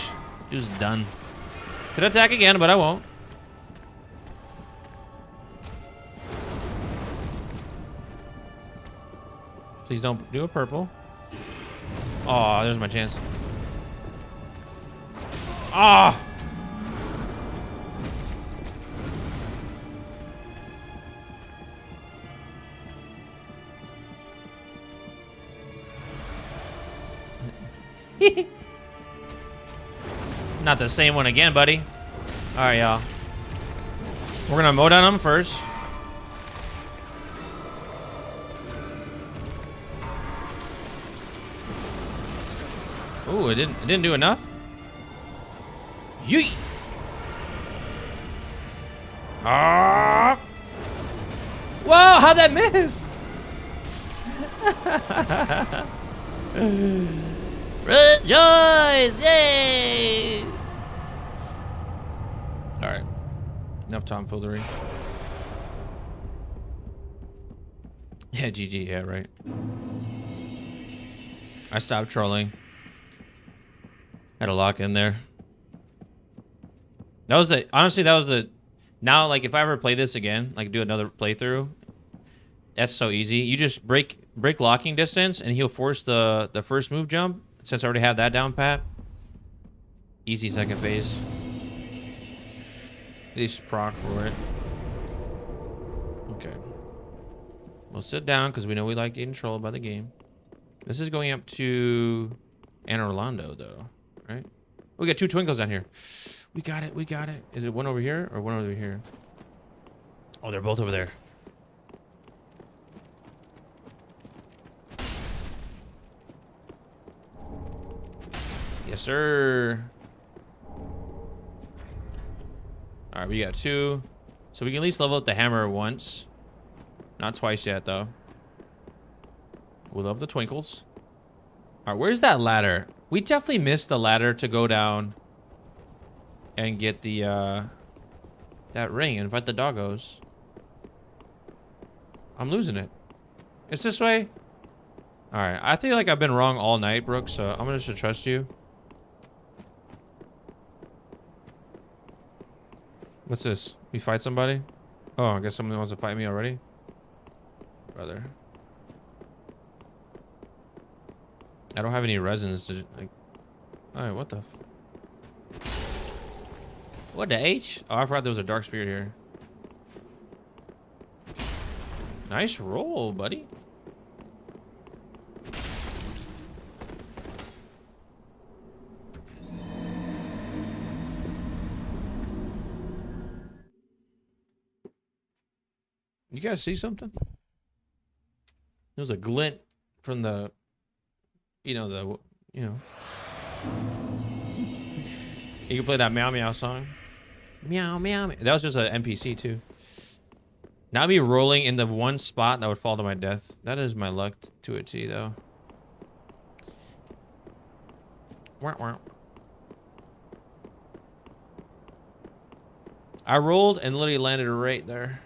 Dude's done. Could attack again, but I won't. Please don't do a purple. Oh, there's my chance. Ah! Not the same one again, buddy. All right, y'all. We're gonna mode on him first. Ooh, it didn't do enough. Yeet. Ah! Whoa, how'd that miss? Rejoice! Yay! All right, enough tomfoolery. Yeah, GG. Yeah, right. I stopped trolling. Had a lock in there. That was the honestly. That was the. Now, like, if I ever play this again, like do another playthrough, that's so easy. You just break locking distance, and he'll force the first move jump. Since I already have that down pat. Easy second phase. At least proc for it. Okay. We'll sit down because we know we like getting trolled by the game. This is going up to Anne Orlando, though, right? We got 2 twinkles down here. We got it. We got it. Is it one over here or one over here? Oh, they're both over there. Yes, sir. All right, we got 2. So we can at least level up the hammer once. Not twice yet, though. We love the twinkles. All right, where's that ladder? We definitely missed the ladder to go down and get the that ring. Invite the doggos. I'm losing it. It's this way? Alright, I feel like I've been wrong all night, Brooke, so I'm gonna just trust you. What's this? We fight somebody? Oh, I guess someone wants to fight me already? Brother. I don't have any resins to, like... Alright, what the What the H? Oh, I forgot there was a dark spirit here. Nice roll, buddy. You guys see something? There was a glint from the, you know. You can play that Meow Meow song. Meow Meow. That was just an NPC too. Now me rolling in the one spot that would fall to my death. That is my luck to a T though. Wah, wah. I rolled and literally landed right there.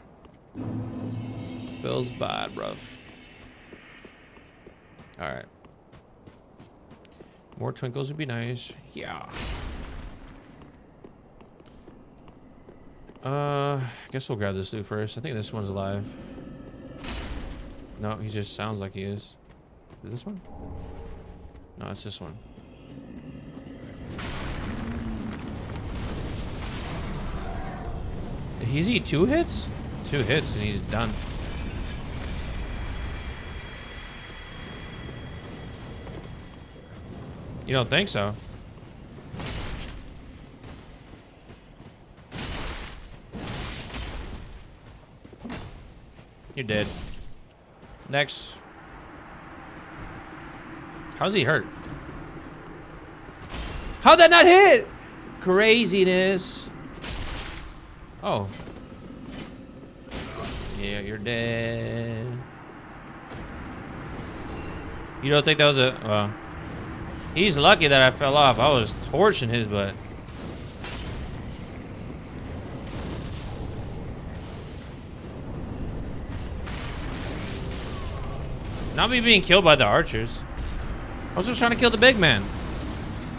Feels bad, bruv. Alright. More twinkles would be nice. Yeah. I guess we'll grab this dude first. I think this one's alive. No, he just sounds like he is. Is it this one? No, it's this one. Did he eat 2 hits? 2 hits and he's done. You don't think so? You're dead. Next. How's he hurt? How'd that not hit? Craziness. Oh. Yeah, you're dead. You don't think that was a... Well, he's lucky that I fell off. I was torching his butt. Not me being killed by the archers. I was just trying to kill the big man.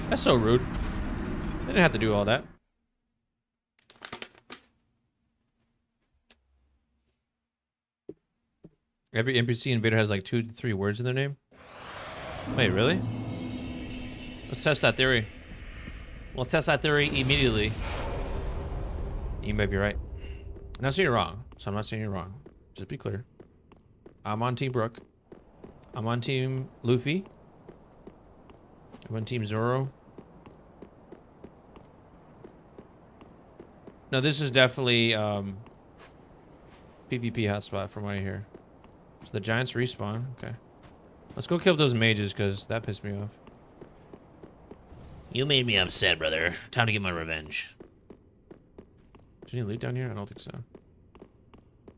That's so rude. They didn't have to do all that. Every NPC invader has like 2 to 3 words in their name. Wait, really? Let's test that theory. We'll test that theory immediately. You might be right. I'm not saying you're wrong, so I'm not saying you're wrong. Just be clear. I'm on Team Brooke. I'm on Team Luffy. I'm on Team Zoro. No, this is definitely PvP hotspot from what I hear. So the giants respawn. Okay. Let's go kill those mages because that pissed me off. You made me upset, brother. Time to get my revenge. Is any loot down here? I don't think so.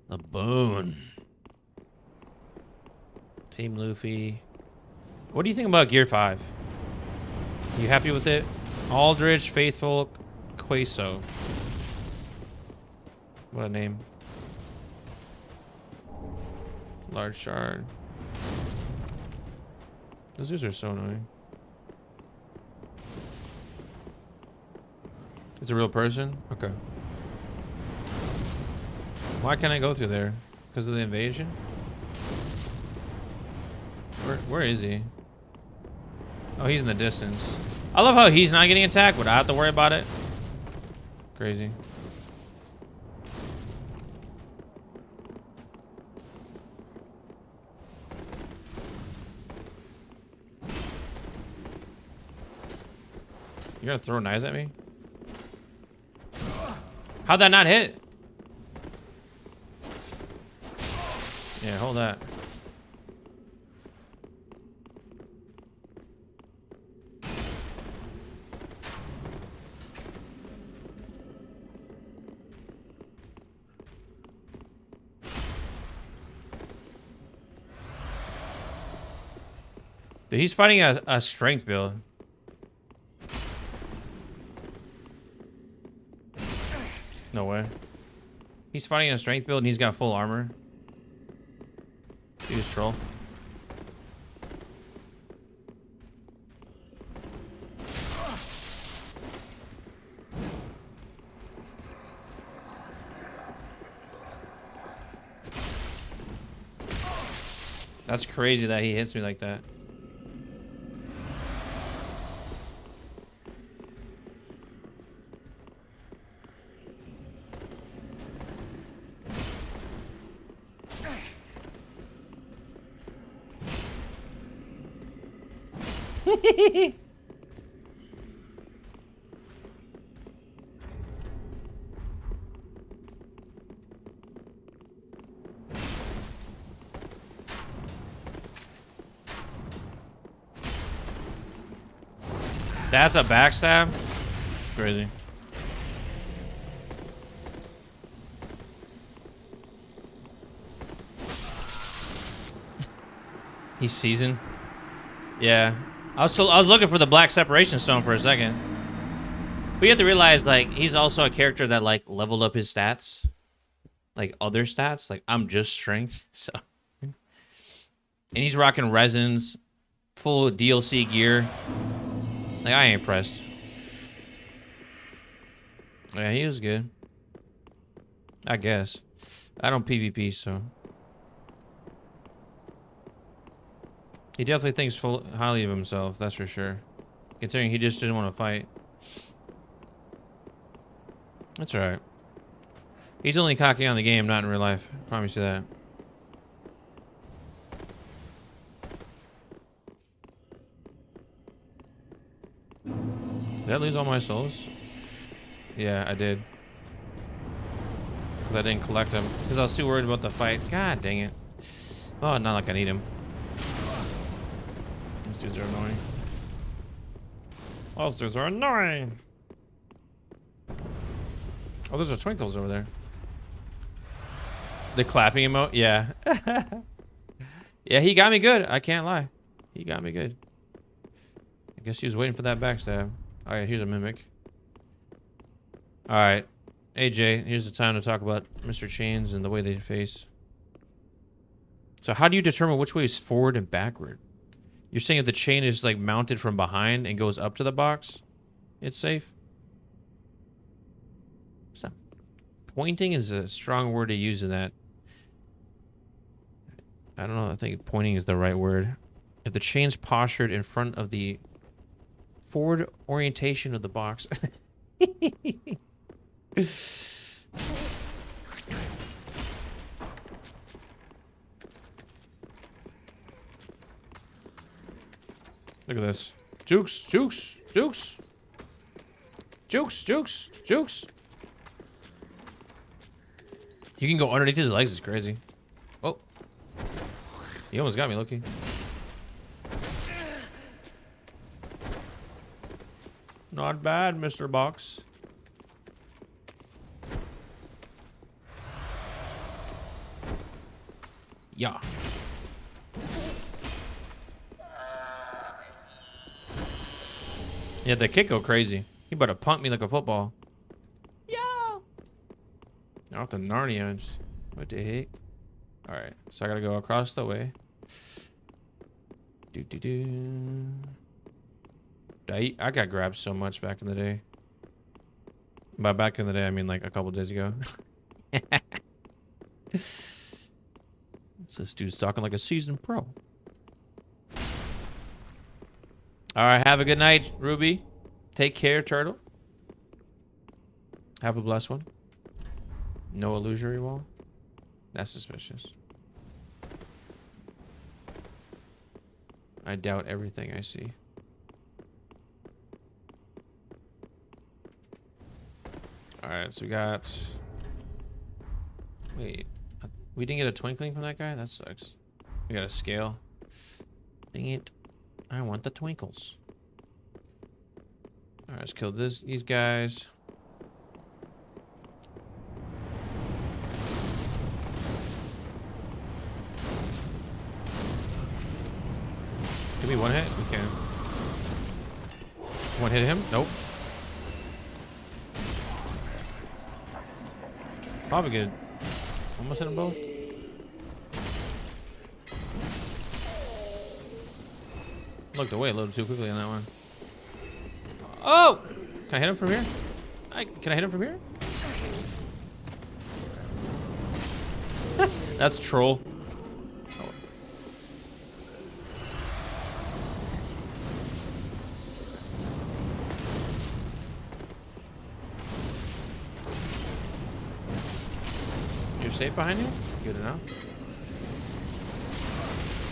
A boon. Team Luffy. What do you think about Gear 5? You happy with it? Aldrich, Faithful, Queso. What a name. Large shard. Those dudes are so annoying. It's a real person? Okay. Why can't I go through there? Because of the invasion? Where is he? Oh, he's in the distance. I love how he's not getting attacked, but I have to worry about it. Crazy. You're gonna throw knives at me? How'd that not hit? Yeah, hold that. Dude, he's fighting a strength build. No way. He's fighting a strength build and he's got full armor. Use troll. That's crazy that he hits me like that. That's a backstab? Crazy. He's seasoned. Yeah. I was looking for the black separation stone for a second. But you have to realize, like, he's also a character that, like, leveled up his stats. Like, other stats. Like, I'm just strength, so. And he's rocking resins, full DLC gear. Like, I ain't impressed. Yeah, he was good. I guess. I don't PvP, so. He definitely thinks highly of himself, that's for sure. Considering he just didn't want to fight. That's alright. He's only cocky on the game, not in real life. I promise you that. Did I lose all my souls? Yeah, I did. Because I didn't collect them. Because I was too worried about the fight. God dang it. Oh, not like I need him. These dudes are annoying. Those dudes are annoying. Oh, there's a twinkles over there. The clapping emote? Yeah. Yeah, he got me good. I can't lie. He got me good. I guess he was waiting for that backstab. Alright, here's a mimic. Alright. AJ, here's the time to talk about Mr. Chains and the way they face. So how do you determine which way is forward and backward? You're saying if the chain is like mounted from behind and goes up to the box, it's safe? So, pointing is a strong word to use in that. I don't know, I think pointing is the right word. If the chain's postured in front of the forward orientation of the box. Look at this. Jukes, jukes, jukes. Jukes, jukes, jukes. You can go underneath his legs, it's crazy. Oh. He almost got me, Loki. Not bad, Mr. Box. Yeah. Yeah, the kick go crazy. He better pump me like a football. Yeah. Out to Narnia. What the heck? All right, so I gotta go across the way. Do do do. I got grabbed so much back in the day. By back in the day, I mean like a couple days ago. So this dude's talking like a seasoned pro. All right, have a good night, Ruby. Take care, Turtle. Have a blessed one. No illusory wall. That's suspicious. I doubt everything I see. All right, so we got... Wait, we didn't get a twinkling from that guy? That sucks. We got a scale. Dang it. I want the twinkles. All right, let's kill these guys. Can we one hit? We can. One hit him? Nope. Probably good. Almost hit them both. Looked away a little too quickly on that one. Oh! Can I hit him from here? Can I hit him from here? That's troll. Oh. You're safe behind you? Good enough.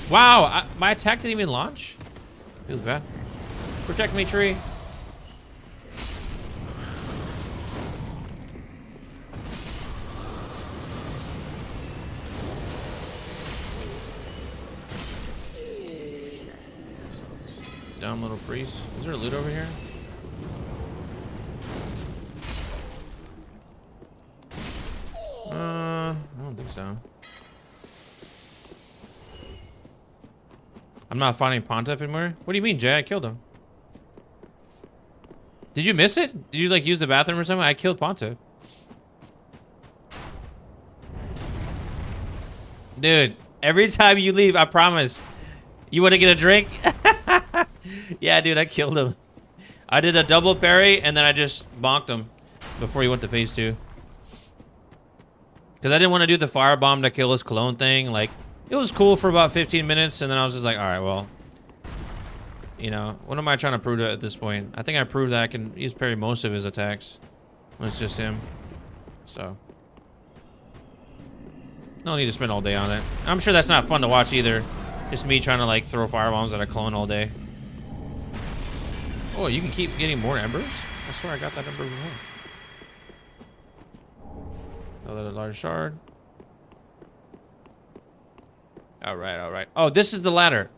Wow, my attack didn't even launch? Feels bad. Protect me, tree. Dumb little priest. Is there loot over here? I don't think so. I'm not finding Pontiff anymore. What do you mean, Jay? I killed him. Did you miss it? Did you like use the bathroom or something? I killed Pontiff. Dude, every time you leave, I promise. You want to get a drink? Yeah, dude, I killed him. I did a double parry and then I just bonked him before he went to phase 2. Because I didn't want to do the firebomb to kill his clone thing. Like, it was cool for about 15 minutes and then I was just like, all right, well, you know, what am I trying to prove at this point? I think I proved that I can use parry most of his attacks when it's just him. So, no need to spend all day on it. I'm sure that's not fun to watch either. Just me trying to like throw firebombs at a clone all day. Oh, you can keep getting more embers? I swear I got that ember before. Another large shard. All right, all right. Oh, this is the ladder.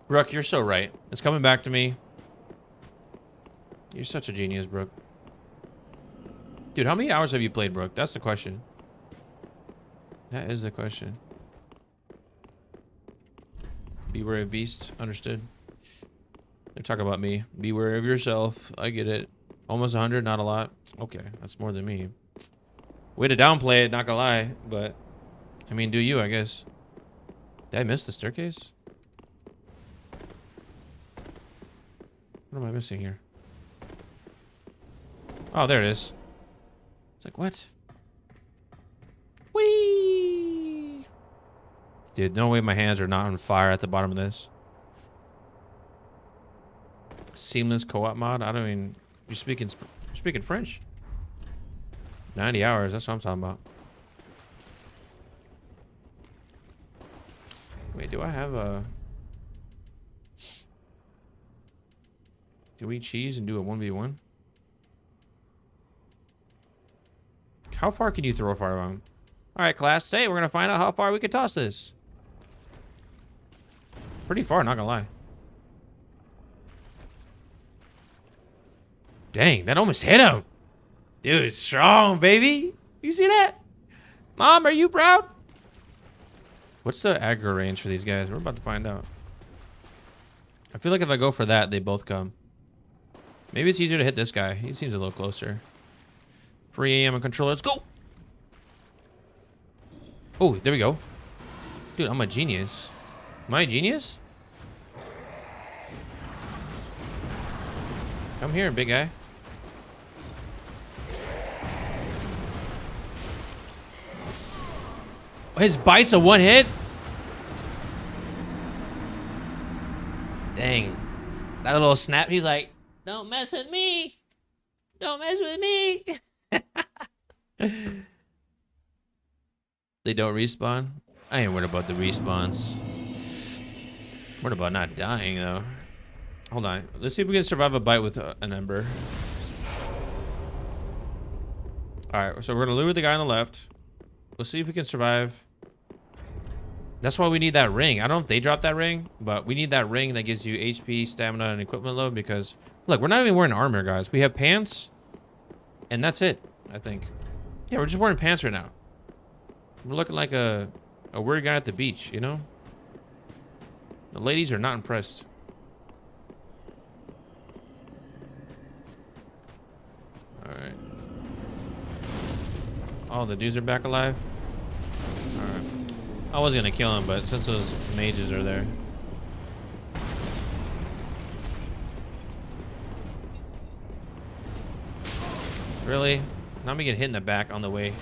Brooke, you're so right. It's coming back to me. You're such a genius, Brooke. Dude, how many hours have you played, Brooke? That's the question. That is the question. Beware of beast. Understood. They're talking about me. Beware of yourself. I get it. Almost 100, not a lot. Okay, that's more than me. Way to downplay it, not gonna lie. But, I mean, do you, I guess. Did I miss the staircase? What am I missing here? Oh, there it is. It's like, what? Whee! Dude, no way my hands are not on fire at the bottom of this. Seamless co-op mod? I don't mean... You're speaking French? 90 hours, that's what I'm talking about. Wait, do I have a... Do we cheese and do a 1v1? How far can you throw a firebomb? Alright, class, today we're gonna find out how far we can toss this. Pretty far, not gonna lie. Dang, that almost hit him. Dude, strong, baby. You see that? Mom, are you proud? What's the aggro range for these guys? We're about to find out. I feel like if I go for that, they both come. Maybe it's easier to hit this guy. He seems a little closer. Free aim and control. Let's go. Oh, there we go. Dude, I'm a genius. Am I a genius? Come here, big guy. His bite's a one hit? Dang. That little snap, he's like, don't mess with me. Don't mess with me. They don't respawn? I ain't worried about the respawns. Worried about not dying, though. Hold on. Let's see if we can survive a bite with an ember. Alright, so we're going to lure the guy on the left. Let's see if we can survive. That's why we need that ring. I don't know if they dropped that ring, but we need that ring that gives you HP, stamina, and equipment load because... Look, we're not even wearing armor, guys. We have pants, and that's it, I think. Yeah, we're just wearing pants right now. We're looking like a weird guy at the beach, you know? The ladies are not impressed. Alright. Oh, the dudes are back alive? Alright. I was gonna kill him, but since those mages are there. Really? Now me get hit in the back on the way.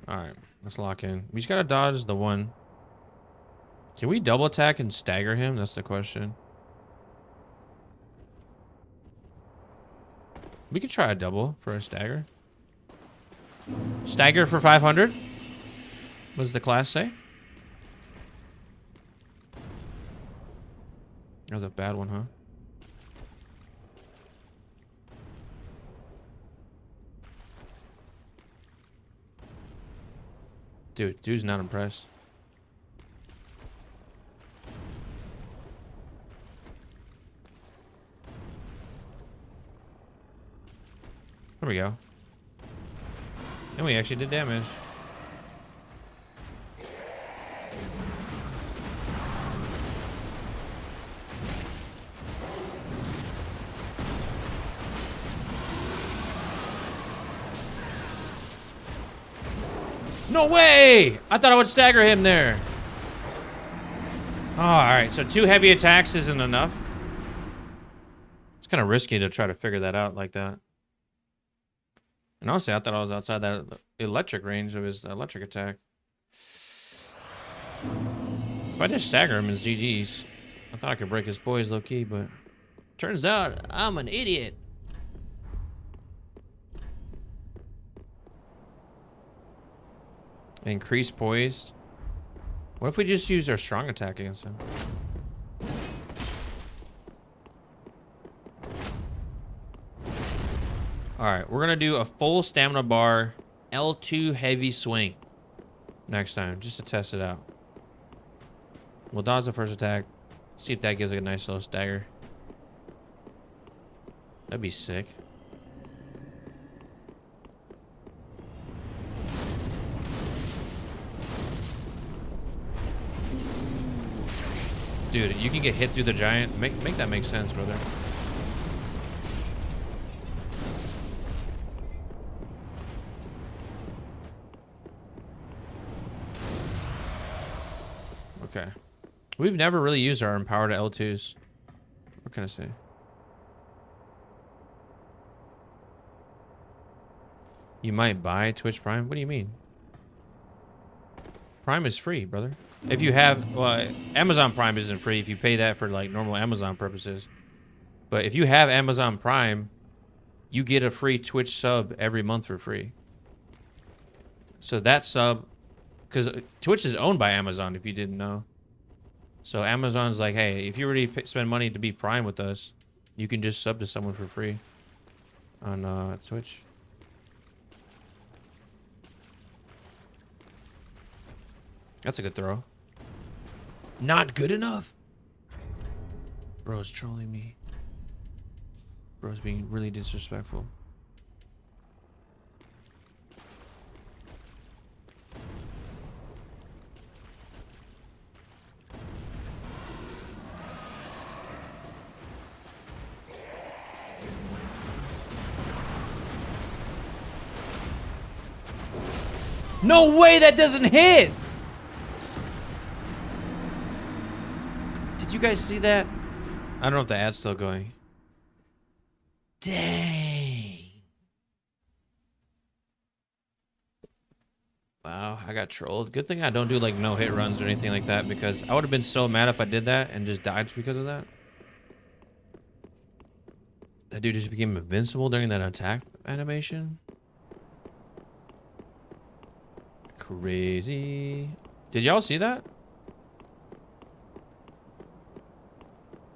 Alright, let's lock in. We just gotta dodge the one. Can we double attack and stagger him? That's the question. We could try a double for a stagger. Stagger for 500? What does the class say? That was a bad one, huh? Dude's not impressed. There we go. And we actually did damage. No way! I thought I would stagger him there. Oh, alright, so 2 heavy attacks isn't enough. It's kind of risky to try to figure that out like that. And honestly, I thought I was outside that electric range of his electric attack. If I just stagger him, it's GG's. I thought I could break his poise low-key, but... Turns out I'm an idiot. Increase poise. What if we just use our strong attack against him? Alright, we're gonna do a full stamina bar L2 heavy swing next time, just to test it out. We'll dodge the first attack, see if that gives like a nice little stagger. That'd be sick. Dude, you can get hit through the giant. Make that make sense, brother. Okay. We've never really used our empowered L2s. What can I say? You might buy Twitch Prime? What do you mean? Prime is free, brother. If you have, well, Amazon Prime isn't free if you pay that for like normal Amazon purposes. But if you have Amazon Prime, you get a free Twitch sub every month for free. So that sub, because Twitch is owned by Amazon, if you didn't know. So Amazon's like, hey, if you already spend money to be Prime with us, you can just sub to someone for free on Twitch. That's a good throw. Not good enough. Bro's trolling me. Bro's being really disrespectful. No way that doesn't hit! Did you guys see that? I don't know if the ad's still going. Dang. Wow, I got trolled. Good thing I don't do like no hit runs or anything like that, because I would have been so mad if I did that and just died because of that. That dude just became invincible during that attack animation. Crazy. Did y'all see that?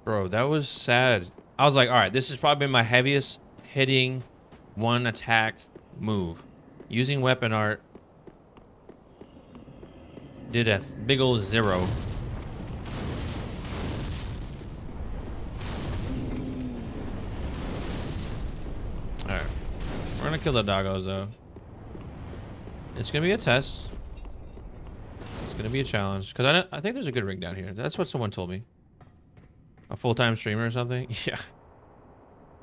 Bro, that was sad. I was like, all right, this has probably been my heaviest hitting one attack move. Using weapon art. Did a big old 0. Alright. We're gonna kill the doggos though. It's gonna be a test. It's gonna be a challenge. Because I think there's a good ring down here. That's what someone told me. A full-time streamer or something? Yeah.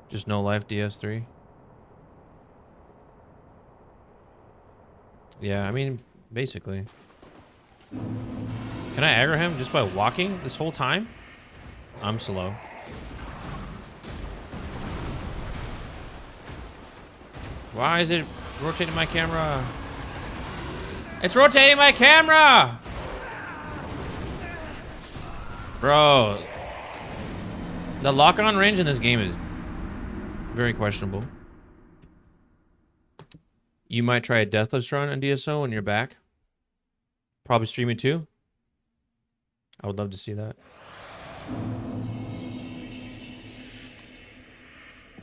Just no life DS3. Yeah, I mean, basically. Can I aggro him just by walking this whole time? I'm slow. Why is it rotating my camera? It's rotating my camera! Bro. The lock-on range in this game is very questionable. You might try a deathless run on DSO when you're back. Probably stream it too. I would love to see that.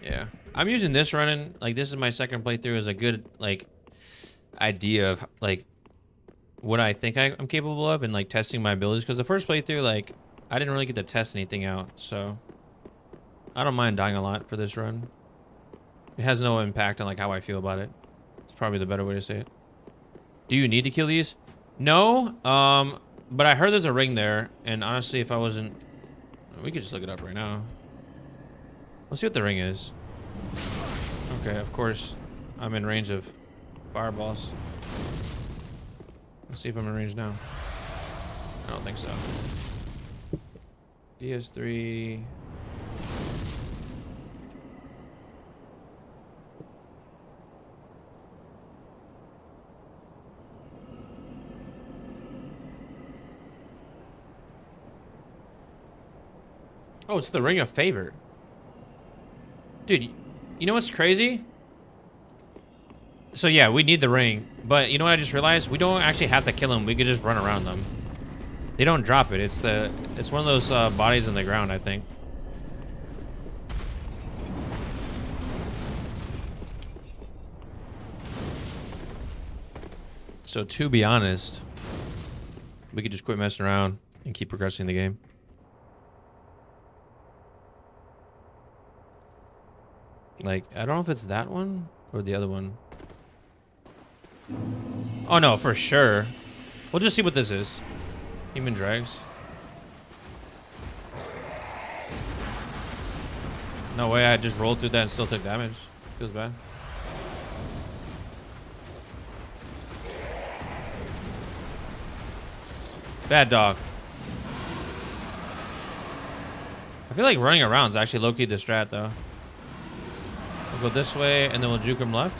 Yeah. I'm using this running, like this is my second playthrough as a good, like, idea of, like, what I think I'm capable of and, like, testing my abilities. Because the first playthrough, like, I didn't really get to test anything out, so I don't mind dying a lot for this run. It has no impact on, like, how I feel about it. It's probably the better way to say it. Do you need to kill these? No, but I heard there's a ring there, and honestly, if I wasn't... We could just look it up right now. Let's see what the ring is. Okay, of course, I'm in range of fireballs. Let's see if I'm in range now. I don't think so. DS3... Oh, it's the Ring of Favor. Dude, you know what's crazy? So yeah, we need the ring. But you know what I just realized? We don't actually have to kill them. We could just run around them. They don't drop it. It's one of those bodies in the ground, I think. So to be honest, we could just quit messing around and keep progressing the game. Like, I don't know if it's that one or the other one. Oh no, for sure. We'll just see what this is. Human drags. No way, I just rolled through that and still took damage. Feels bad. Bad dog. I feel like running around is actually low-key the strat, though. We'll go this way, and then we'll juke him left.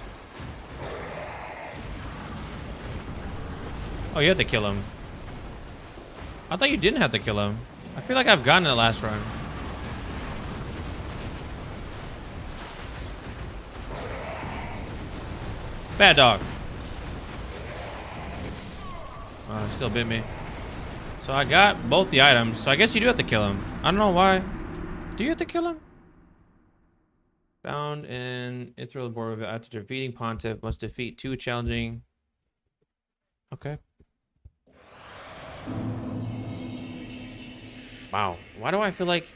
Oh, you had to kill him. I thought you didn't have to kill him. I feel like I've gotten it last run. Bad dog. Oh, he still bit me. So I got both the items, so I guess you do have to kill him. I don't know why. Do you have to kill him? Found in Ithral board after defeating Pontiff, must defeat 2 challenging. Okay. Wow. Why do I feel like...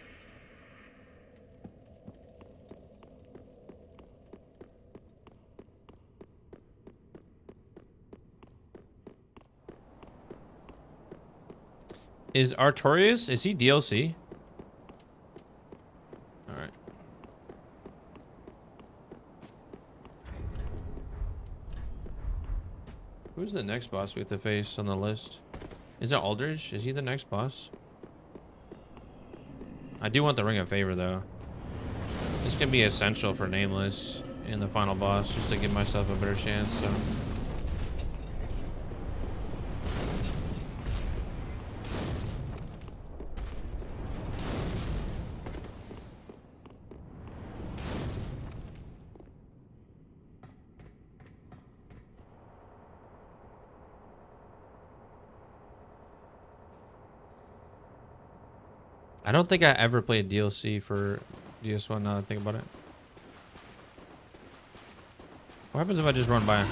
Is Artorias, is he DLC? Alright. Who's the next boss we have to face on the list? Is it Aldridge? Is he the next boss? I do want the Ring of Favor, though. This can be essential for Nameless in the final boss, just to give myself a better chance, so... I don't think I ever played DLC for DS1 now that I think about it. What happens if I just run by?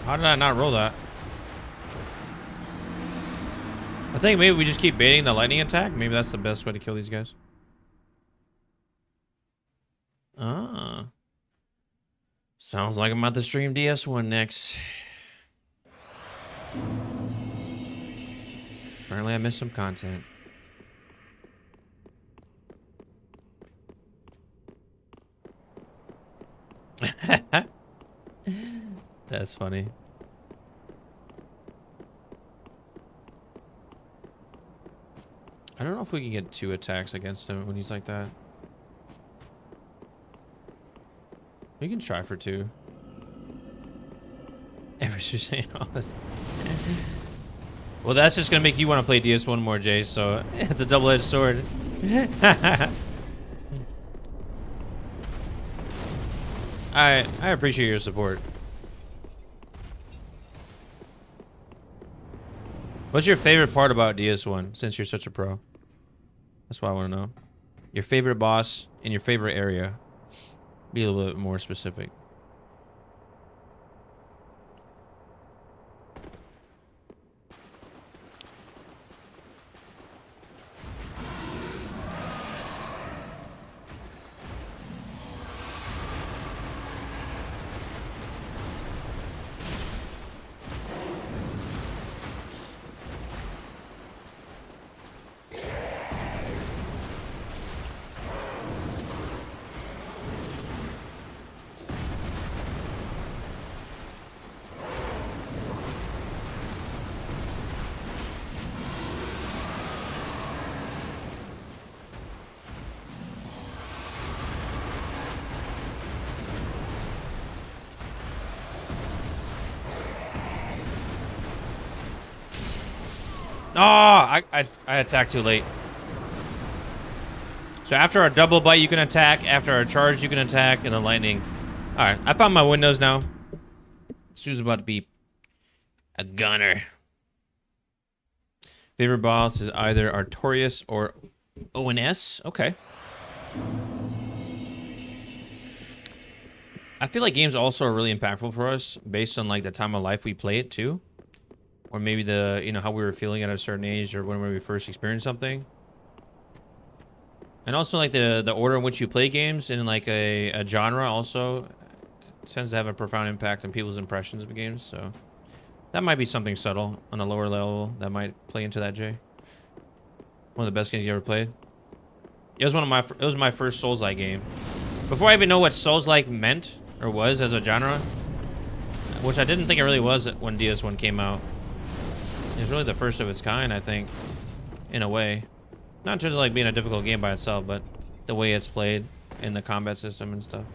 How did I not roll that? I think maybe we just keep baiting the lightning attack. Maybe that's the best way to kill these guys. Ah. Sounds like I'm about to stream DS1 next. Apparently I missed some content. That's funny. I don't know if we can get 2 attacks against him when he's like that. We can try for 2. Ever saying all this. Well, that's just gonna make you want to play DS1 more, Jay. So it's a double-edged sword. I appreciate your support. What's your favorite part about DS1 since you're such a pro? That's what I want to know. Your favorite boss in your favorite area. Be a little bit more specific. Oh, I attacked too late. So after our double bite, you can attack. After our charge, you can attack. And then lightning. All right, I found my windows now. Stu's about to be a gunner. Favorite boss is either Artorias or ONS. Okay. I feel like games also are really impactful for us based on like the time of life we play it too. Or maybe the, you know, how we were feeling at a certain age or when we first experienced something. And also like the order in which you play games in like a genre also tends to have a profound impact on people's impressions of games. So that might be something subtle on a lower level that might play into that, Jay. One of the best games you ever played. It was it was my first Souls-like game. Before I even know what Souls-like meant or was as a genre, which I didn't think it really was when DS1 came out. It was really the first of its kind, I think, in a way. Not in terms of like being a difficult game by itself, but the way it's played in the combat system and stuff.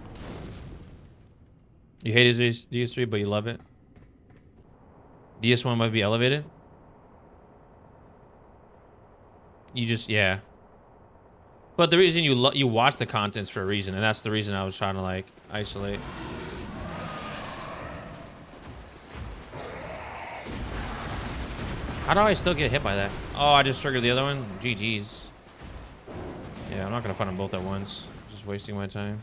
You hated DS3, but you love it. DS1 might be elevated. You just, yeah. But the reason you watch the content's for a reason, and that's the reason I was trying to like isolate. How do I still get hit by that? Oh, I just triggered the other one? GG's. Yeah, I'm not gonna fight them both at once. Just wasting my time.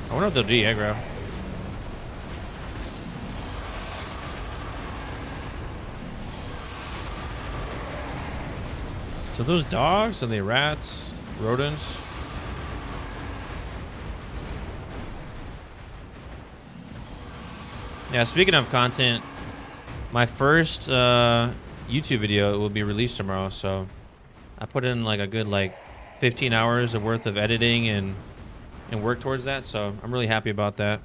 I wonder if they'll do aggro. So those dogs, are they rats, rodents? Yeah, speaking of content, my first YouTube video will be released tomorrow, so I put in like a good like 15 hours of worth of editing and work towards that, so I'm really happy about that.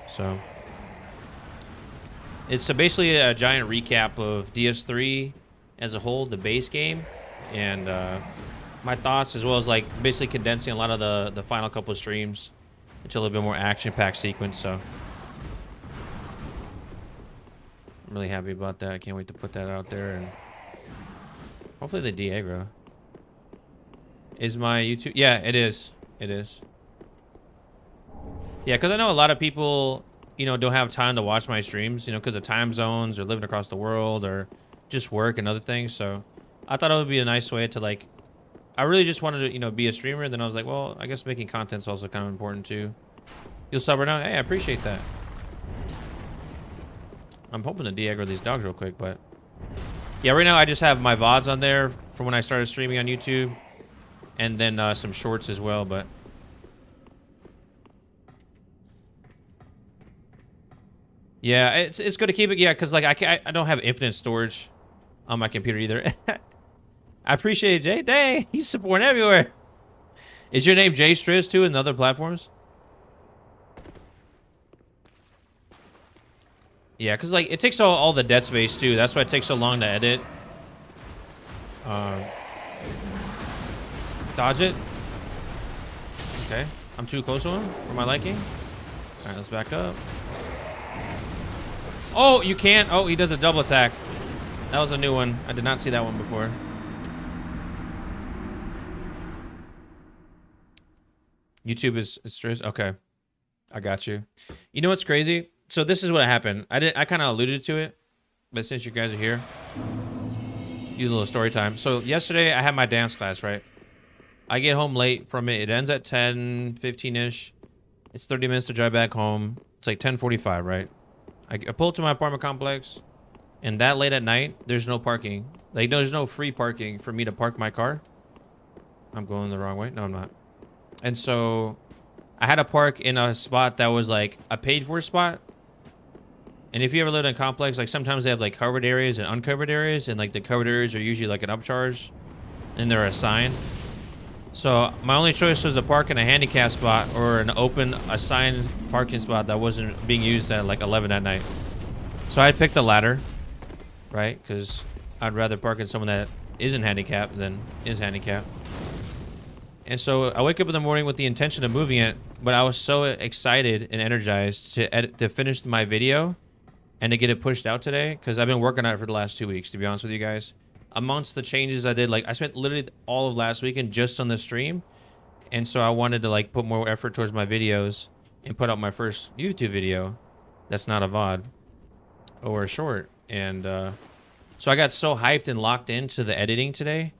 So it's basically a giant recap of DS3 as a whole, the base game, and my thoughts, as well as like basically condensing a lot of the final couple of streams into a little bit more action-packed sequence. So I'm really happy about that. I can't wait to put that out there, and hopefully they de-aggro. Is my YouTube? Yeah, it is. It is. Yeah, because I know a lot of people, you know, don't have time to watch my streams, you know, because of time zones or living across the world or just work and other things. So I thought it would be a nice way to like, I really just wanted to, you know, be a streamer. Then I was like, well, I guess making content's also kind of important too. You'll sub right now? Hey, I appreciate that. I'm hoping to de-aggro these dogs real quick, but yeah, right now I just have my VODs on there from when I started streaming on YouTube, and then some shorts as well. But yeah, it's good to keep it. Yeah, because like I don't have infinite storage on my computer either. I appreciate it, Jay. Dang, he's supporting everywhere. Is your name Jay Striz too in other platforms? Yeah, because like it takes all the dead space too. That's why it takes so long to edit. Dodge it. Okay, I'm too close to him for my liking. All right, let's back up. Oh, you can't. Oh, he does a double attack. That was a new one. I did not see that one before. YouTube is stress. Okay, I got you. You know what's crazy? So this is what happened. I kind of alluded to it, but since you guys are here, do a little story time. So yesterday I had my dance class, right? I get home late from it. It ends at 10:15ish. It's 30 minutes to drive back home. It's like 10:45, right? I pull up to my apartment complex, and that late at night, there's no parking. Like, there's no free parking for me to park my car. I'm going the wrong way. No, I'm not. And so I had to park in a spot that was like a paid for spot. And if you ever lived in a complex, like sometimes they have like covered areas and uncovered areas, and like the covered areas are usually like an upcharge and they're assigned. So my only choice was to park in a handicap spot or an open assigned parking spot that wasn't being used at like 11 at night. So I picked the latter, right? Because I'd rather park in someone that isn't handicapped than is handicapped. And so I wake up in the morning with the intention of moving it, but I was so excited and energized to finish my video and to get it pushed out today, because I've been working on it for the last 2 weeks, to be honest with you guys. Amongst the changes I did, like I spent literally all of last weekend just on the stream, and so I wanted to like put more effort towards my videos and put out my first YouTube video that's not a VOD or a short. And so I got so hyped and locked into the editing today,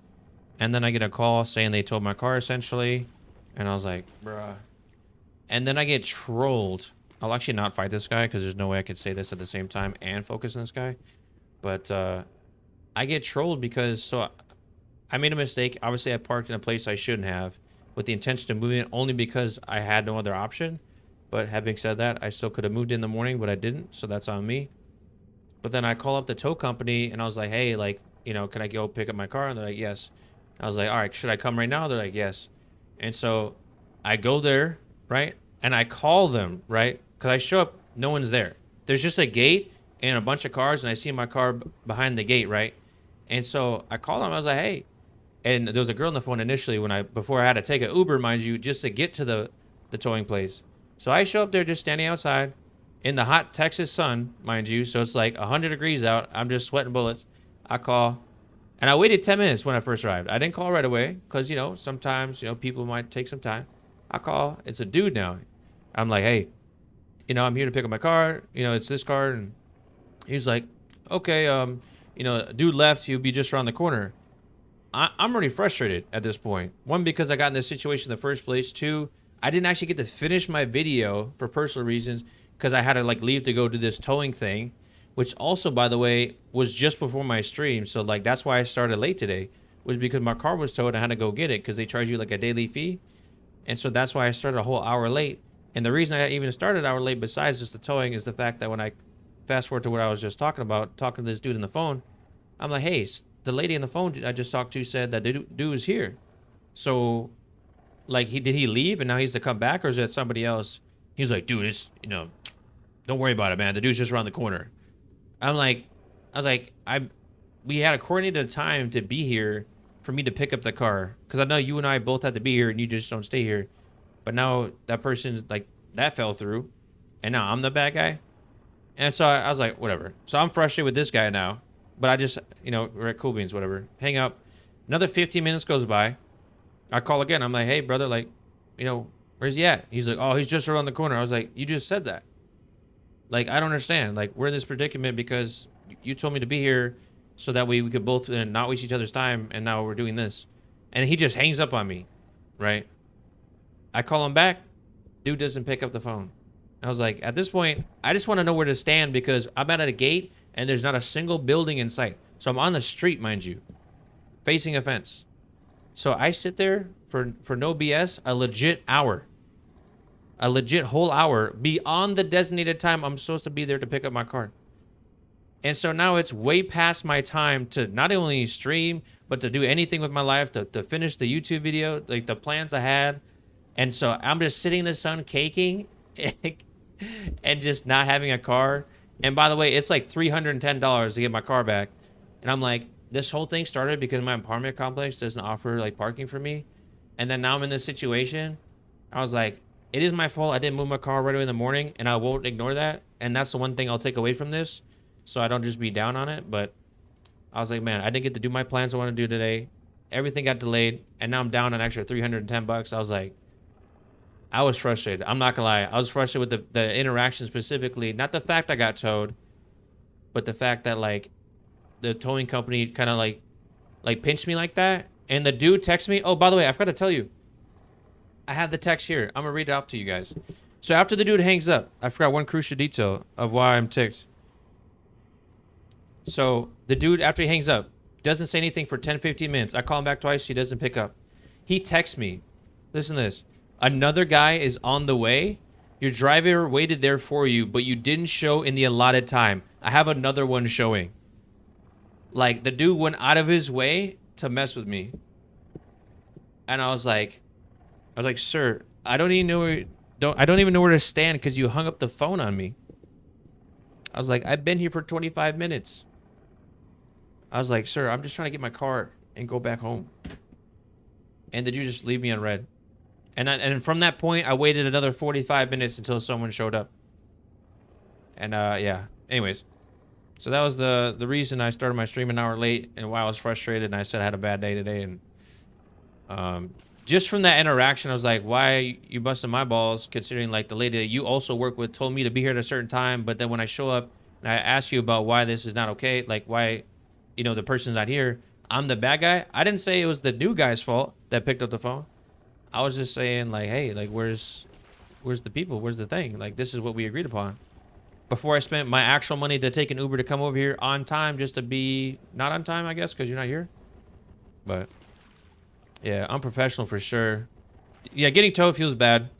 and then I get a call saying they towed my car essentially, and I was like, bruh. And then I get trolled. I'll actually not fight this guy because there's no way I could say this at the same time and focus on this guy. But I get trolled because so I made a mistake. Obviously, I parked in a place I shouldn't have with the intention of moving it only because I had no other option. But having said that, I still could have moved in the morning, but I didn't. So that's on me. But then I call up the tow company and I was like, hey, like, you know, can I go pick up my car? And they're like, yes. I was like, all right, should I come right now? They're like, yes. And so I go there, right? And I call them, right? Because I show up, no one's there. There's just a gate and a bunch of cars, and I see my car behind the gate, right? And so I call them. I was like, hey. And there was a girl on the phone initially before I had to take an Uber, mind you, just to get to the towing place. So I show up there just standing outside in the hot Texas sun, mind you. So it's like 100 degrees out. I'm just sweating bullets. I call. And I waited 10 minutes when I first arrived. I didn't call right away because, you know, sometimes, you know, people might take some time. I call. It's a dude now. I'm like, hey, you know, I'm here to pick up my car. You know, it's this car. And he's like, okay, you know, dude left. He'll be just around the corner. I'm already frustrated at this point. One, because I got in this situation in the first place. Two, I didn't actually get to finish my video for personal reasons because I had to like leave to go do this towing thing, which also, by the way, was just before my stream. So like, that's why I started late today, was because my car was towed and I had to go get it because they charge you like a daily fee. And so that's why I started a whole hour late. And the reason I even started an hour late, besides just the towing, is the fact that when I fast forward to what I was just talking about, talking to this dude on the phone, I'm like, hey, the lady on the phone I just talked to said that the dude is here. So, like, did he leave and now he's to come back, or is that somebody else? He's like, dude, it's, you know, don't worry about it, man. The dude's just around the corner. I was like, we had a coordinated time to be here for me to pick up the car, because I know you and I both had to be here and you just don't stay here. But now that person, like, that fell through, and now I'm the bad guy. And so I was like, whatever. So I'm frustrated with this guy now, but I just, you know, we're at Cool Beans, whatever. Hang up. Another 15 minutes goes by. I call again. I'm like, hey, brother, like, you know, where's he at? He's like, oh, he's just around the corner. I was like, you just said that. Like, I don't understand. Like, we're in this predicament because you told me to be here so that way we could both not waste each other's time, and now we're doing this. And he just hangs up on me, right? I call him back. Dude doesn't pick up the phone. I was like, at this point, I just want to know where to stand, because I'm at a gate and there's not a single building in sight. So I'm on the street, mind you, facing a fence. So I sit there for no BS, a legit hour. A legit whole hour beyond the designated time I'm supposed to be there to pick up my car. And so now it's way past my time to not only stream, but to do anything with my life, to finish the YouTube video, like the plans I had. And so I'm just sitting in the sun caking and just not having a car. And by the way, it's like $310 to get my car back. And I'm like, this whole thing started because my apartment complex doesn't offer like parking for me. And then now I'm in this situation. I was like, it is my fault. I didn't move my car right away in the morning, and I won't ignore that. And that's the one thing I'll take away from this, so I don't just be down on it. But I was like, man, I didn't get to do my plans I want to do today. Everything got delayed, and now I'm down an extra $310. I was like, I was frustrated. I'm not gonna lie. I was frustrated with the interaction specifically. Not the fact I got towed, but the fact that like the towing company kind of like pinched me like that. And the dude texted me. Oh, by the way, I forgot to tell you. I have the text here. I'm gonna read it off to you guys. So after the dude hangs up, I forgot one crucial detail of why I'm ticked. So the dude, after he hangs up, doesn't say anything for 10-15 minutes. I call him back twice. He doesn't pick up. He texts me. Listen to this. Another guy is on the way. Your driver waited there for you, but you didn't show in the allotted time. I have another one showing. Like, the dude went out of his way to mess with me. And I was like, sir, I don't even know where to stand because you hung up the phone on me. I was like, I've been here for 25 minutes. I was like, sir, I'm just trying to get my car and go back home. And did you just leave me on red? And from that point, I waited another 45 minutes until someone showed up. And yeah. Anyways, so that was the reason I started my stream an hour late and why I was frustrated. And I said I had a bad day today. And just from that interaction, I was like, why you busting my balls, considering like the lady that you also work with told me to be here at a certain time. But then when I show up and I ask you about why this is not okay, like why, you know, the person's not here, I'm the bad guy. I didn't say it was the new guy's fault that picked up the phone. I was just saying like, hey, like where's the people? Where's the thing? Like, this is what we agreed upon. Before I spent my actual money to take an Uber to come over here on time just to be not on time, I guess, because you're not here. But yeah, unprofessional for sure. Yeah, getting towed feels bad.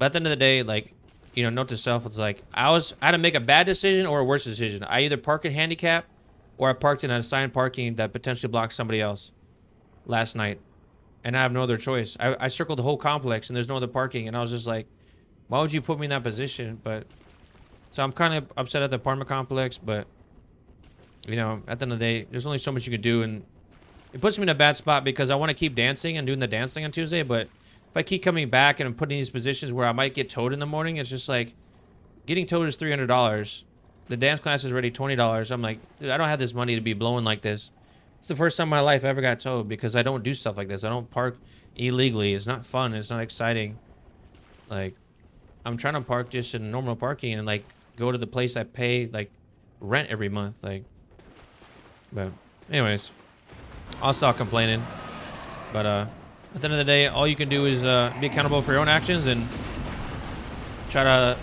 But at the end of the day, like, you know, note to self, it's like I had to make a bad decision or a worse decision. I either park in handicap or I parked in an assigned parking that potentially blocks somebody else last night. And I have no other choice. I circled the whole complex and there's no other parking. And I was just like, why would you put me in that position? But so I'm kind of upset at the apartment complex. But, you know, at the end of the day, there's only so much you can do. And it puts me in a bad spot because I want to keep dancing and doing the dance thing on Tuesday. But if I keep coming back and I'm putting in these positions where I might get towed in the morning, it's just like getting towed is $300. The dance class is already $20. I'm like, dude, I don't have this money to be blowing like this. It's the first time in my life I ever got towed because I don't do stuff like this. I don't park illegally. It's not fun. It's not exciting. Like, I'm trying to park just in normal parking and like go to the place I pay like rent every month. Like, but anyways, I'll stop complaining. But at the end of the day, all you can do is be accountable for your own actions and try to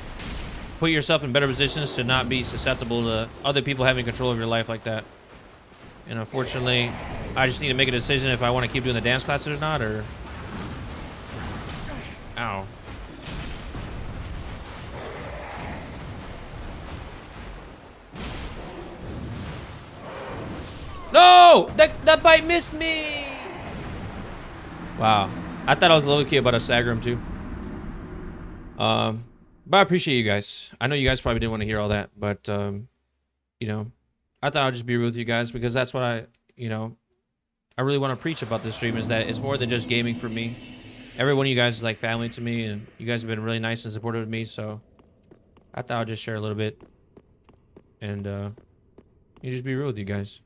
put yourself in better positions to not be susceptible to other people having control of your life like that. And unfortunately, I just need to make a decision if I want to keep doing the dance classes or not, or... Ow. No! That bite missed me! Wow. I thought I was low-key about a Sagrum too. But I appreciate you guys. I know you guys probably didn't want to hear all that, but, you know, I thought I'd just be real with you guys because that's what I really want to preach about this stream is that it's more than just gaming for me. Every one of you guys is like family to me, and you guys have been really nice and supportive of me, so I thought I'd just share a little bit and just be real with you guys.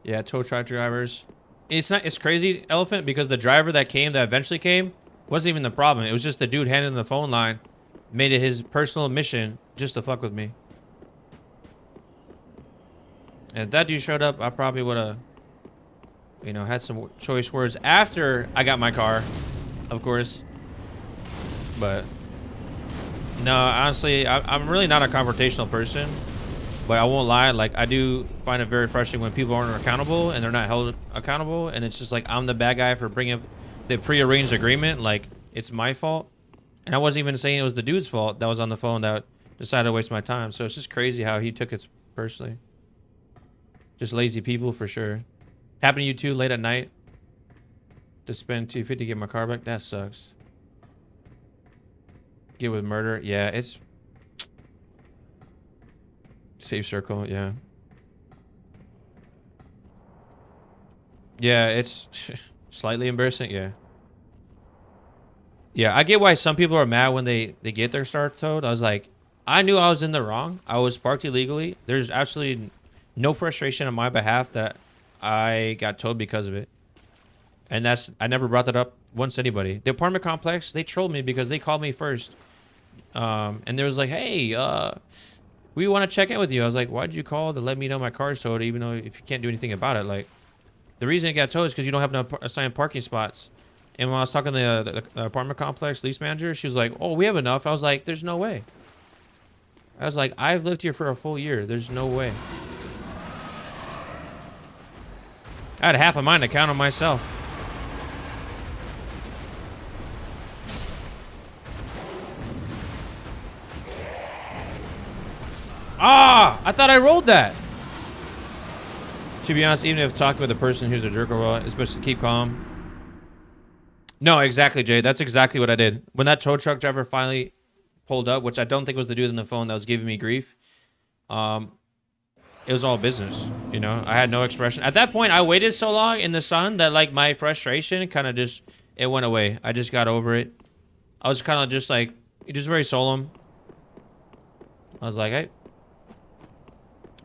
Yeah, tow truck drivers. It's crazy, Elephant, because the driver that eventually came wasn't even the problem. It was just the dude handing the phone line made it his personal mission just to fuck with me. And if that dude showed up, I probably would have, had some choice words after I got my car, of course. But no, honestly, I'm really not a confrontational person. But I won't lie, like, I do find it very frustrating when people aren't accountable and they're not held accountable. And it's just like, I'm the bad guy for bringing up the prearranged agreement. Like, it's my fault. And I wasn't even saying it was the dude's fault that was on the phone that decided to waste my time. So it's just crazy how he took it personally. Just lazy people for sure. Happened to you too, late at night? To spend $250 to get my car back? That sucks. Get with murder? Yeah, it's... Safe circle, yeah. Yeah, it's slightly embarrassing, yeah. Yeah, I get why some people are mad when they get their car towed. I was like, I knew I was in the wrong. I was parked illegally. There's absolutely no frustration on my behalf that I got towed because of it. And that's, I never brought that up once to anybody. The apartment complex, they trolled me because they called me first. And they was like, hey, we want to check in with you. I was like, why'd you call to let me know my car's towed, even though if you can't do anything about it? Like, the reason it got towed is because you don't have no assigned parking spots. And when I was talking to the apartment complex lease manager, she was like, oh, we have enough. I was like, there's no way. I was like, I've lived here for a full year. There's no way. I had half of mine to count on myself. Ah, I thought I rolled that. To be honest, even if talking with a person who's a jerk or what, it's supposed to keep calm. No, exactly, Jay. That's exactly what I did. When that tow truck driver finally pulled up, which I don't think was the dude on the phone that was giving me grief, it was all business. You know, I had no expression. At that point, I waited so long in the sun that, like, my frustration kind of just, it went away. I just got over it. I was kind of just like, just very solemn. I was like, hey.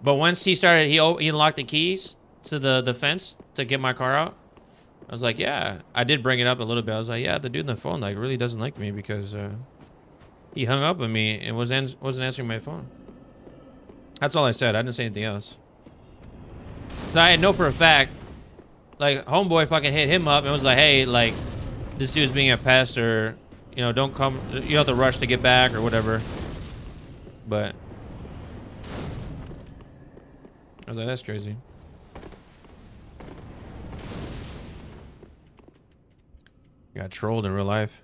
But once he started, he unlocked the keys to the fence to get my car out. I was like, yeah. I did bring it up a little bit. I was like, yeah, the dude on the phone like really doesn't like me because he hung up on me and wasn't answering my phone. That's all I said. I didn't say anything else. So I know for a fact, like, homeboy fucking hit him up and was like, hey, like, this dude's being a pest, or, you know, don't come, you don't have to rush to get back or whatever. But I was like, that's crazy. Got trolled in real life.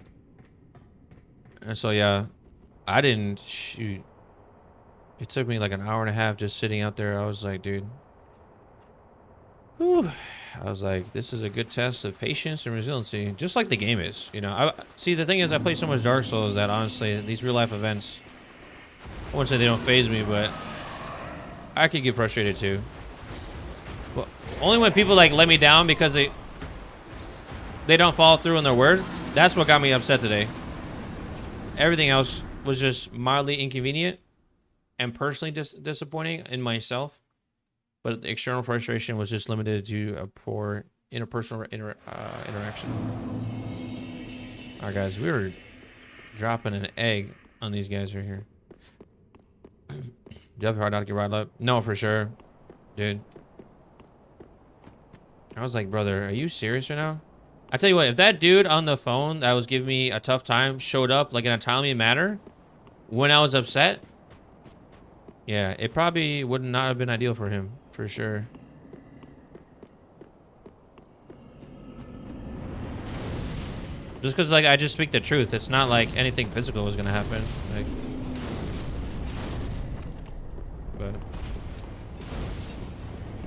And so, yeah, I didn't shoot. It took me like an hour and a half just sitting out there. I was like, dude. Whew. I was like, this is a good test of patience and resiliency, just like the game is. You know, see, the thing is, I play so much Dark Souls that honestly, these real life events, I wouldn't say they don't faze me, but I could get frustrated too. Well, only when people like let me down because they don't follow through on their word. That's what got me upset today. Everything else was just mildly inconvenient and personally disappointing in myself. But the external frustration was just limited to a poor interpersonal interaction. All right, guys, we were dropping an egg on these guys right here. Do you have a hard not to get riled up? No, for sure, dude. I was like, brother, are you serious right now? I tell you what, if that dude on the phone that was giving me a tough time showed up like in a timely manner when I was upset, yeah, it probably would not have been ideal for him, for sure. Just because, like, I just speak the truth. It's not like anything physical was gonna happen. Like, but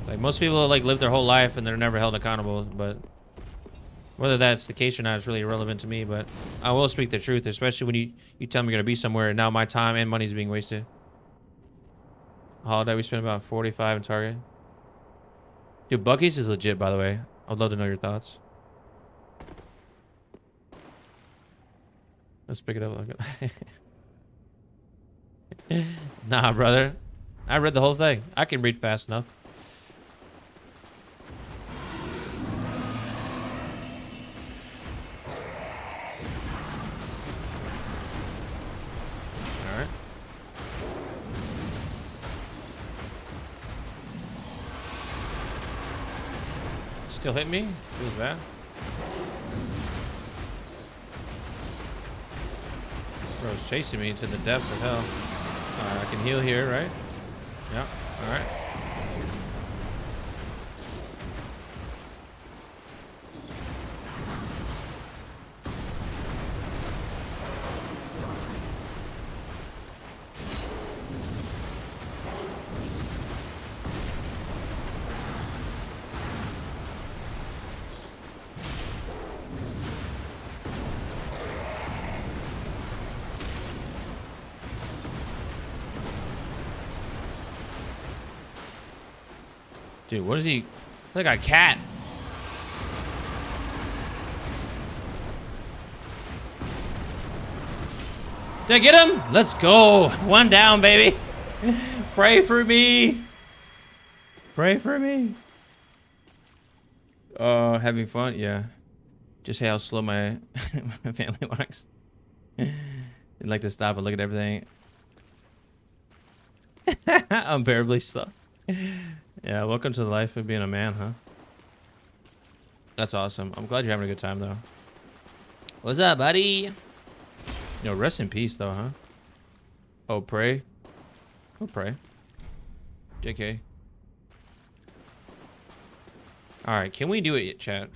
like most people like live their whole life and they're never held accountable. But whether that's the case or not is really irrelevant to me. But I will speak the truth, especially when you tell me you're gonna be somewhere and now my time and money is being wasted. Holiday, we spent about 45 in Target. Dude, Buc-ee's is legit, by the way. I'd love to know your thoughts. Let's pick it up. Nah, brother. I read the whole thing. I can read fast enough. All right. Still hit me? Feels bad. Bro's chasing me to the depths of hell. Alright, I can heal here, right? Yep. Alright. Dude, what is he? Like a cat. Did I get him? Let's go. One down, baby. Pray for me. Pray for me. Having fun? Yeah. Just how slow my, my family walks. They'd like to stop and look at everything. Unbearably slow. Yeah, welcome to the life of being a man, huh? That's awesome. I'm glad you're having a good time, though. What's up, buddy? Yo, rest in peace, though, huh? Oh, pray. Oh, pray. JK. Alright, can we do it yet, chat?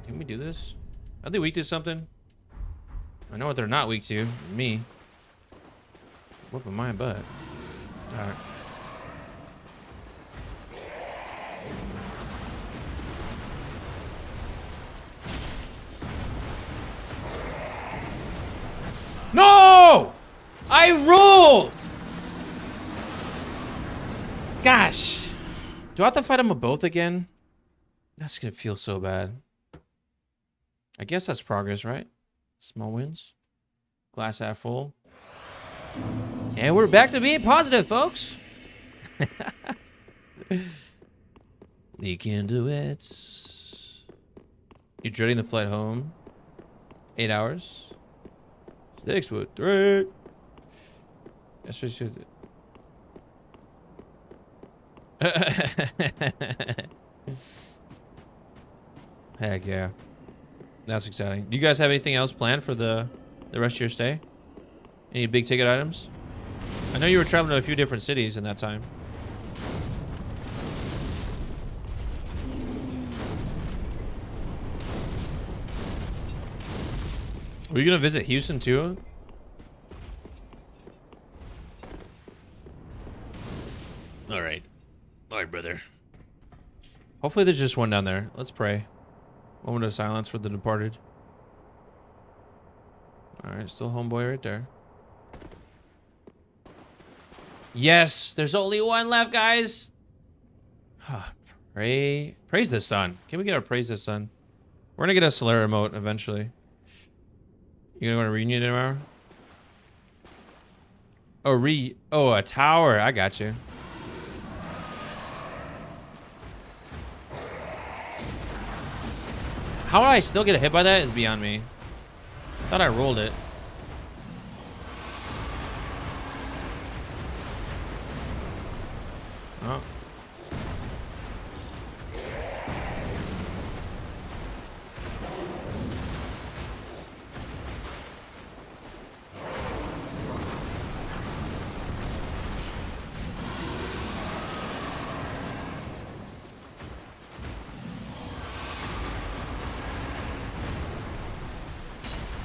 Can we do this? Are they weak to something? I know what they're not weak to. Me. Whooping my butt. Alright. No! I ruled! Gosh. Do I have to fight them both again? That's gonna feel so bad. I guess that's progress, right? Small wins. Glass half full. And we're back to being positive, folks. We can do it. You're dreading the flight home. 8 hours. 6 with 3. That's what she Heck yeah. That's exciting. Do you guys have anything else planned for the rest of your stay? Any big ticket items? I know you were traveling to a few different cities in that time. Are you gonna visit Houston too? All right, brother. Hopefully there's just one down there. Let's pray. Moment of silence for the departed. All right, still homeboy right there. Yes, there's only one left, guys. Praise the sun. Can we get our praise the sun? We're gonna get a Solera remote eventually. You gonna go to reunion tomorrow? Oh, a tower. I got you. How did I still get hit by that is beyond me. I thought I rolled it. Oh.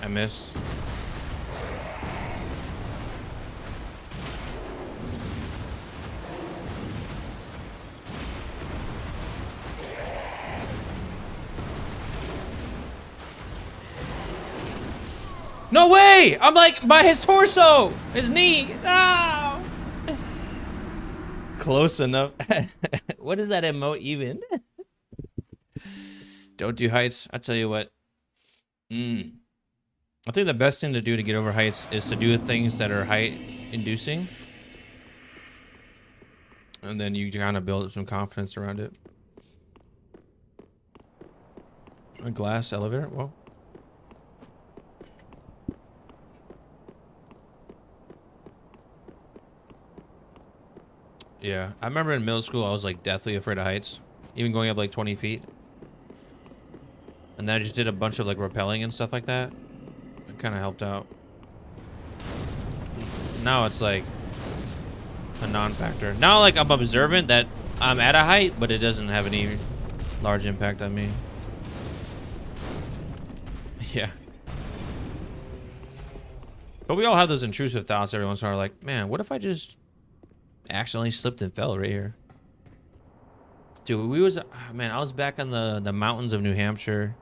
I missed. No way! I'm like by his torso, his knee. No! Close enough. What is that emote even? Don't do heights. I tell you what. I think the best thing to do to get over heights is to do things that are height inducing. And then you kind of build up some confidence around it. A glass elevator? Whoa. Yeah, I remember in middle school I was like deathly afraid of heights. Even going up like 20 feet. And then I just did a bunch of like rappelling and stuff like that. It kind of helped out. Now it's like a non-factor. Now like I'm observant that I'm at a height, but it doesn't have any large impact on me. Yeah. But we all have those intrusive thoughts every once in a while, like, man, what if I just accidentally slipped and fell right here? Dude, man, I was back on the mountains of New Hampshire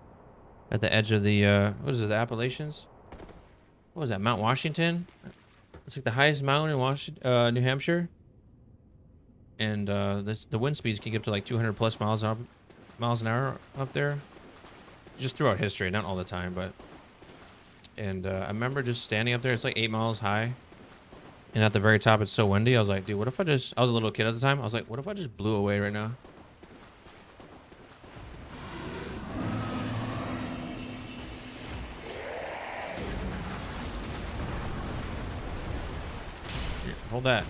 at the edge of the what is it, the Appalachians? What was that, Mount Washington? It's like the highest mountain in New Hampshire. and the wind speeds can get up to like 200 plus miles an hour up there, just throughout history, not all the time, but. And I remember just standing up there. It's like 8 miles high, and at the very top, it's so windy. I was like, dude, what if I was a little kid at the time. I was like, what if I just blew away right now? Here, hold that.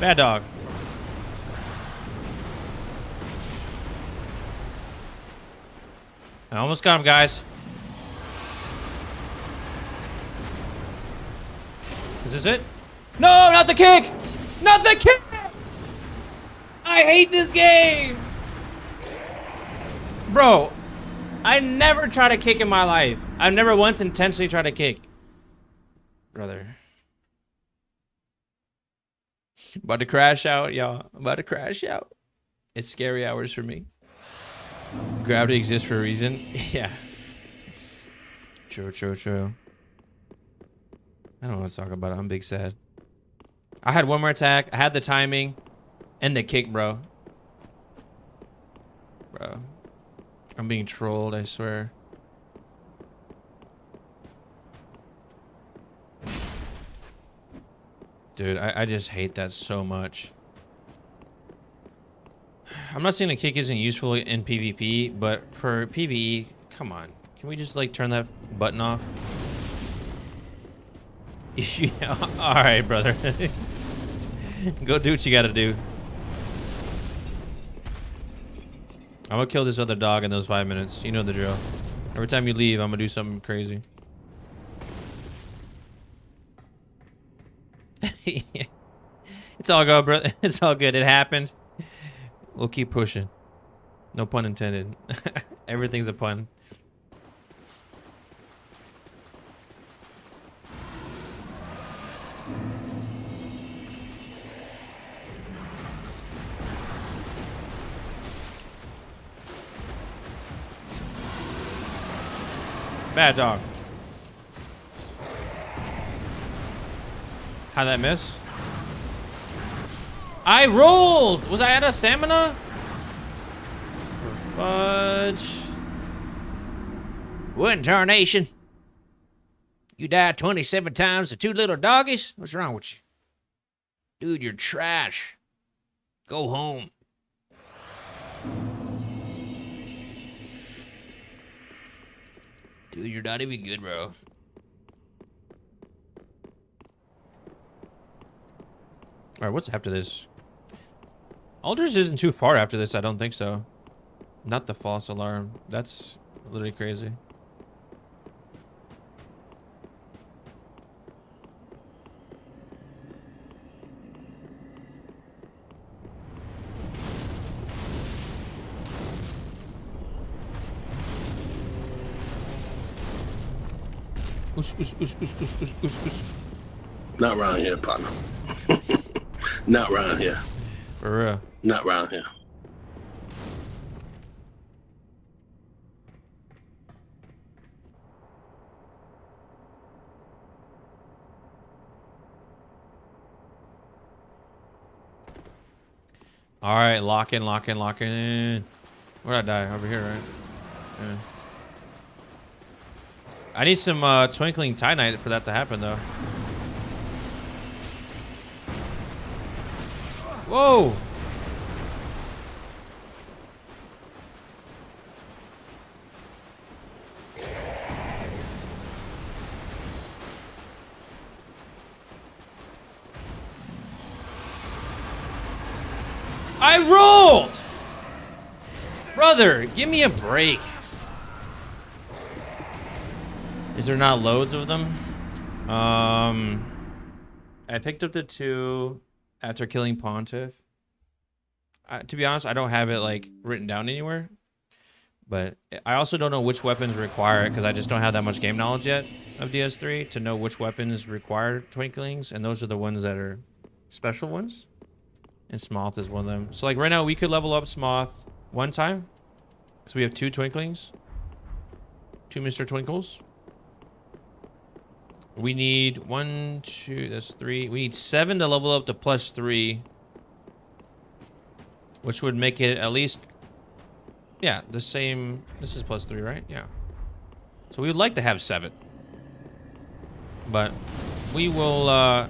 Bad dog. I almost got him, guys. Is this it? No, not the kick! Not the kick! I hate this game! Bro, I never try to kick in my life. I've never once intentionally tried to kick. Brother. About to crash out, y'all. About to crash out. It's scary hours for me. Gravity exists for a reason. Yeah. True, true, true. I don't want to talk about it. I'm big sad. I had one more attack. I had the timing and the kick, bro. Bro. I'm being trolled, I swear. Dude, I just hate that so much. I'm not saying a kick isn't useful in PvP, but for PvE, come on. Can we just like turn that button off? Yeah, alright, brother. Go do what you gotta do. I'm gonna kill this other dog in those 5 minutes. You know the drill. Every time you leave, I'm gonna do something crazy. It's all good, bro. It's all good. It happened. We'll keep pushing. No pun intended. Everything's a pun. Bad dog. How'd that miss? I rolled! Was I out of stamina? Fudge. What in tarnation? You died 27 times to 2 little doggies? What's wrong with you? Dude, you're trash. Go home. Dude, you're not even good, bro. Alright, what's after this? Alders isn't too far after this, I don't think so. Not the false alarm. That's literally crazy. Not around here, partner. Not around here. For real. Not around here. All right, lock in, lock in, lock in. Where'd I die? Over here, right? Yeah. I need some twinkling Titanite for that to happen, though. Whoa! I rolled! Brother, give me a break. Is there not loads of them? I picked up the 2 after killing Pontiff. To be honest, I don't have it like written down anywhere. But I also don't know which weapons require it because I just don't have that much game knowledge yet of DS3 to know which weapons require twinklings, and those are the ones that are special ones. And Smoth is one of them. So like right now we could level up Smoth one time. So we have 2 Twinklings. 2 Mr. Twinkles. We need 1, 2, that's 3. We need 7 to level up to +3. Which would make it at least, yeah, the same. This is +3, right? Yeah. So we would like to have 7. But we will,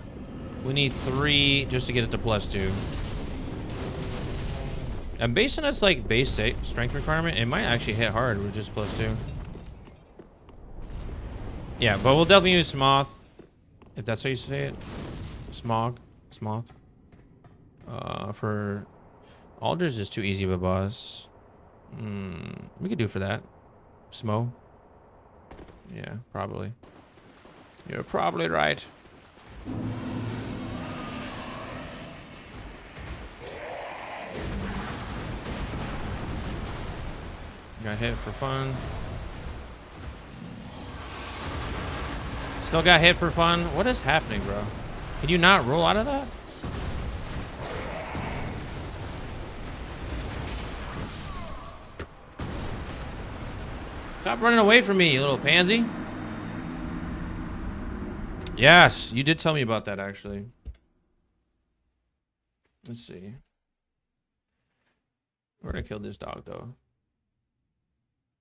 we need 3 just to get it to +2. And based on its like base strength requirement, it might actually hit hard with just +2. Yeah, but we'll definitely use Smoth, if that's how you say it. Smoth. For Alders is too easy of a boss. We could do for that. Smo. Yeah, probably. You're probably right. Got hit for fun. Still got hit for fun. What is happening, bro? Can you not roll out of that? Stop running away from me, you little pansy. Yes, you did tell me about that, actually. Let's see. We're gonna kill this dog, though.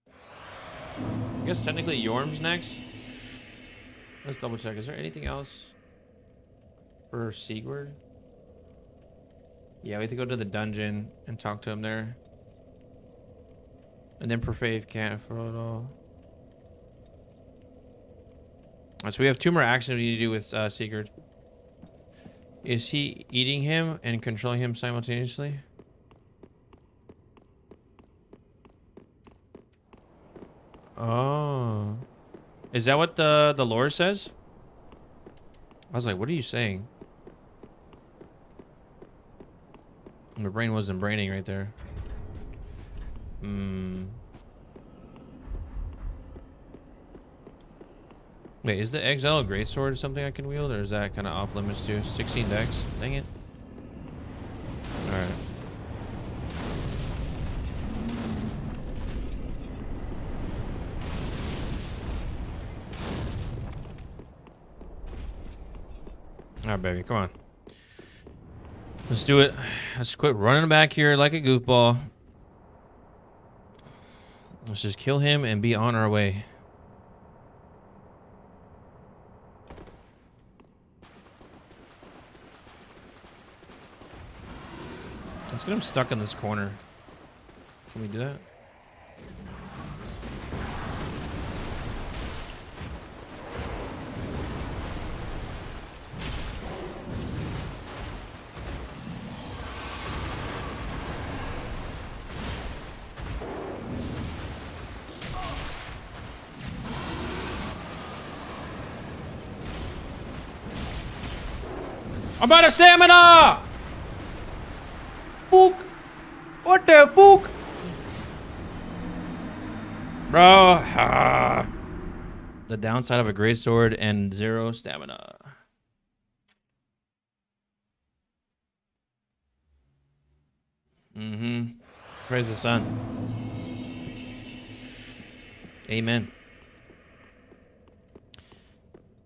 I guess technically Yorm's next. Let's double check. Is there anything else for Sigurd? Yeah, we have to go to the dungeon and talk to him there. And then Profave can't for it all. Alright, so we have 2 more actions we need to do with Sigurd. Is he eating him and controlling him simultaneously? Oh. Is that what the lore says? I was like, what are you saying? My brain wasn't braining right there. Wait, is the Exile Greatsword something I can wield, or is that kind of off limits too? 16 dex? Dang it. Alright. Alright, baby, come on. Let's do it. Let's quit running back here like a goofball. Let's just kill him and be on our way. Let's get him stuck in this corner. Can we do that? I'm out of stamina! Fook! What the fuck? Bro, the downside of a greatsword and 0 stamina. Praise the sun. Amen.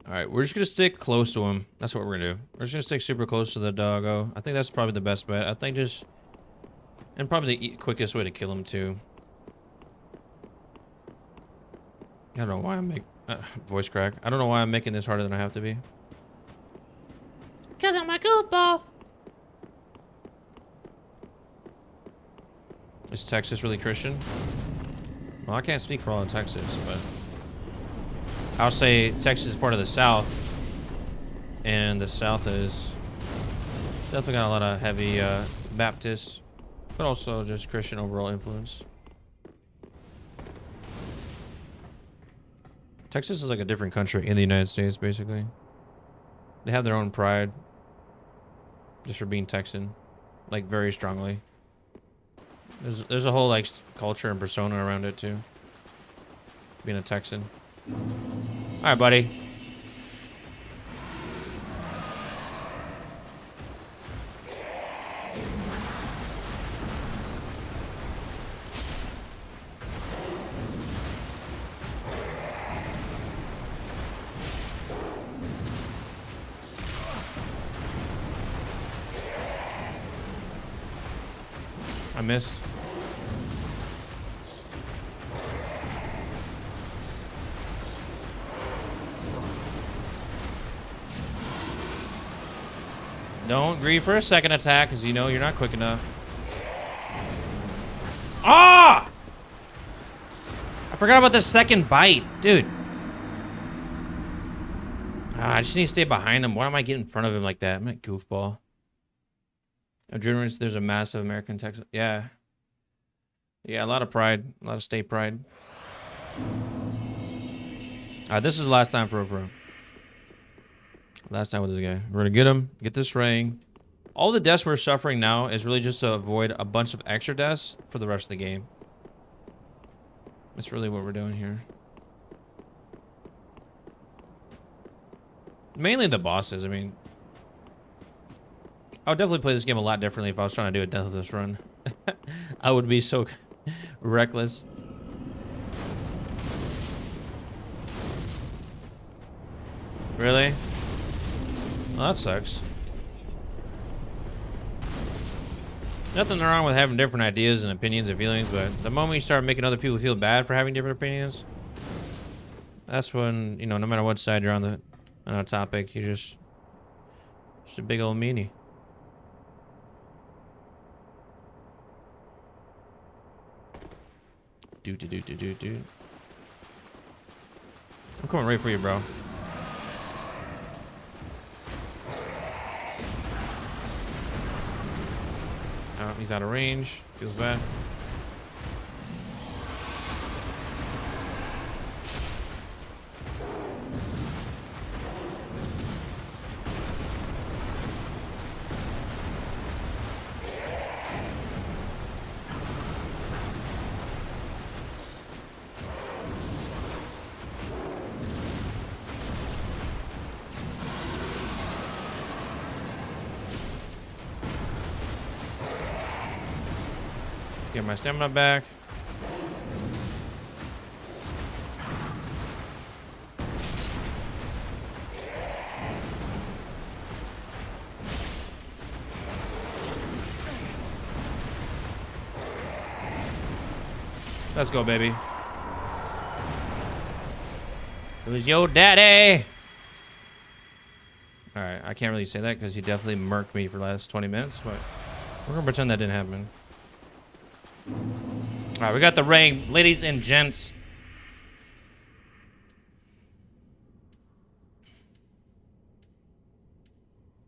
Alright, we're just gonna stick close to him. That's what we're gonna do. We're just gonna stick super close to the doggo. I think that's probably the best bet. I think just... And probably the quickest way to kill him, too. I don't know why I'm making... voice crack. I don't know why I'm making this harder than I have to be. Because I'm a goofball. Is Texas really Christian? Well, I can't speak for all of Texas, but... I'll say Texas is part of the South. And the South is... Definitely got a lot of heavy Baptist, but also just Christian overall influence. Texas is like a different country in the United States, basically. They have their own pride. Just for being Texan. Like, very strongly. There's a whole, like, culture and persona around it, too. Being a Texan. Alright, buddy. I missed. Don't grieve for a second attack, because you know you're not quick enough. Ah! I forgot about the second bite, dude. I just need to stay behind him. Why am I getting in front of him like that? I'm a goofball. Adrenaline, there's a massive American Texas. Yeah. Yeah, a lot of pride. A lot of state pride. Alright, this is the last time for him. Last time with this guy. We're gonna get him, get this ring. All the deaths we're suffering now is really just to avoid a bunch of extra deaths for the rest of the game. That's really what we're doing here. Mainly the bosses, I mean. I would definitely play this game a lot differently if I was trying to do a deathless run. I would be so reckless. Really? Well, that sucks. Nothing wrong with having different ideas and opinions and feelings, but the moment you start making other people feel bad for having different opinions, that's when, you know, no matter what side you're on a topic, you're just a big old meanie. Dude. I'm coming right for you, bro. Oh, he's out of range. Feels bad. Get my stamina back. Let's go, baby. Who's your daddy? Alright, I can't really say that because he definitely murked me for the last 20 minutes, but we're gonna pretend that didn't happen. Alright, we got the ring, ladies and gents.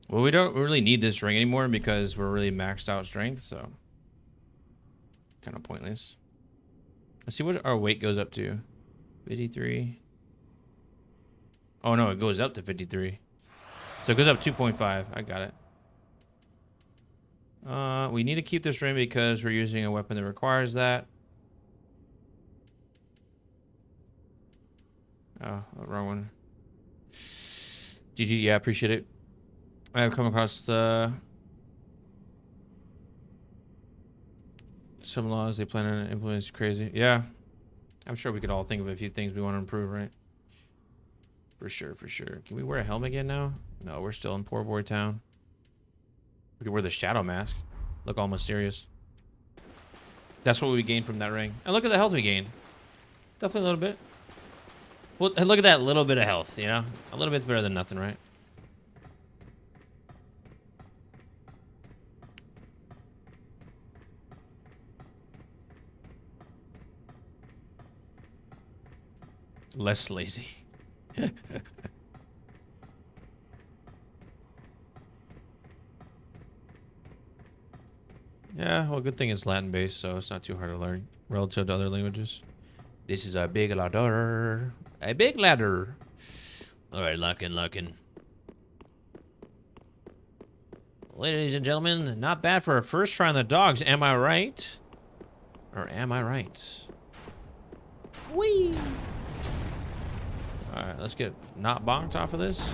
Well, we don't really need this ring anymore because we're really maxed out strength, so kind of pointless. Let's see what our weight goes up to. 53. Oh no, it goes up to 53. So it goes up 2.5. I got it. We need to keep this ring because we're using a weapon that requires that. Oh, wrong one. GG, yeah, appreciate it. I have come across some laws they plan on implementing. Crazy. Yeah, I'm sure we could all think of a few things we want to improve, right? For sure, for sure. Can we wear a helmet again now? No, we're still in Poor Boy Town. We could wear the shadow mask. Look all mysterious. That's what we gained from that ring. And look at the health we gained. Definitely a little bit. Well, look at that little bit of health, you know? A little bit's better than nothing, right? Less lazy. Yeah, well, good thing it's Latin based, so it's not too hard to learn relative to other languages. This is a big ladder. A big ladder. Alright, locking. Ladies and gentlemen, not bad for a first try on the dogs, am I right? Or am I right? Whee! Alright, let's get not bonked off of this.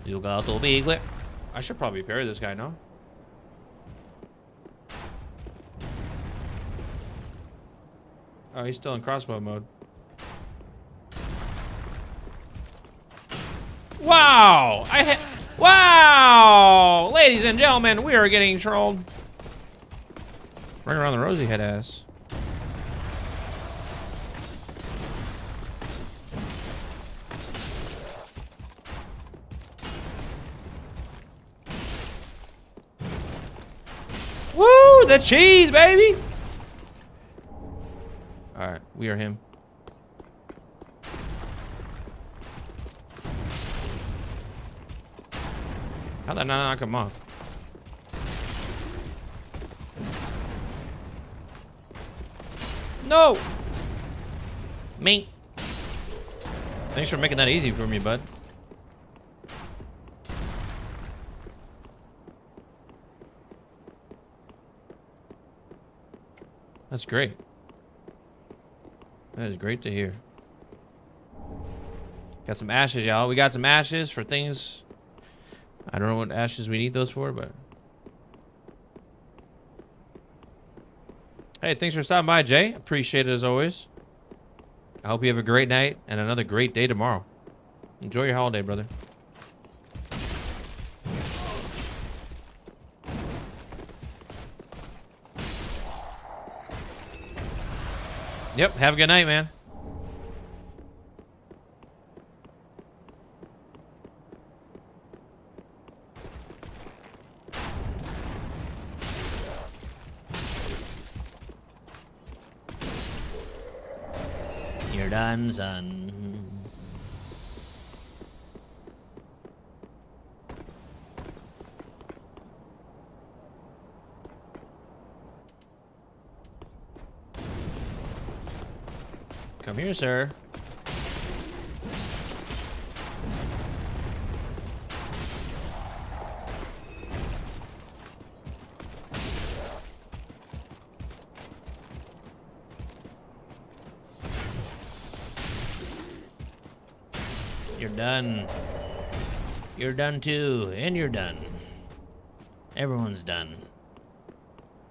You got to be quick. I should probably parry this guy, no? Oh, he's still in crossbow mode. Wow! Wow! Ladies and gentlemen, we are getting trolled. Right around the rosy head ass. Woo! The cheese, baby! Alright, we are him. How'd I not knock him off? No! Mink. Thanks for making that easy for me, bud. That's great. That is great to hear. Got some ashes, y'all. We got some ashes for things. I don't know what ashes we need those for, but... Hey, thanks for stopping by, Jay. Appreciate it as always. I hope you have a great night and another great day tomorrow. Enjoy your holiday, brother. Yep, have a good night, man. You're done, son. Come here, sir. You're done. You're done too, and you're done. Everyone's done.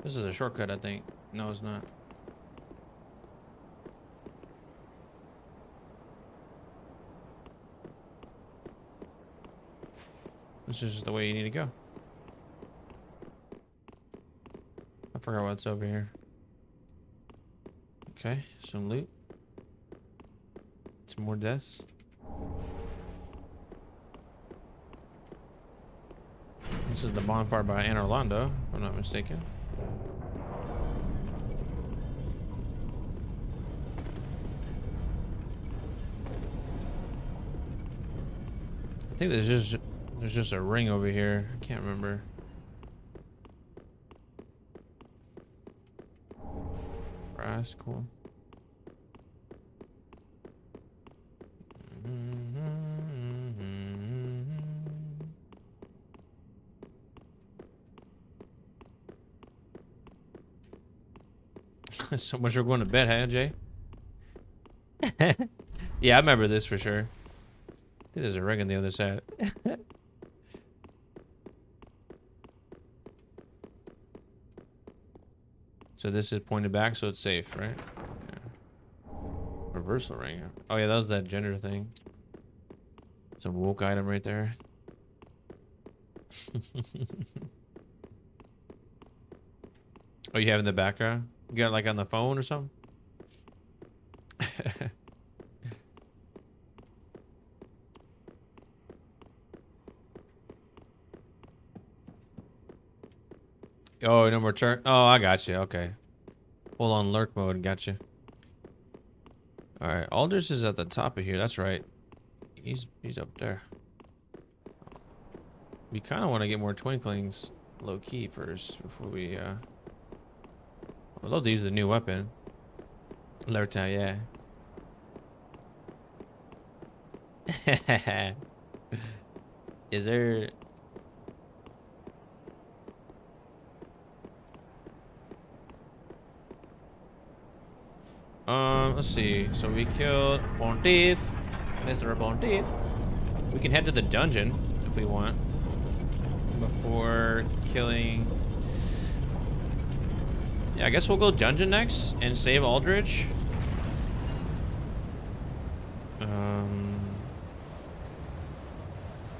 This is a shortcut, I think. No, it's not. This is just the way you need to go. I forgot what's over here. Okay, some loot. Some more deaths. This is the bonfire by Anne Orlando, if I'm not mistaken. I think there's just a ring over here. I can't remember. Brass, cool. So much for going to bed, huh, Jay? Yeah, I remember this for sure. I think there's a ring on the other side. So this is pointed back, so it's safe, right? Yeah. Reversal ring. Oh yeah, that was that gender thing. Some woke item right there. Oh, you have in the background? You got it like on the phone or something? Oh, no more turn. Oh, I got you. Okay. Full on lurk mode. Got you. All right. Aldous is at the top of here. That's right. He's up there. We kind of want to get more twinklings low key first before we I'd love to use the new weapon. Lerta, yeah. Is there... let's see. So we killed Pontiff, Mr. Pontiff. We can head to the dungeon if we want before killing. Yeah, I guess we'll go dungeon next and save Aldrich.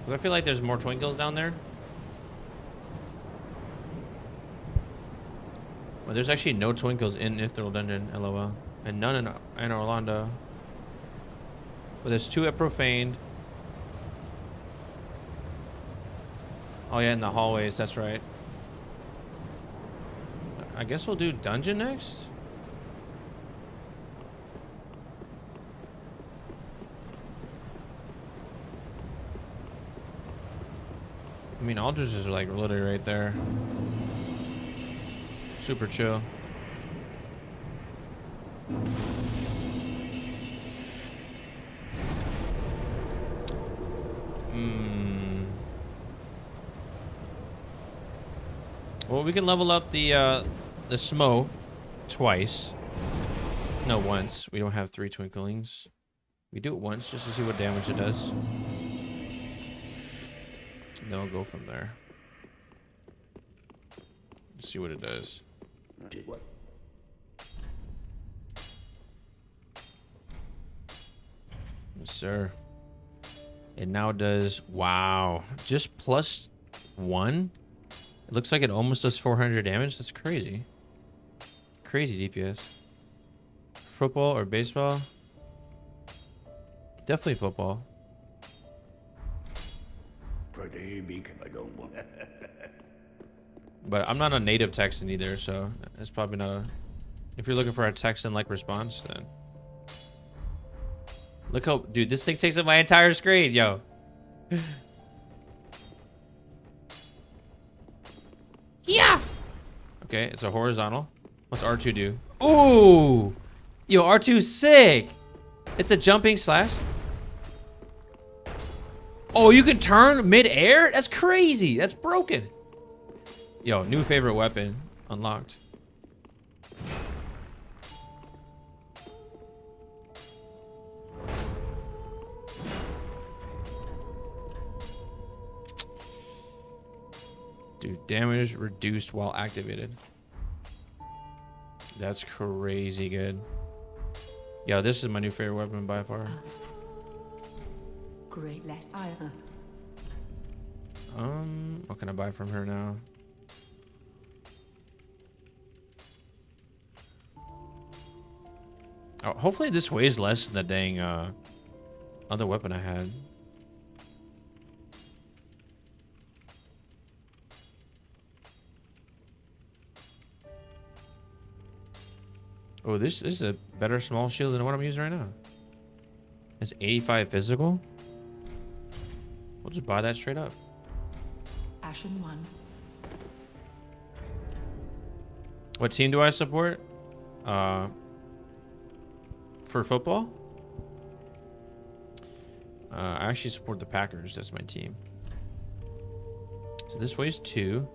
Because I feel like there's more twinkles down there. Well, there's actually no twinkles in Ithral Dungeon, LOL. And none in Orlando. But there's 2 at Profaned. Oh yeah, in the hallways, that's right. I guess we'll do Dungeon next? I mean, Alders is like literally right there. Super chill. Well, we can level up the Smo twice. No, once. We don't have 3 twinklings. We do it once just to see what damage it does. And then we'll go from there. Let's see what it does. Yes, sir. It now does, wow, just +1. It looks like it almost does 400 damage. That's crazy. Crazy DPS. Football or baseball? Definitely football. But I'm not a native Texan either, so it's probably not a... If you're looking for a Texan-like response, then... Look how... Dude, this thing takes up my entire screen, yo. Yeah! Okay, it's a horizontal. What's R2 do? Ooh! Yo, R2's sick! It's a jumping slash. Oh, you can turn mid-air? That's crazy. That's broken. Yo, new favorite weapon unlocked. Dude, damage reduced while activated. That's crazy good. Yo, this is my new favorite weapon by far. Great let either. What can I buy from her now? Oh, hopefully this weighs less than the dang other weapon I had. Oh, this is a better small shield than what I'm using right now. It's 85 physical. We'll just buy that straight up. Ashen 1. What team do I support? For football? I actually support the Packers. That's my team. So this weighs 2.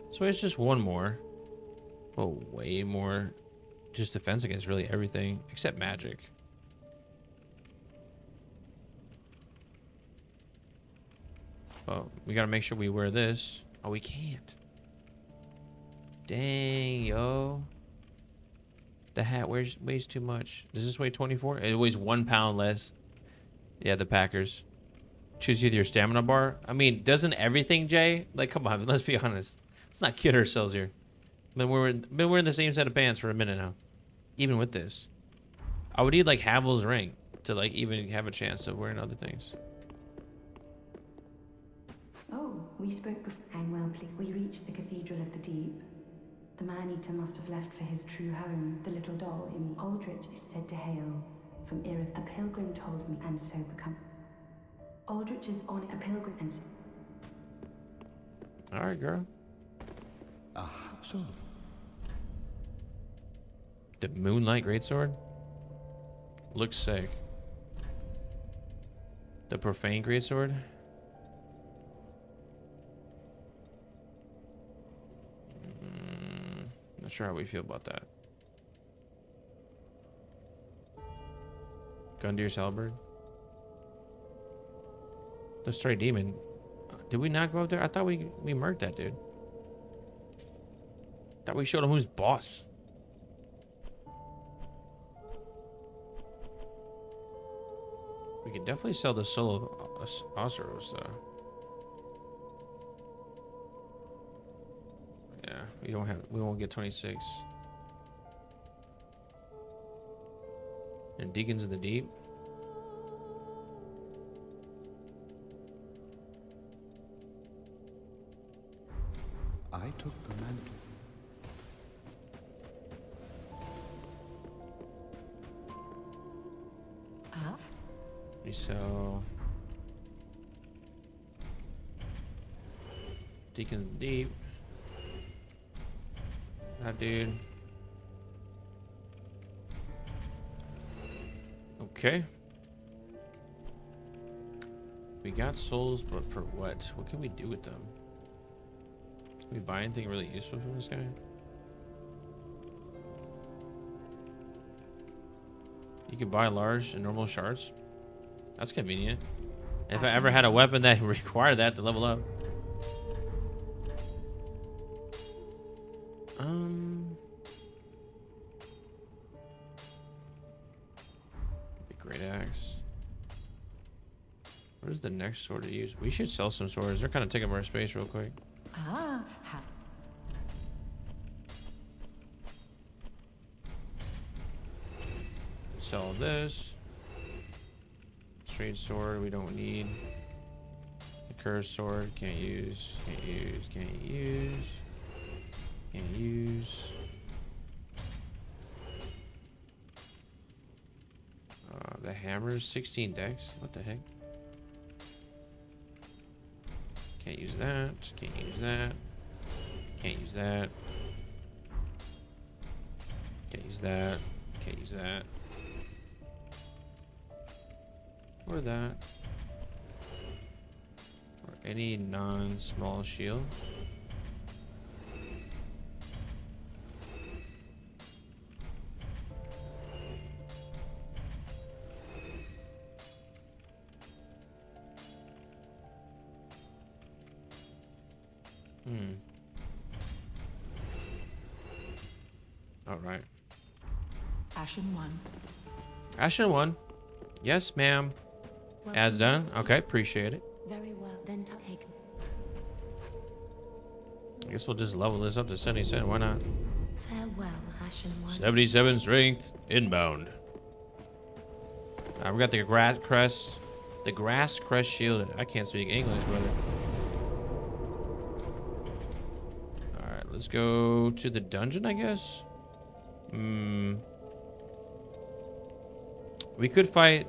This weighs just 1 more. Oh, way more. Just defense against really everything except magic. Oh, we gotta make sure we wear this. Oh, we can't. Dang, yo. The hat weighs too much. Does this weigh 24? It weighs 1 pound less. Yeah, the Packers. Choose either your stamina bar. I mean, doesn't everything, Jay? Like, come on, let's be honest. Let's not kid ourselves here. Been wearing the same set of pants for a minute now. Even with this. I would need like Havel's ring to like even have a chance of wearing other things. Oh, we spoke before. I'm well pleased. We reached the Cathedral of the Deep. The man-eater must have left for his true home. The little doll in the Aldrich is said to hail from Irith. A pilgrim told me, and so become. Aldrich is on a pilgrim and so. Alright, girl. So... The Moonlight Greatsword? Looks sick. The Profane Greatsword? Not sure how we feel about that. Gundyr's Halberd? The Stray Demon. Did we not go up there? I thought we murked that dude. Thought we showed him who's boss. We could definitely sell the solo Oseros, though. We won't get 26. And Deacons in the Deep. I took the mantle. Ah, We sell Deacons in the Deep. That dude. Okay. We got souls, but for what? What can we do with them? Can we buy anything really useful from this guy? You can buy large and normal shards. That's convenient. If I ever had a weapon that required that to level up. Great axe. What is the next sword to use? We should sell some swords. They're kind of taking more space real quick. ah, Sell this. Straight sword we don't need. The curved sword can't use. Can't use. Can't use. Can't use. The hammer is 16 dex. What the heck? Can't use that. Can't use that. Can't use that. Can't use that. Can't use that. Or that. Or any non-small shield. All right. Ashen 1. Ashen 1. Yes, ma'am. As done. Okay, appreciate it. Very well, then take. I guess we'll just level this up to 77. Why not? Farewell, Ashen 1. 77 strength inbound. We got the grass crest. The grass crest shield. I can't speak English, brother. All right, let's go to the dungeon, I guess. We could fight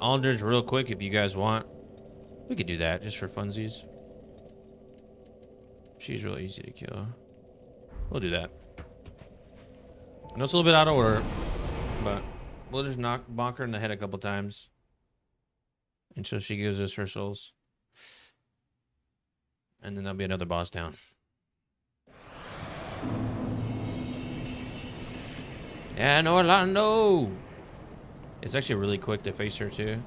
Alders real quick if you guys want. We could do that just for funsies. She's really easy to kill. We'll do that. I know it's a little bit out of order, but we'll just bonk her in the head a couple times until she gives us her souls. And then there'll be another boss down. And Orlando! It's actually really quick to face her too.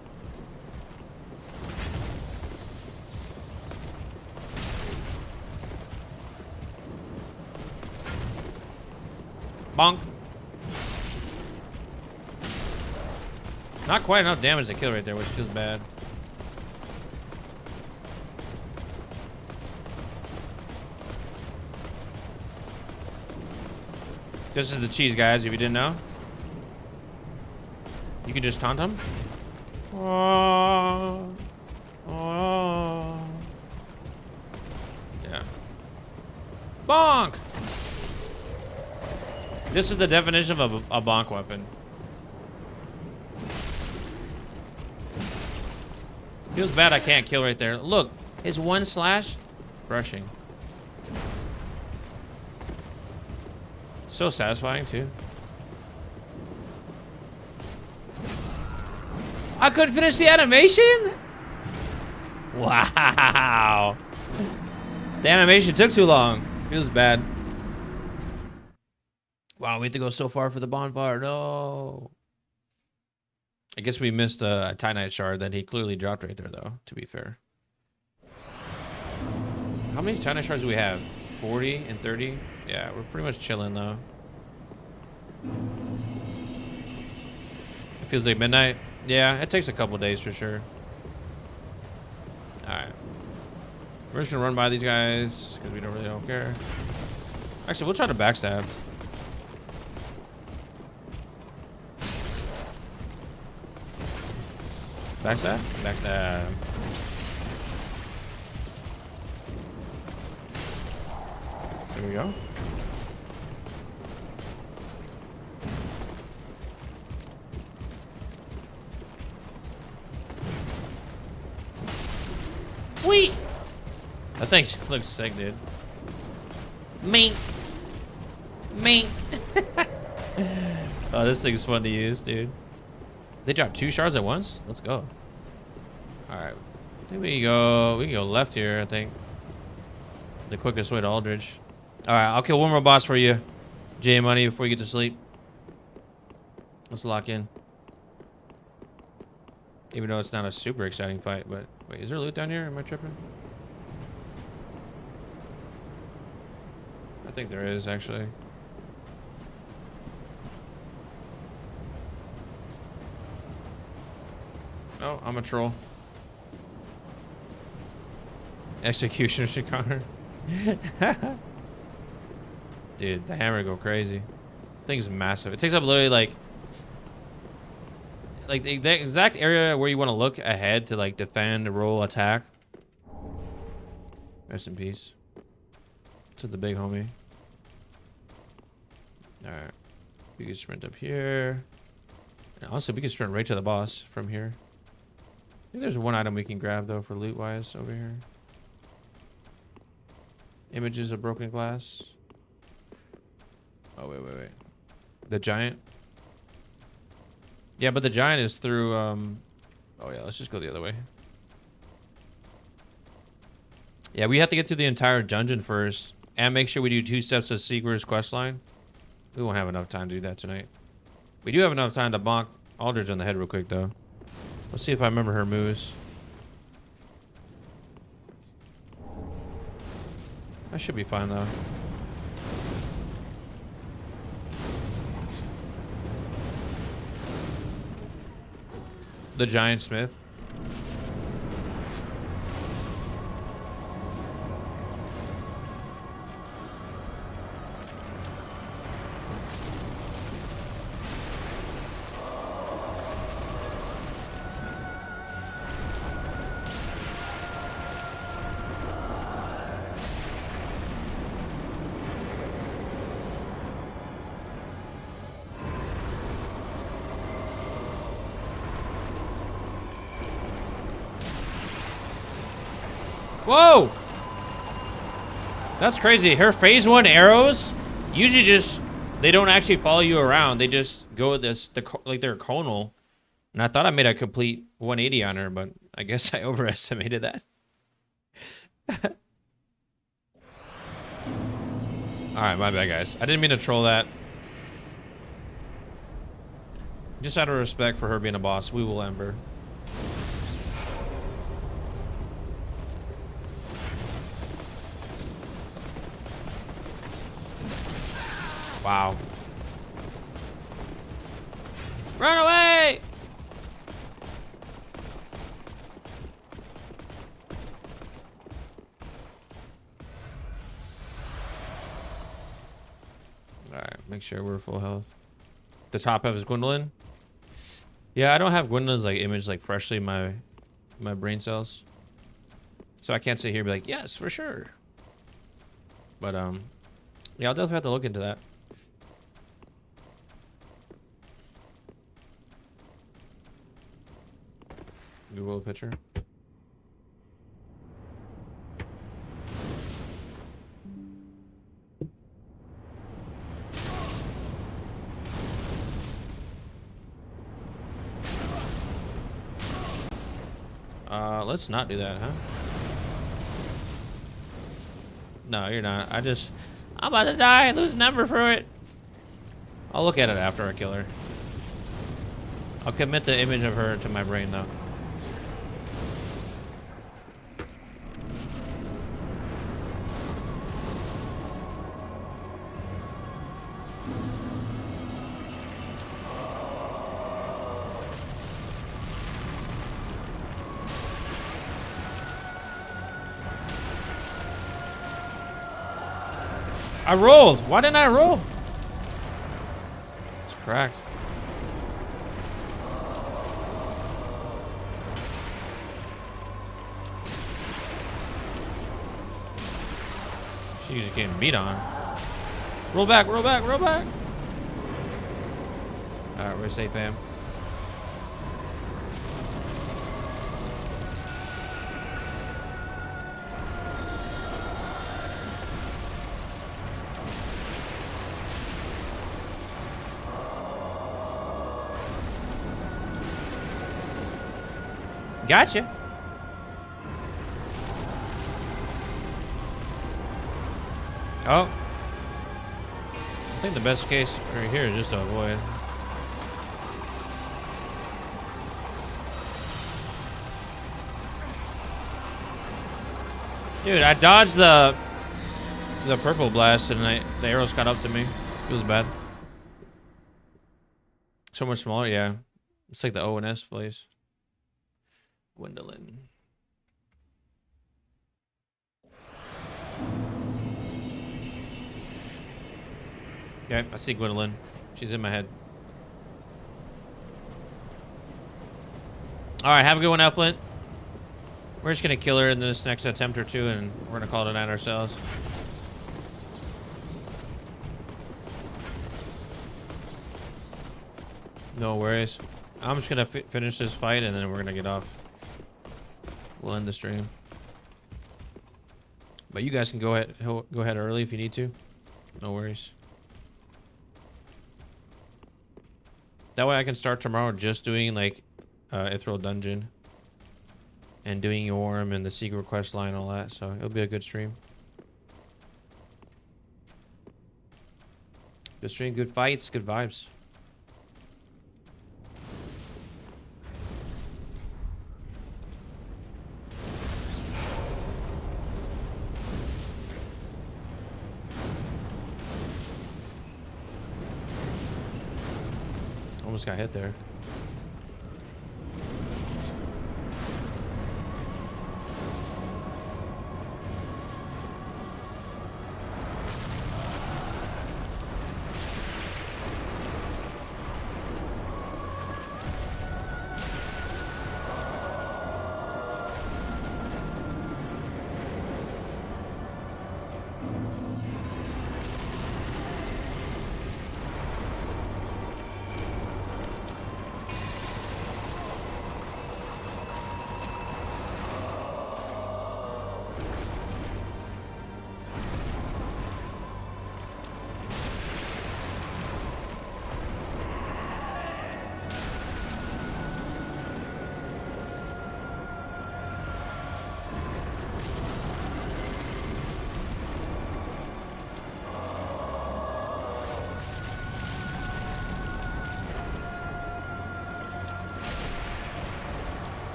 Bonk. Not quite enough damage to kill right there, which feels bad. This is the cheese, guys, if you didn't know. You can just taunt him. Oh. Oh. Yeah. Bonk! This is the definition of a bonk weapon. Feels bad I can't kill right there. Look, his one slash, crushing. So satisfying too. I couldn't finish the animation? Wow. The animation took too long. Feels bad. Wow, we have to go so far for the bonfire. No. I guess we missed a Titanite shard that he clearly dropped right there, though, to be fair. How many Titanite shards do we have? 40 and 30? Yeah, we're pretty much chilling, though. It feels like midnight. Yeah, it takes a couple days for sure. Alright. We're just gonna run by these guys, because we don't care. Actually, we'll try to backstab. Backstab? Backstab. There we go. Wait. That thing looks sick, dude. Mink. Mink. Oh, this thing's fun to use, dude. They dropped 2 shards at once? Let's go. Alright. I think we can go left here, I think. The quickest way to Aldridge. Alright, I'll kill one more boss for you, J Money, before you get to sleep. Let's lock in. Even though it's not a super exciting fight, but wait, is there loot down here? Am I tripping? I think there is, actually. Oh, I'm a troll. Executioner Chicaner. Dude, the hammer go crazy. Thing's massive. It takes up literally like the exact area where you want to look ahead to like defend, roll, attack. Rest in peace to the big homie. All right, we can sprint up here. And also, we can sprint right to the boss from here. I think there's one item we can grab though for loot wise over here. Images of broken glass. Oh wait. The giant. Yeah, but the giant is through. Oh yeah, let's just go the other way. Yeah, we have to get through the entire dungeon first, and make sure we do 2 steps of Seeker's questline. We won't have enough time to do that tonight. We do have enough time to bonk Aldridge on the head real quick though. Let's see if I remember her moves. I should be fine though. The giant smith. Whoa! That's crazy. Her phase 1 arrows usually they don't actually follow you around. They just go like they're conal. And I thought I made a complete 180 on her, but I guess I overestimated that. Alright, my bad, guys. I didn't mean to troll that. Just out of respect for her being a boss, we will Ember. Wow. Run away! Alright, make sure we're full health. The top half is Gwendolyn. Yeah, I don't have Gwendolyn's like image like freshly in my brain cells. So I can't sit here and be like, yes, for sure. But yeah, I'll definitely have to look into that. Google a picture. Let's not do that, huh? No, you're not. I'm about to die and lose a number for it. I'll look at it after I kill her. I'll commit the image of her to my brain, though. I rolled. Why didn't I roll? It's cracked. She's getting beat on. Roll back, roll back, roll back. Alright, we're safe, fam. Gotcha. Oh. I think the best case right here is just to avoid. Dude, I dodged the purple blast and the arrows caught up to me. It was bad. So much smaller, yeah. It's like the ONS place. Gwendolyn. Okay, I see Gwendolyn. She's in my head. Alright, have a good one, Flint. We're just gonna kill her in this next attempt or two, and we're gonna call it a night ourselves. No worries. I'm just gonna finish this fight, and then we're gonna get off. We'll end the stream. But you guys can go ahead early if you need to. No worries. That way I can start tomorrow just doing like Ithral Dungeon and doing Yorm and the secret quest line and all that. So it'll be a good stream. Good stream, good fights, good vibes. Almost got hit there.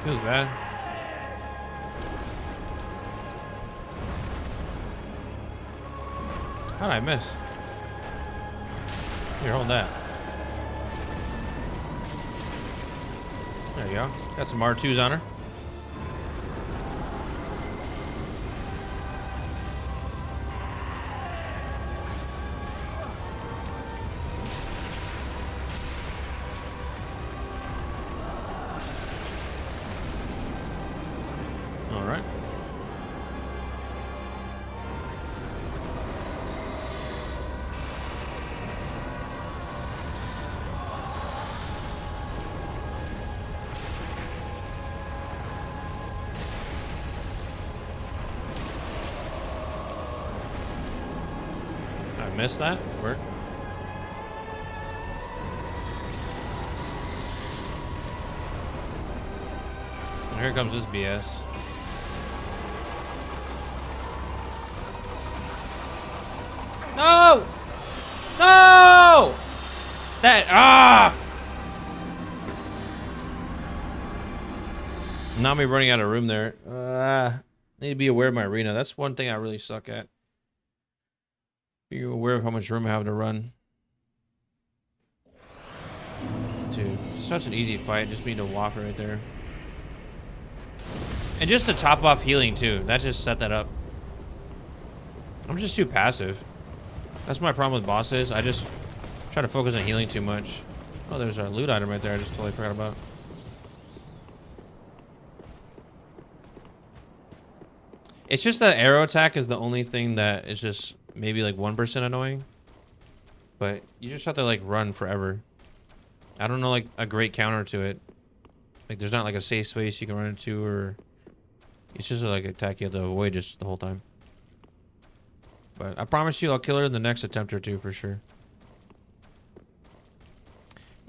Feels bad. How did I miss? Here, hold that. There you go. Got some R2s on her. Missed that? Work. And here comes this BS. No! No! That Not me running out of room there. Need to be aware of my arena. That's one thing I really suck at. Be aware of how much room I have to run. Dude, such an easy fight. Just need to whop right there. And just to top off healing too. That just set that up. I'm just too passive. That's my problem with bosses. I just try to focus on healing too much. Oh, there's a loot item right there. I just totally forgot about. It's just that arrow attack is the only thing that is just maybe like 1% annoying. But you just have to like run forever. I don't know like a great counter to it. Like there's not like a safe space you can run into, or it's just like an attack you have to avoid just the whole time. But I promise you I'll kill her in the next attempt or two for sure.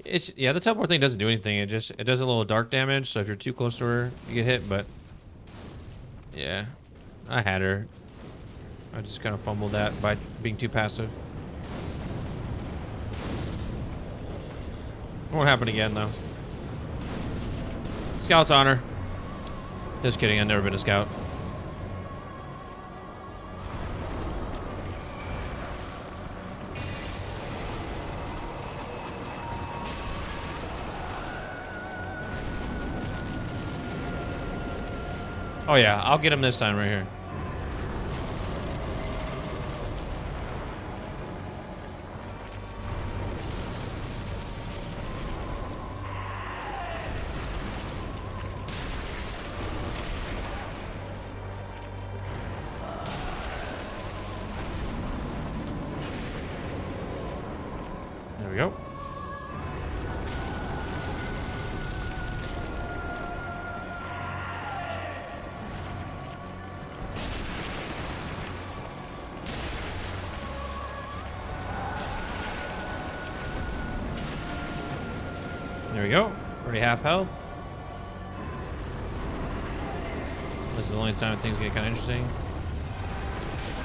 It's, yeah, the teleport thing doesn't do anything. It does a little dark damage, so if you're too close to her, you get hit, but yeah, I had her. I just kind of fumbled that by being too passive. Won't happen again though. Scout's honor. Just kidding, I've never been a scout. Oh yeah, I'll get him this time right here. There we go. There we go. Already half health. This is the only time things get kind of interesting.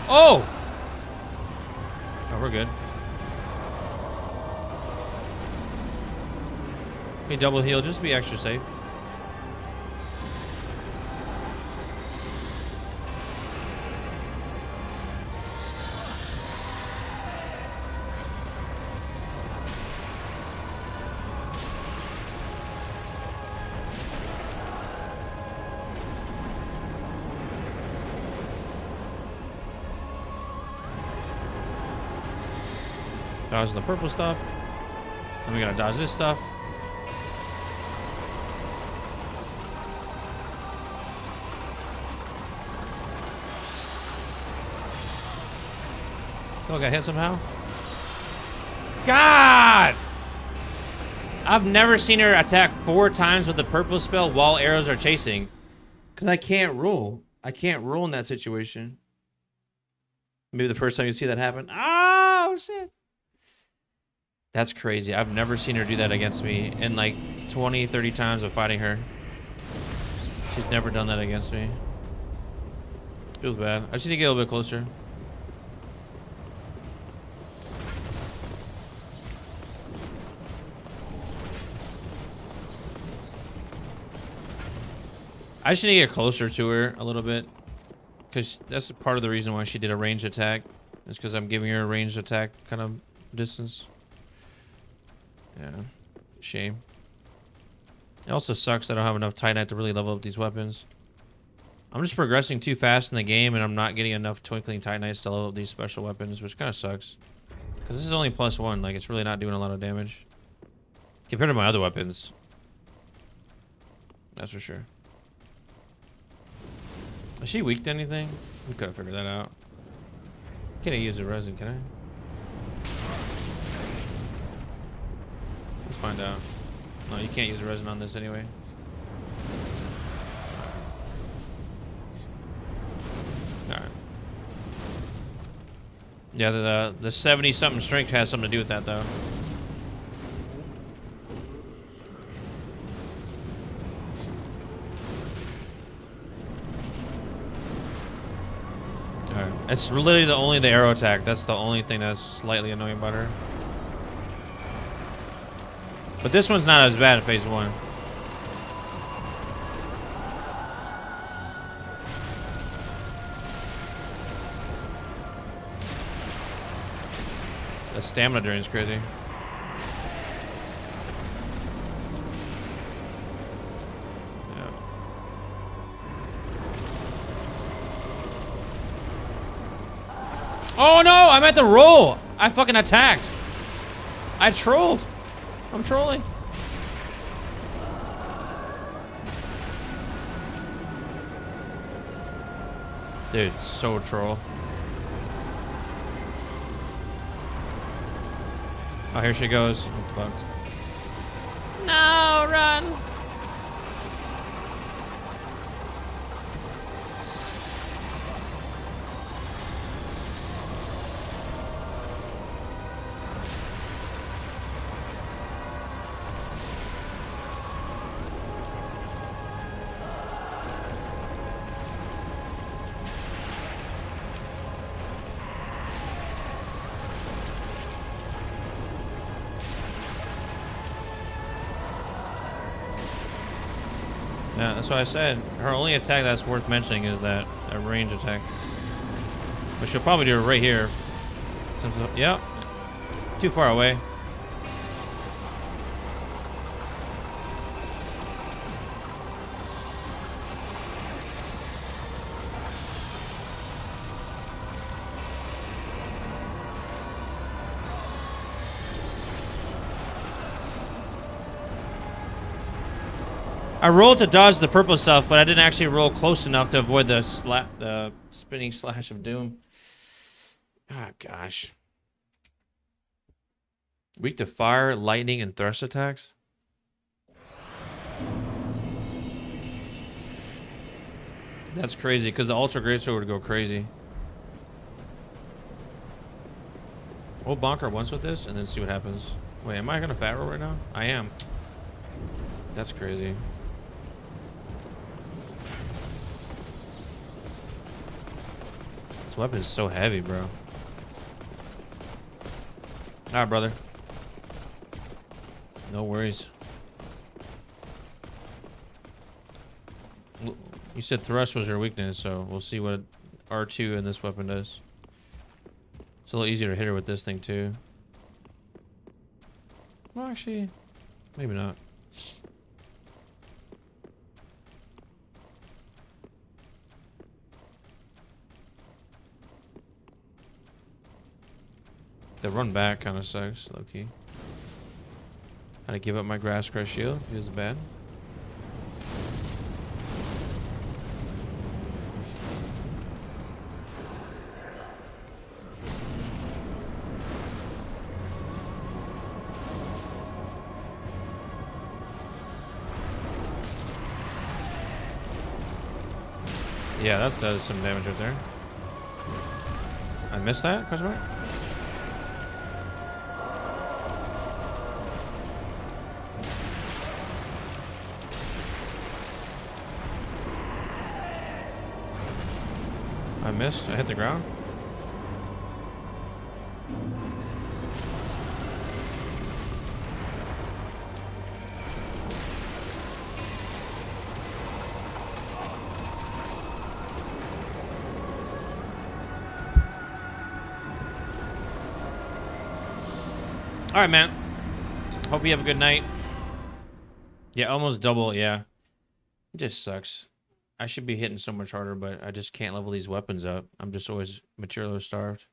Oh! Oh, we're good. We double heal just to be extra safe. Dodge the purple stuff. Then we gotta dodge this stuff. Still got hit somehow. God! I've never seen her attack 4 times with the purple spell while arrows are chasing. Because I can't roll. I can't roll in that situation. Maybe the first time you see that happen. Oh, shit. That's crazy. I've never seen her do that against me in like 20, 30 times of fighting her. She's never done that against me. Feels bad. I just need to get a little bit closer. I just need to get closer to her a little bit. Because that's part of the reason why she did a ranged attack. It's because I'm giving her a ranged attack kind of distance. Yeah, shame. It also sucks that I don't have enough Titanite to really level up these weapons. I'm just progressing too fast in the game, and I'm not getting enough Twinkling Titanites to level up these special weapons, which kind of sucks. Because this is only +1, like it's really not doing a lot of damage. Compared to my other weapons. That's for sure. Is she weak to anything? We could have figured that out. Can't I use the resin, can I? Let's find out. No, you can't use the resin on this anyway. Alright. Yeah, the 70-something strength has something to do with that, though. Alright. It's literally only the arrow attack. That's the only thing that's slightly annoying about her. But this one's not as bad in phase 1. The stamina drain is crazy. Yeah. Oh no, I meant to roll. I fucking attacked. I trolled. I'm trolling. Dude, it's so troll. Oh, here she goes. I'm fucked. No, run. Yeah, that's what I said. Her only attack that's worth mentioning is that a range attack. But she'll probably do it right here. Yep. Too far away. I rolled to dodge the purple stuff, but I didn't actually roll close enough to avoid the spinning slash of doom. Ah, gosh. Weak to fire, lightning, and thrust attacks. That's crazy, because the Ultra Greatsword would go crazy. We'll bonker once with this, and then see what happens. Wait, am I going to fat roll right now? I am. That's crazy. This weapon is so heavy, bro. Alright, brother. No worries. You said thrust was your weakness, so we'll see what R2 and this weapon does. It's a little easier to hit her with this thing, too. Well, actually, maybe not. The run back kind of sucks, low-key. Had to give up my grass crush shield. It was bad. Yeah, that does some damage right there. I missed that? Question mark? I missed. I hit the ground. All right, man. Hope you have a good night. Yeah, almost double. Yeah. It just sucks. I should be hitting so much harder, but I just can't level these weapons up. I'm just always material starved.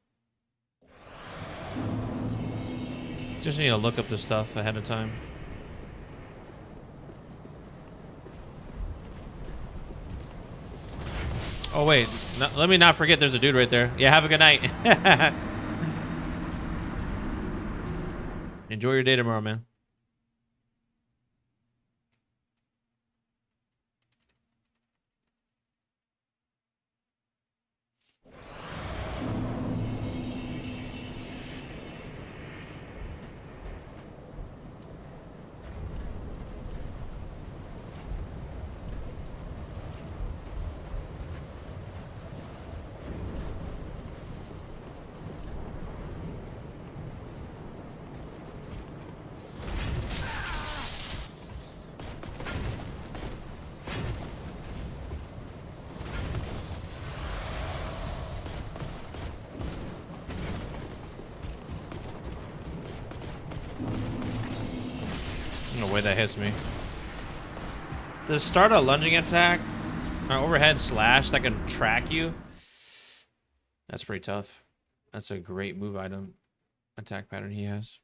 Just need to look up this stuff ahead of time. Oh, wait. No, let me not forget there's a dude right there. Yeah, have a good night. Enjoy your day tomorrow, man. No way that hits me. To start a lunging attack, an overhead slash that can track you, that's pretty tough. That's a great move item attack pattern he has.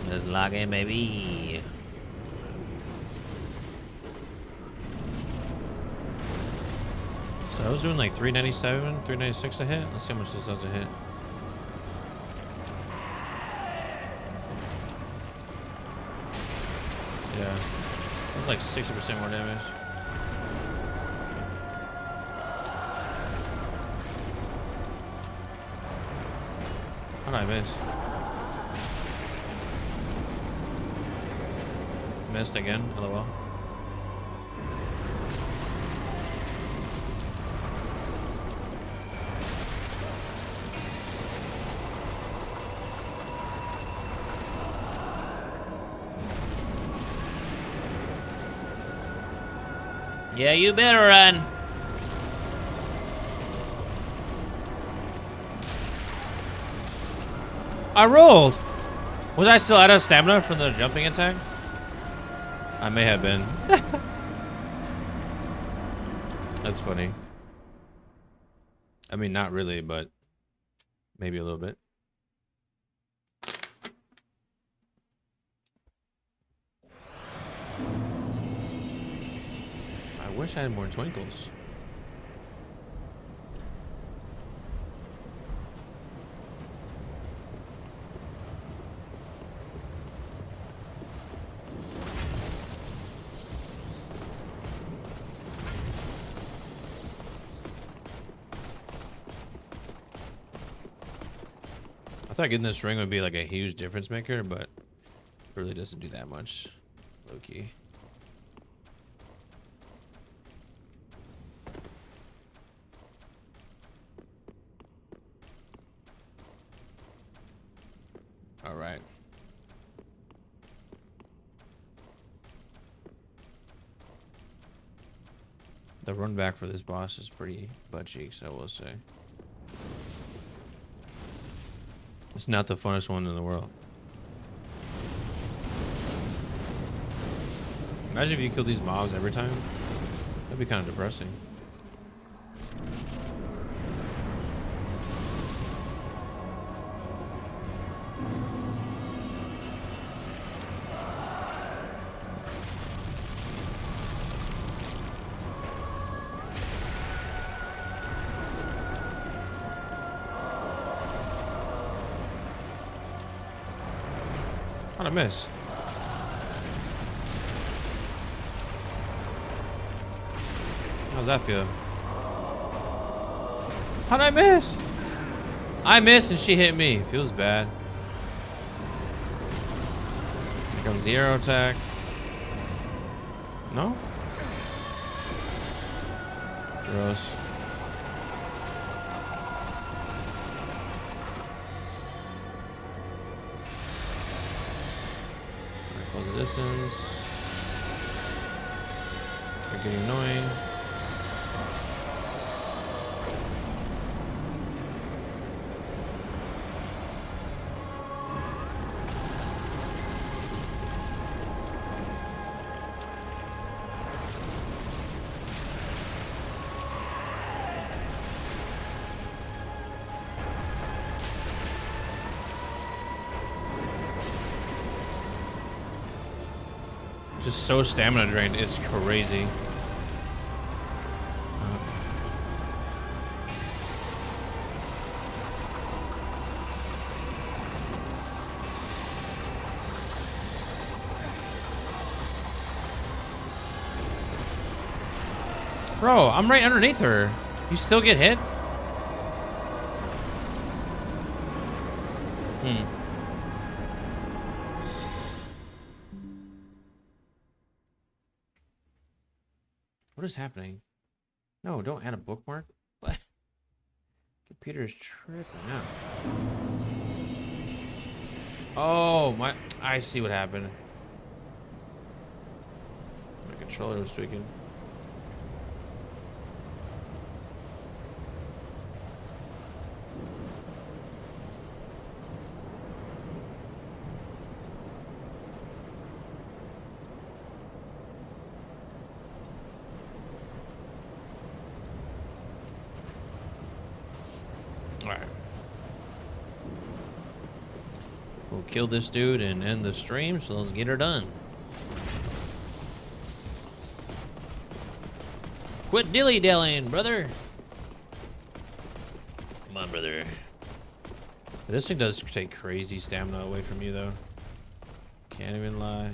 Let's log in, baby. So I was doing like 397, 396 a hit. Let's see how much this does a hit. Yeah, it's like 60% more damage. How did I miss? Missed again, LOL. Yeah, you better run. I rolled. Was I still out of stamina from the jumping attack? I may have been. That's funny. I mean, not really, but maybe a little bit. I wish I had more twinkles. I thought getting this ring would be like a huge difference maker, but it really doesn't do that much. Low key. All right. The run back for this boss is pretty butt cheeks, I will say. It's not the funnest one in the world. Imagine if you kill these mobs every time. That'd be kind of depressing. How'd I miss? How's that feel? How'd I miss? I missed and she hit me. Feels bad. Here comes the arrow attack. No? Gross. Close the distance. They're getting annoying. Just so stamina drained, it's crazy. Bro, I'm right underneath her. You still get hit? What is happening? No, don't add a bookmark. What? Computer's tripping out. Oh, my... I see what happened. My controller was tweaking. Alright. We'll kill this dude and end the stream, so let's get her done. Quit dilly-dallying, brother. Come on, brother. This thing does take crazy stamina away from you, though. Can't even lie.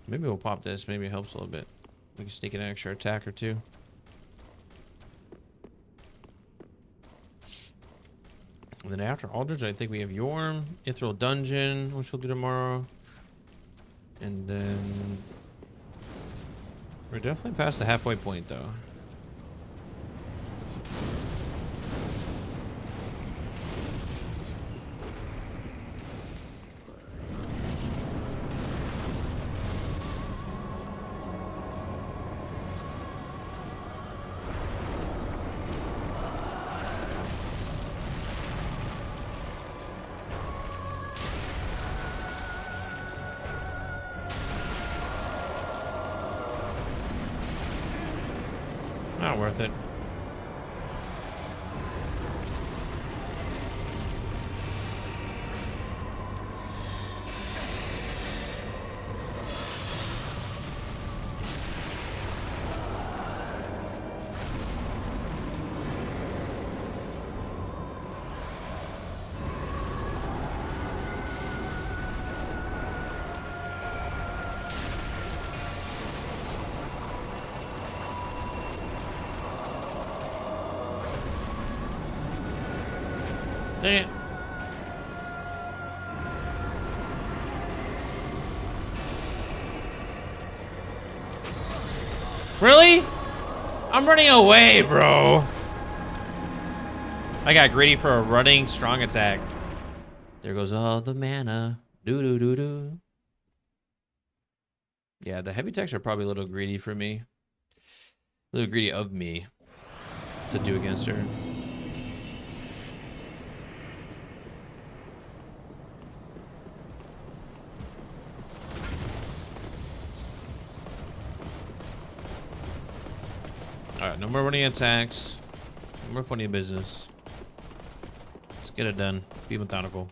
Maybe we'll pop this. Maybe it helps a little bit. We can sneak in an extra attack or two. And then after Aldridge, I think we have Yorm, Ithral Dungeon, which we'll do tomorrow. And then... we're definitely past the halfway point, though. Not worth it. Dang it. Really? I'm running away, bro. I got greedy for a running strong attack. There goes all the mana. Doo doo doo doo. Yeah, the heavy attacks are probably a little greedy for me. A little greedy of me to do against her. Alright, no more running attacks. No more funny business. Let's get it done. Be methodical.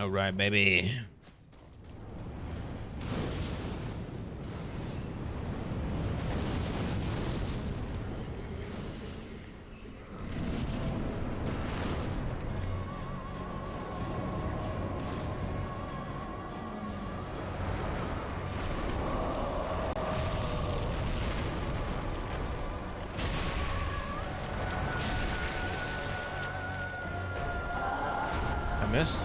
All right, baby. I missed.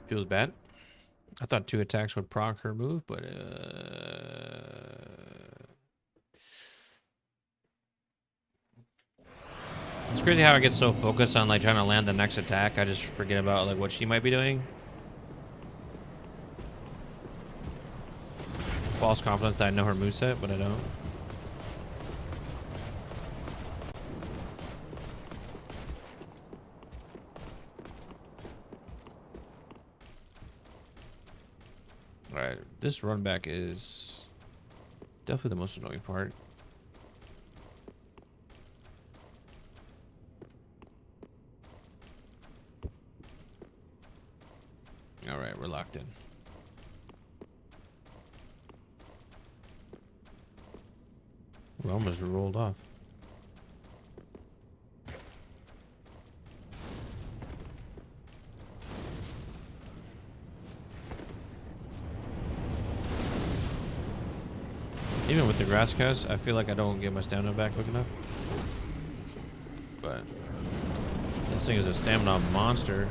Feels bad. I thought 2 attacks would proc her move, but it's crazy how I get so focused on like trying to land the next attack, I just forget about like what she might be doing. false confidence that I know her moveset, but I don't. Alright, this run back is definitely the most annoying part. Alright, we're locked in. We almost rolled off. Even with the grass cuts, I feel like I don't get my stamina back quick enough. But this thing is a stamina monster.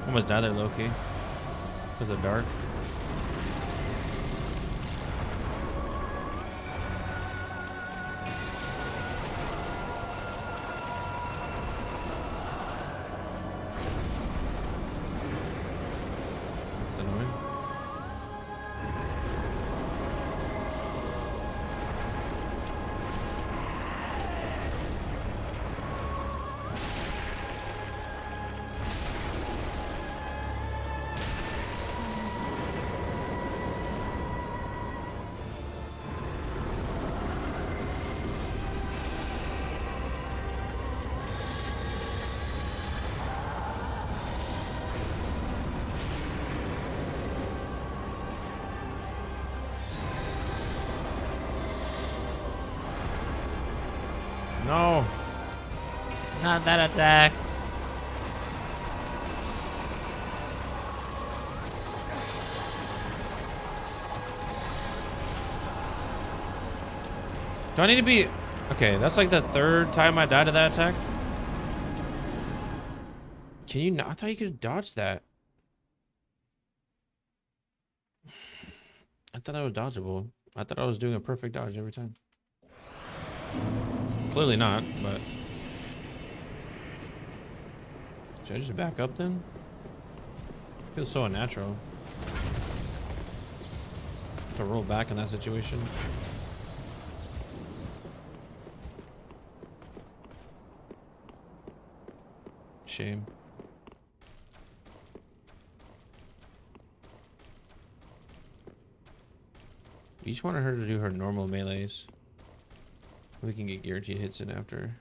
Almost died there, low-key. Because of dark. It's annoying. No. Not that attack. Do I need to be... Okay, that's like the third time I died to that attack. Can you not? I thought you could dodge that. I thought that was dodgeable. I thought I was doing a perfect dodge every time. Clearly not, but... Should I just back up then? Feels so unnatural to roll back in that situation. Shame. We just wanted her to do her normal melees. We can get guaranteed hits in after.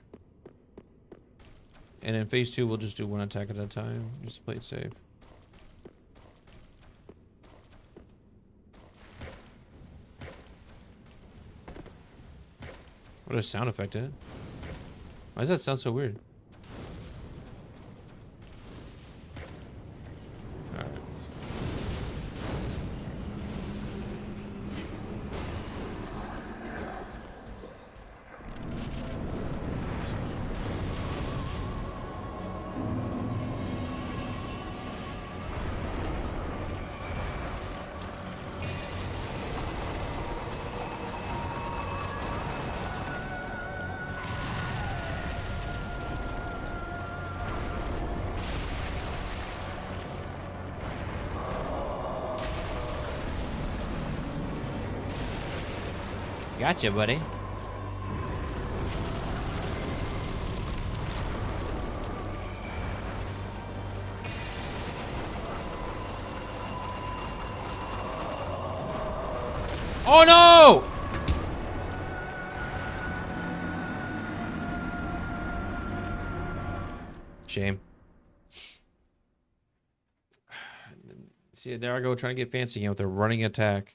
And in phase 2, we'll just do one attack at a time, just to play it safe. What a sound effect, it. Why does that sound so weird? Alright. Gotcha, buddy. Oh no! Shame. See, there I go trying to get fancy again with a running attack.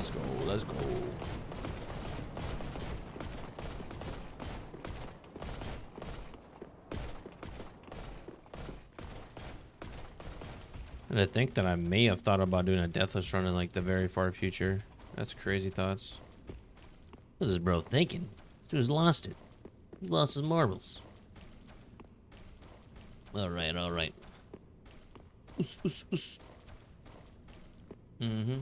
Let's go. Let's go. And I think that I may have thought about doing a deathless run in like the very far future. That's crazy thoughts. What is this bro thinking? This dude's lost it. He lost his marbles. Alright, alright. Oos, oos, oos. Mm-hmm.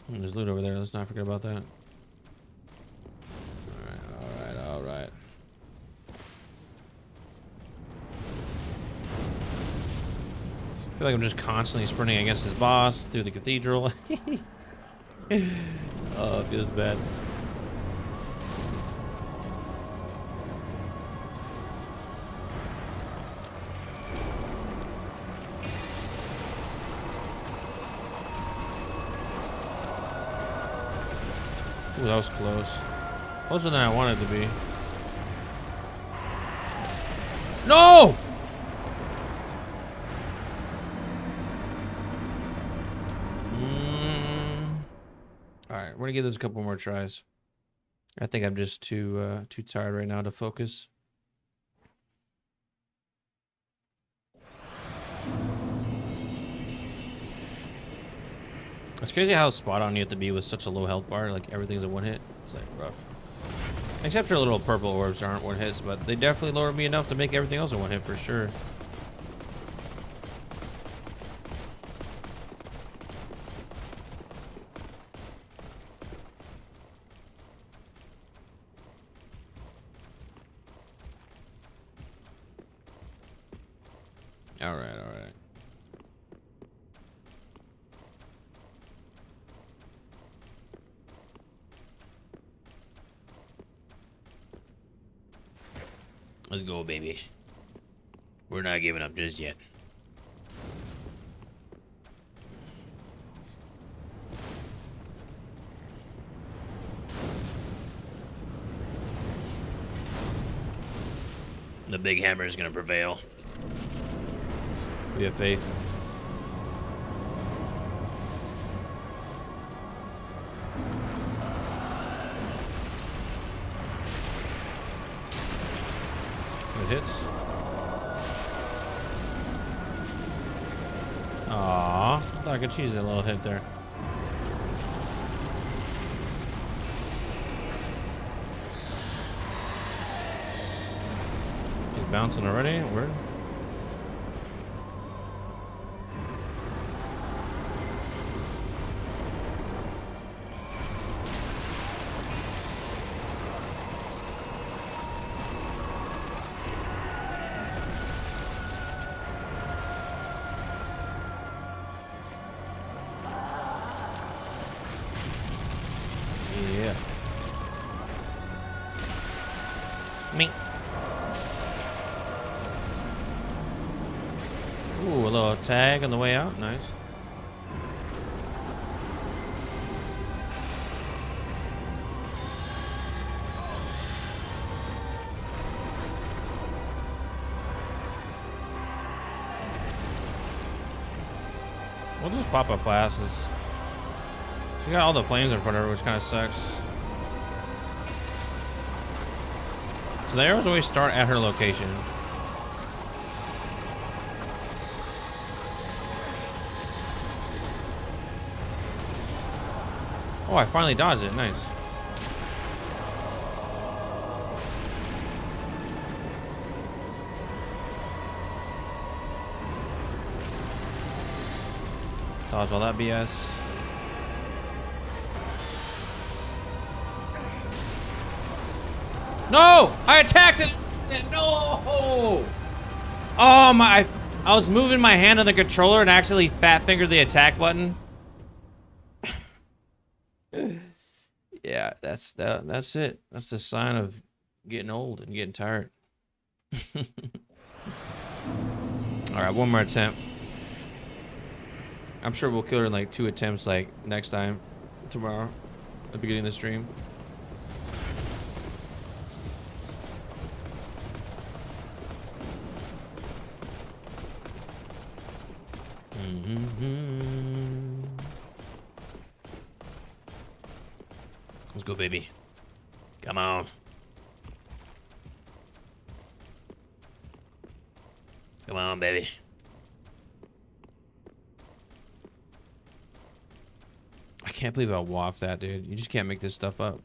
There's loot over there. Let's not forget about that. Alright, alright, alright. I feel like I'm just constantly sprinting against his boss through the cathedral. Oh, it feels bad. Ooh, that was close. Closer than I wanted to be. No! Alright, we're gonna give this a couple more tries. I think I'm just too tired right now to focus. It's crazy how spot on you have to be with such a low health bar. Like everything's a one hit. It's like rough. Except for little purple orbs aren't one hits, but they definitely lowered me enough to make everything else a one hit for sure. Alright, alright. Let's go, baby. We're not giving up just yet. The big hammer is gonna prevail. We have faith. It hits. Aww, I thought I could cheese that little hit there. He's bouncing already. Word. Yeah. Me. Ooh, a little tag on the way out. Nice. We'll just pop up flashes. She got all the flames in front of her, which kind of sucks. So the arrows always start at her location. Oh, I finally dodged it. Nice. Dodge all that BS. No! I attacked an accident! No! Oh my! I was moving my hand on the controller and accidentally fat fingered the attack button. Yeah, that's it. That's the sign of getting old and getting tired. All right, one more attempt. I'm sure we'll kill her in like 2 attempts, like next time, tomorrow, at the beginning of the stream. Let's go, baby. Come on. Come on, baby. I can't believe I waffed that, dude. You just can't make this stuff up.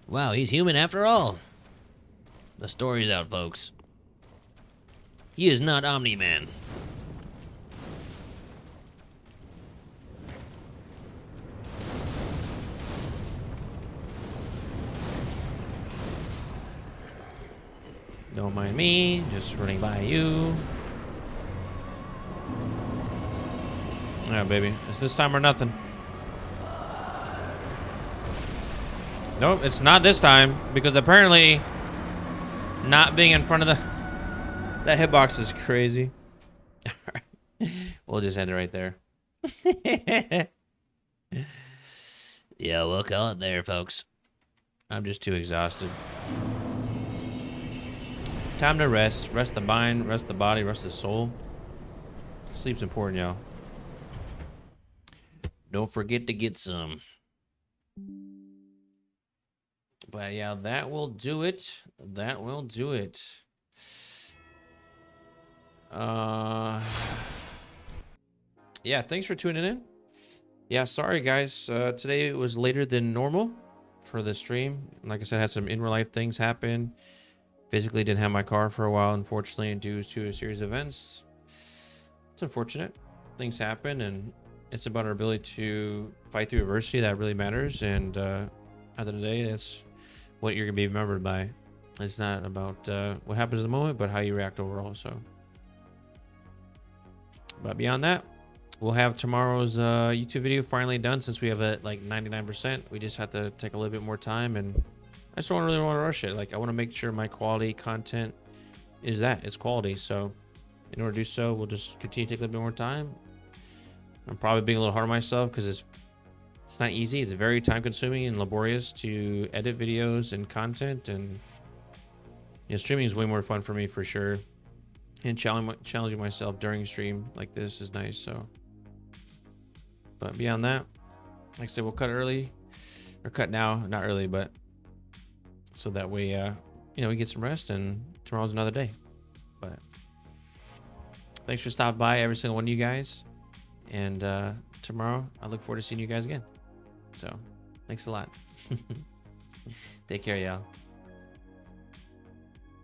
Wow, he's human after all. The story's out, folks. He is not Omni-Man. Don't mind me, just running by you. Yeah, baby. It's this time or nothing. Nope, it's not this time, because apparently not being in front of that hitbox is crazy. Alright. We'll just end it right there. Yeah, we'll call it there, folks. I'm just too exhausted. Time to rest. Rest the mind, rest the body, rest the soul. Sleep's important, y'all. Don't forget to get some. But yeah, that will do it. That will do it. Yeah, thanks for tuning in. Yeah, sorry guys. Today was later than normal for the stream. Like I said, I had some in real life things happen. Physically didn't have my car for a while, unfortunately, due to a series of events. It's unfortunate. Things happen, and it's about our ability to fight through adversity that really matters. And at the end of the day, that's what you're going to be remembered by. It's not about what happens in the moment, but how you react overall. So, but beyond that, we'll have tomorrow's YouTube video finally done, since we have it like 99%. We just have to take a little bit more time, and I just don't really want to rush it. Like, I want to make sure my quality content is it's quality. So in order to do so, we'll just continue to take a little bit more time. I'm probably being a little hard on myself because it's not easy. It's very time consuming and laborious to edit videos and content, and you know, streaming is way more fun for me for sure. And challenging myself during stream like this is nice. So, but beyond that, like I said, we'll cut early, or cut now, not early, but so that way, you know, we get some rest, and tomorrow's another day. But thanks for stopping by, every single one of you guys. And tomorrow, I look forward to seeing you guys again. So, thanks a lot. Take care, y'all.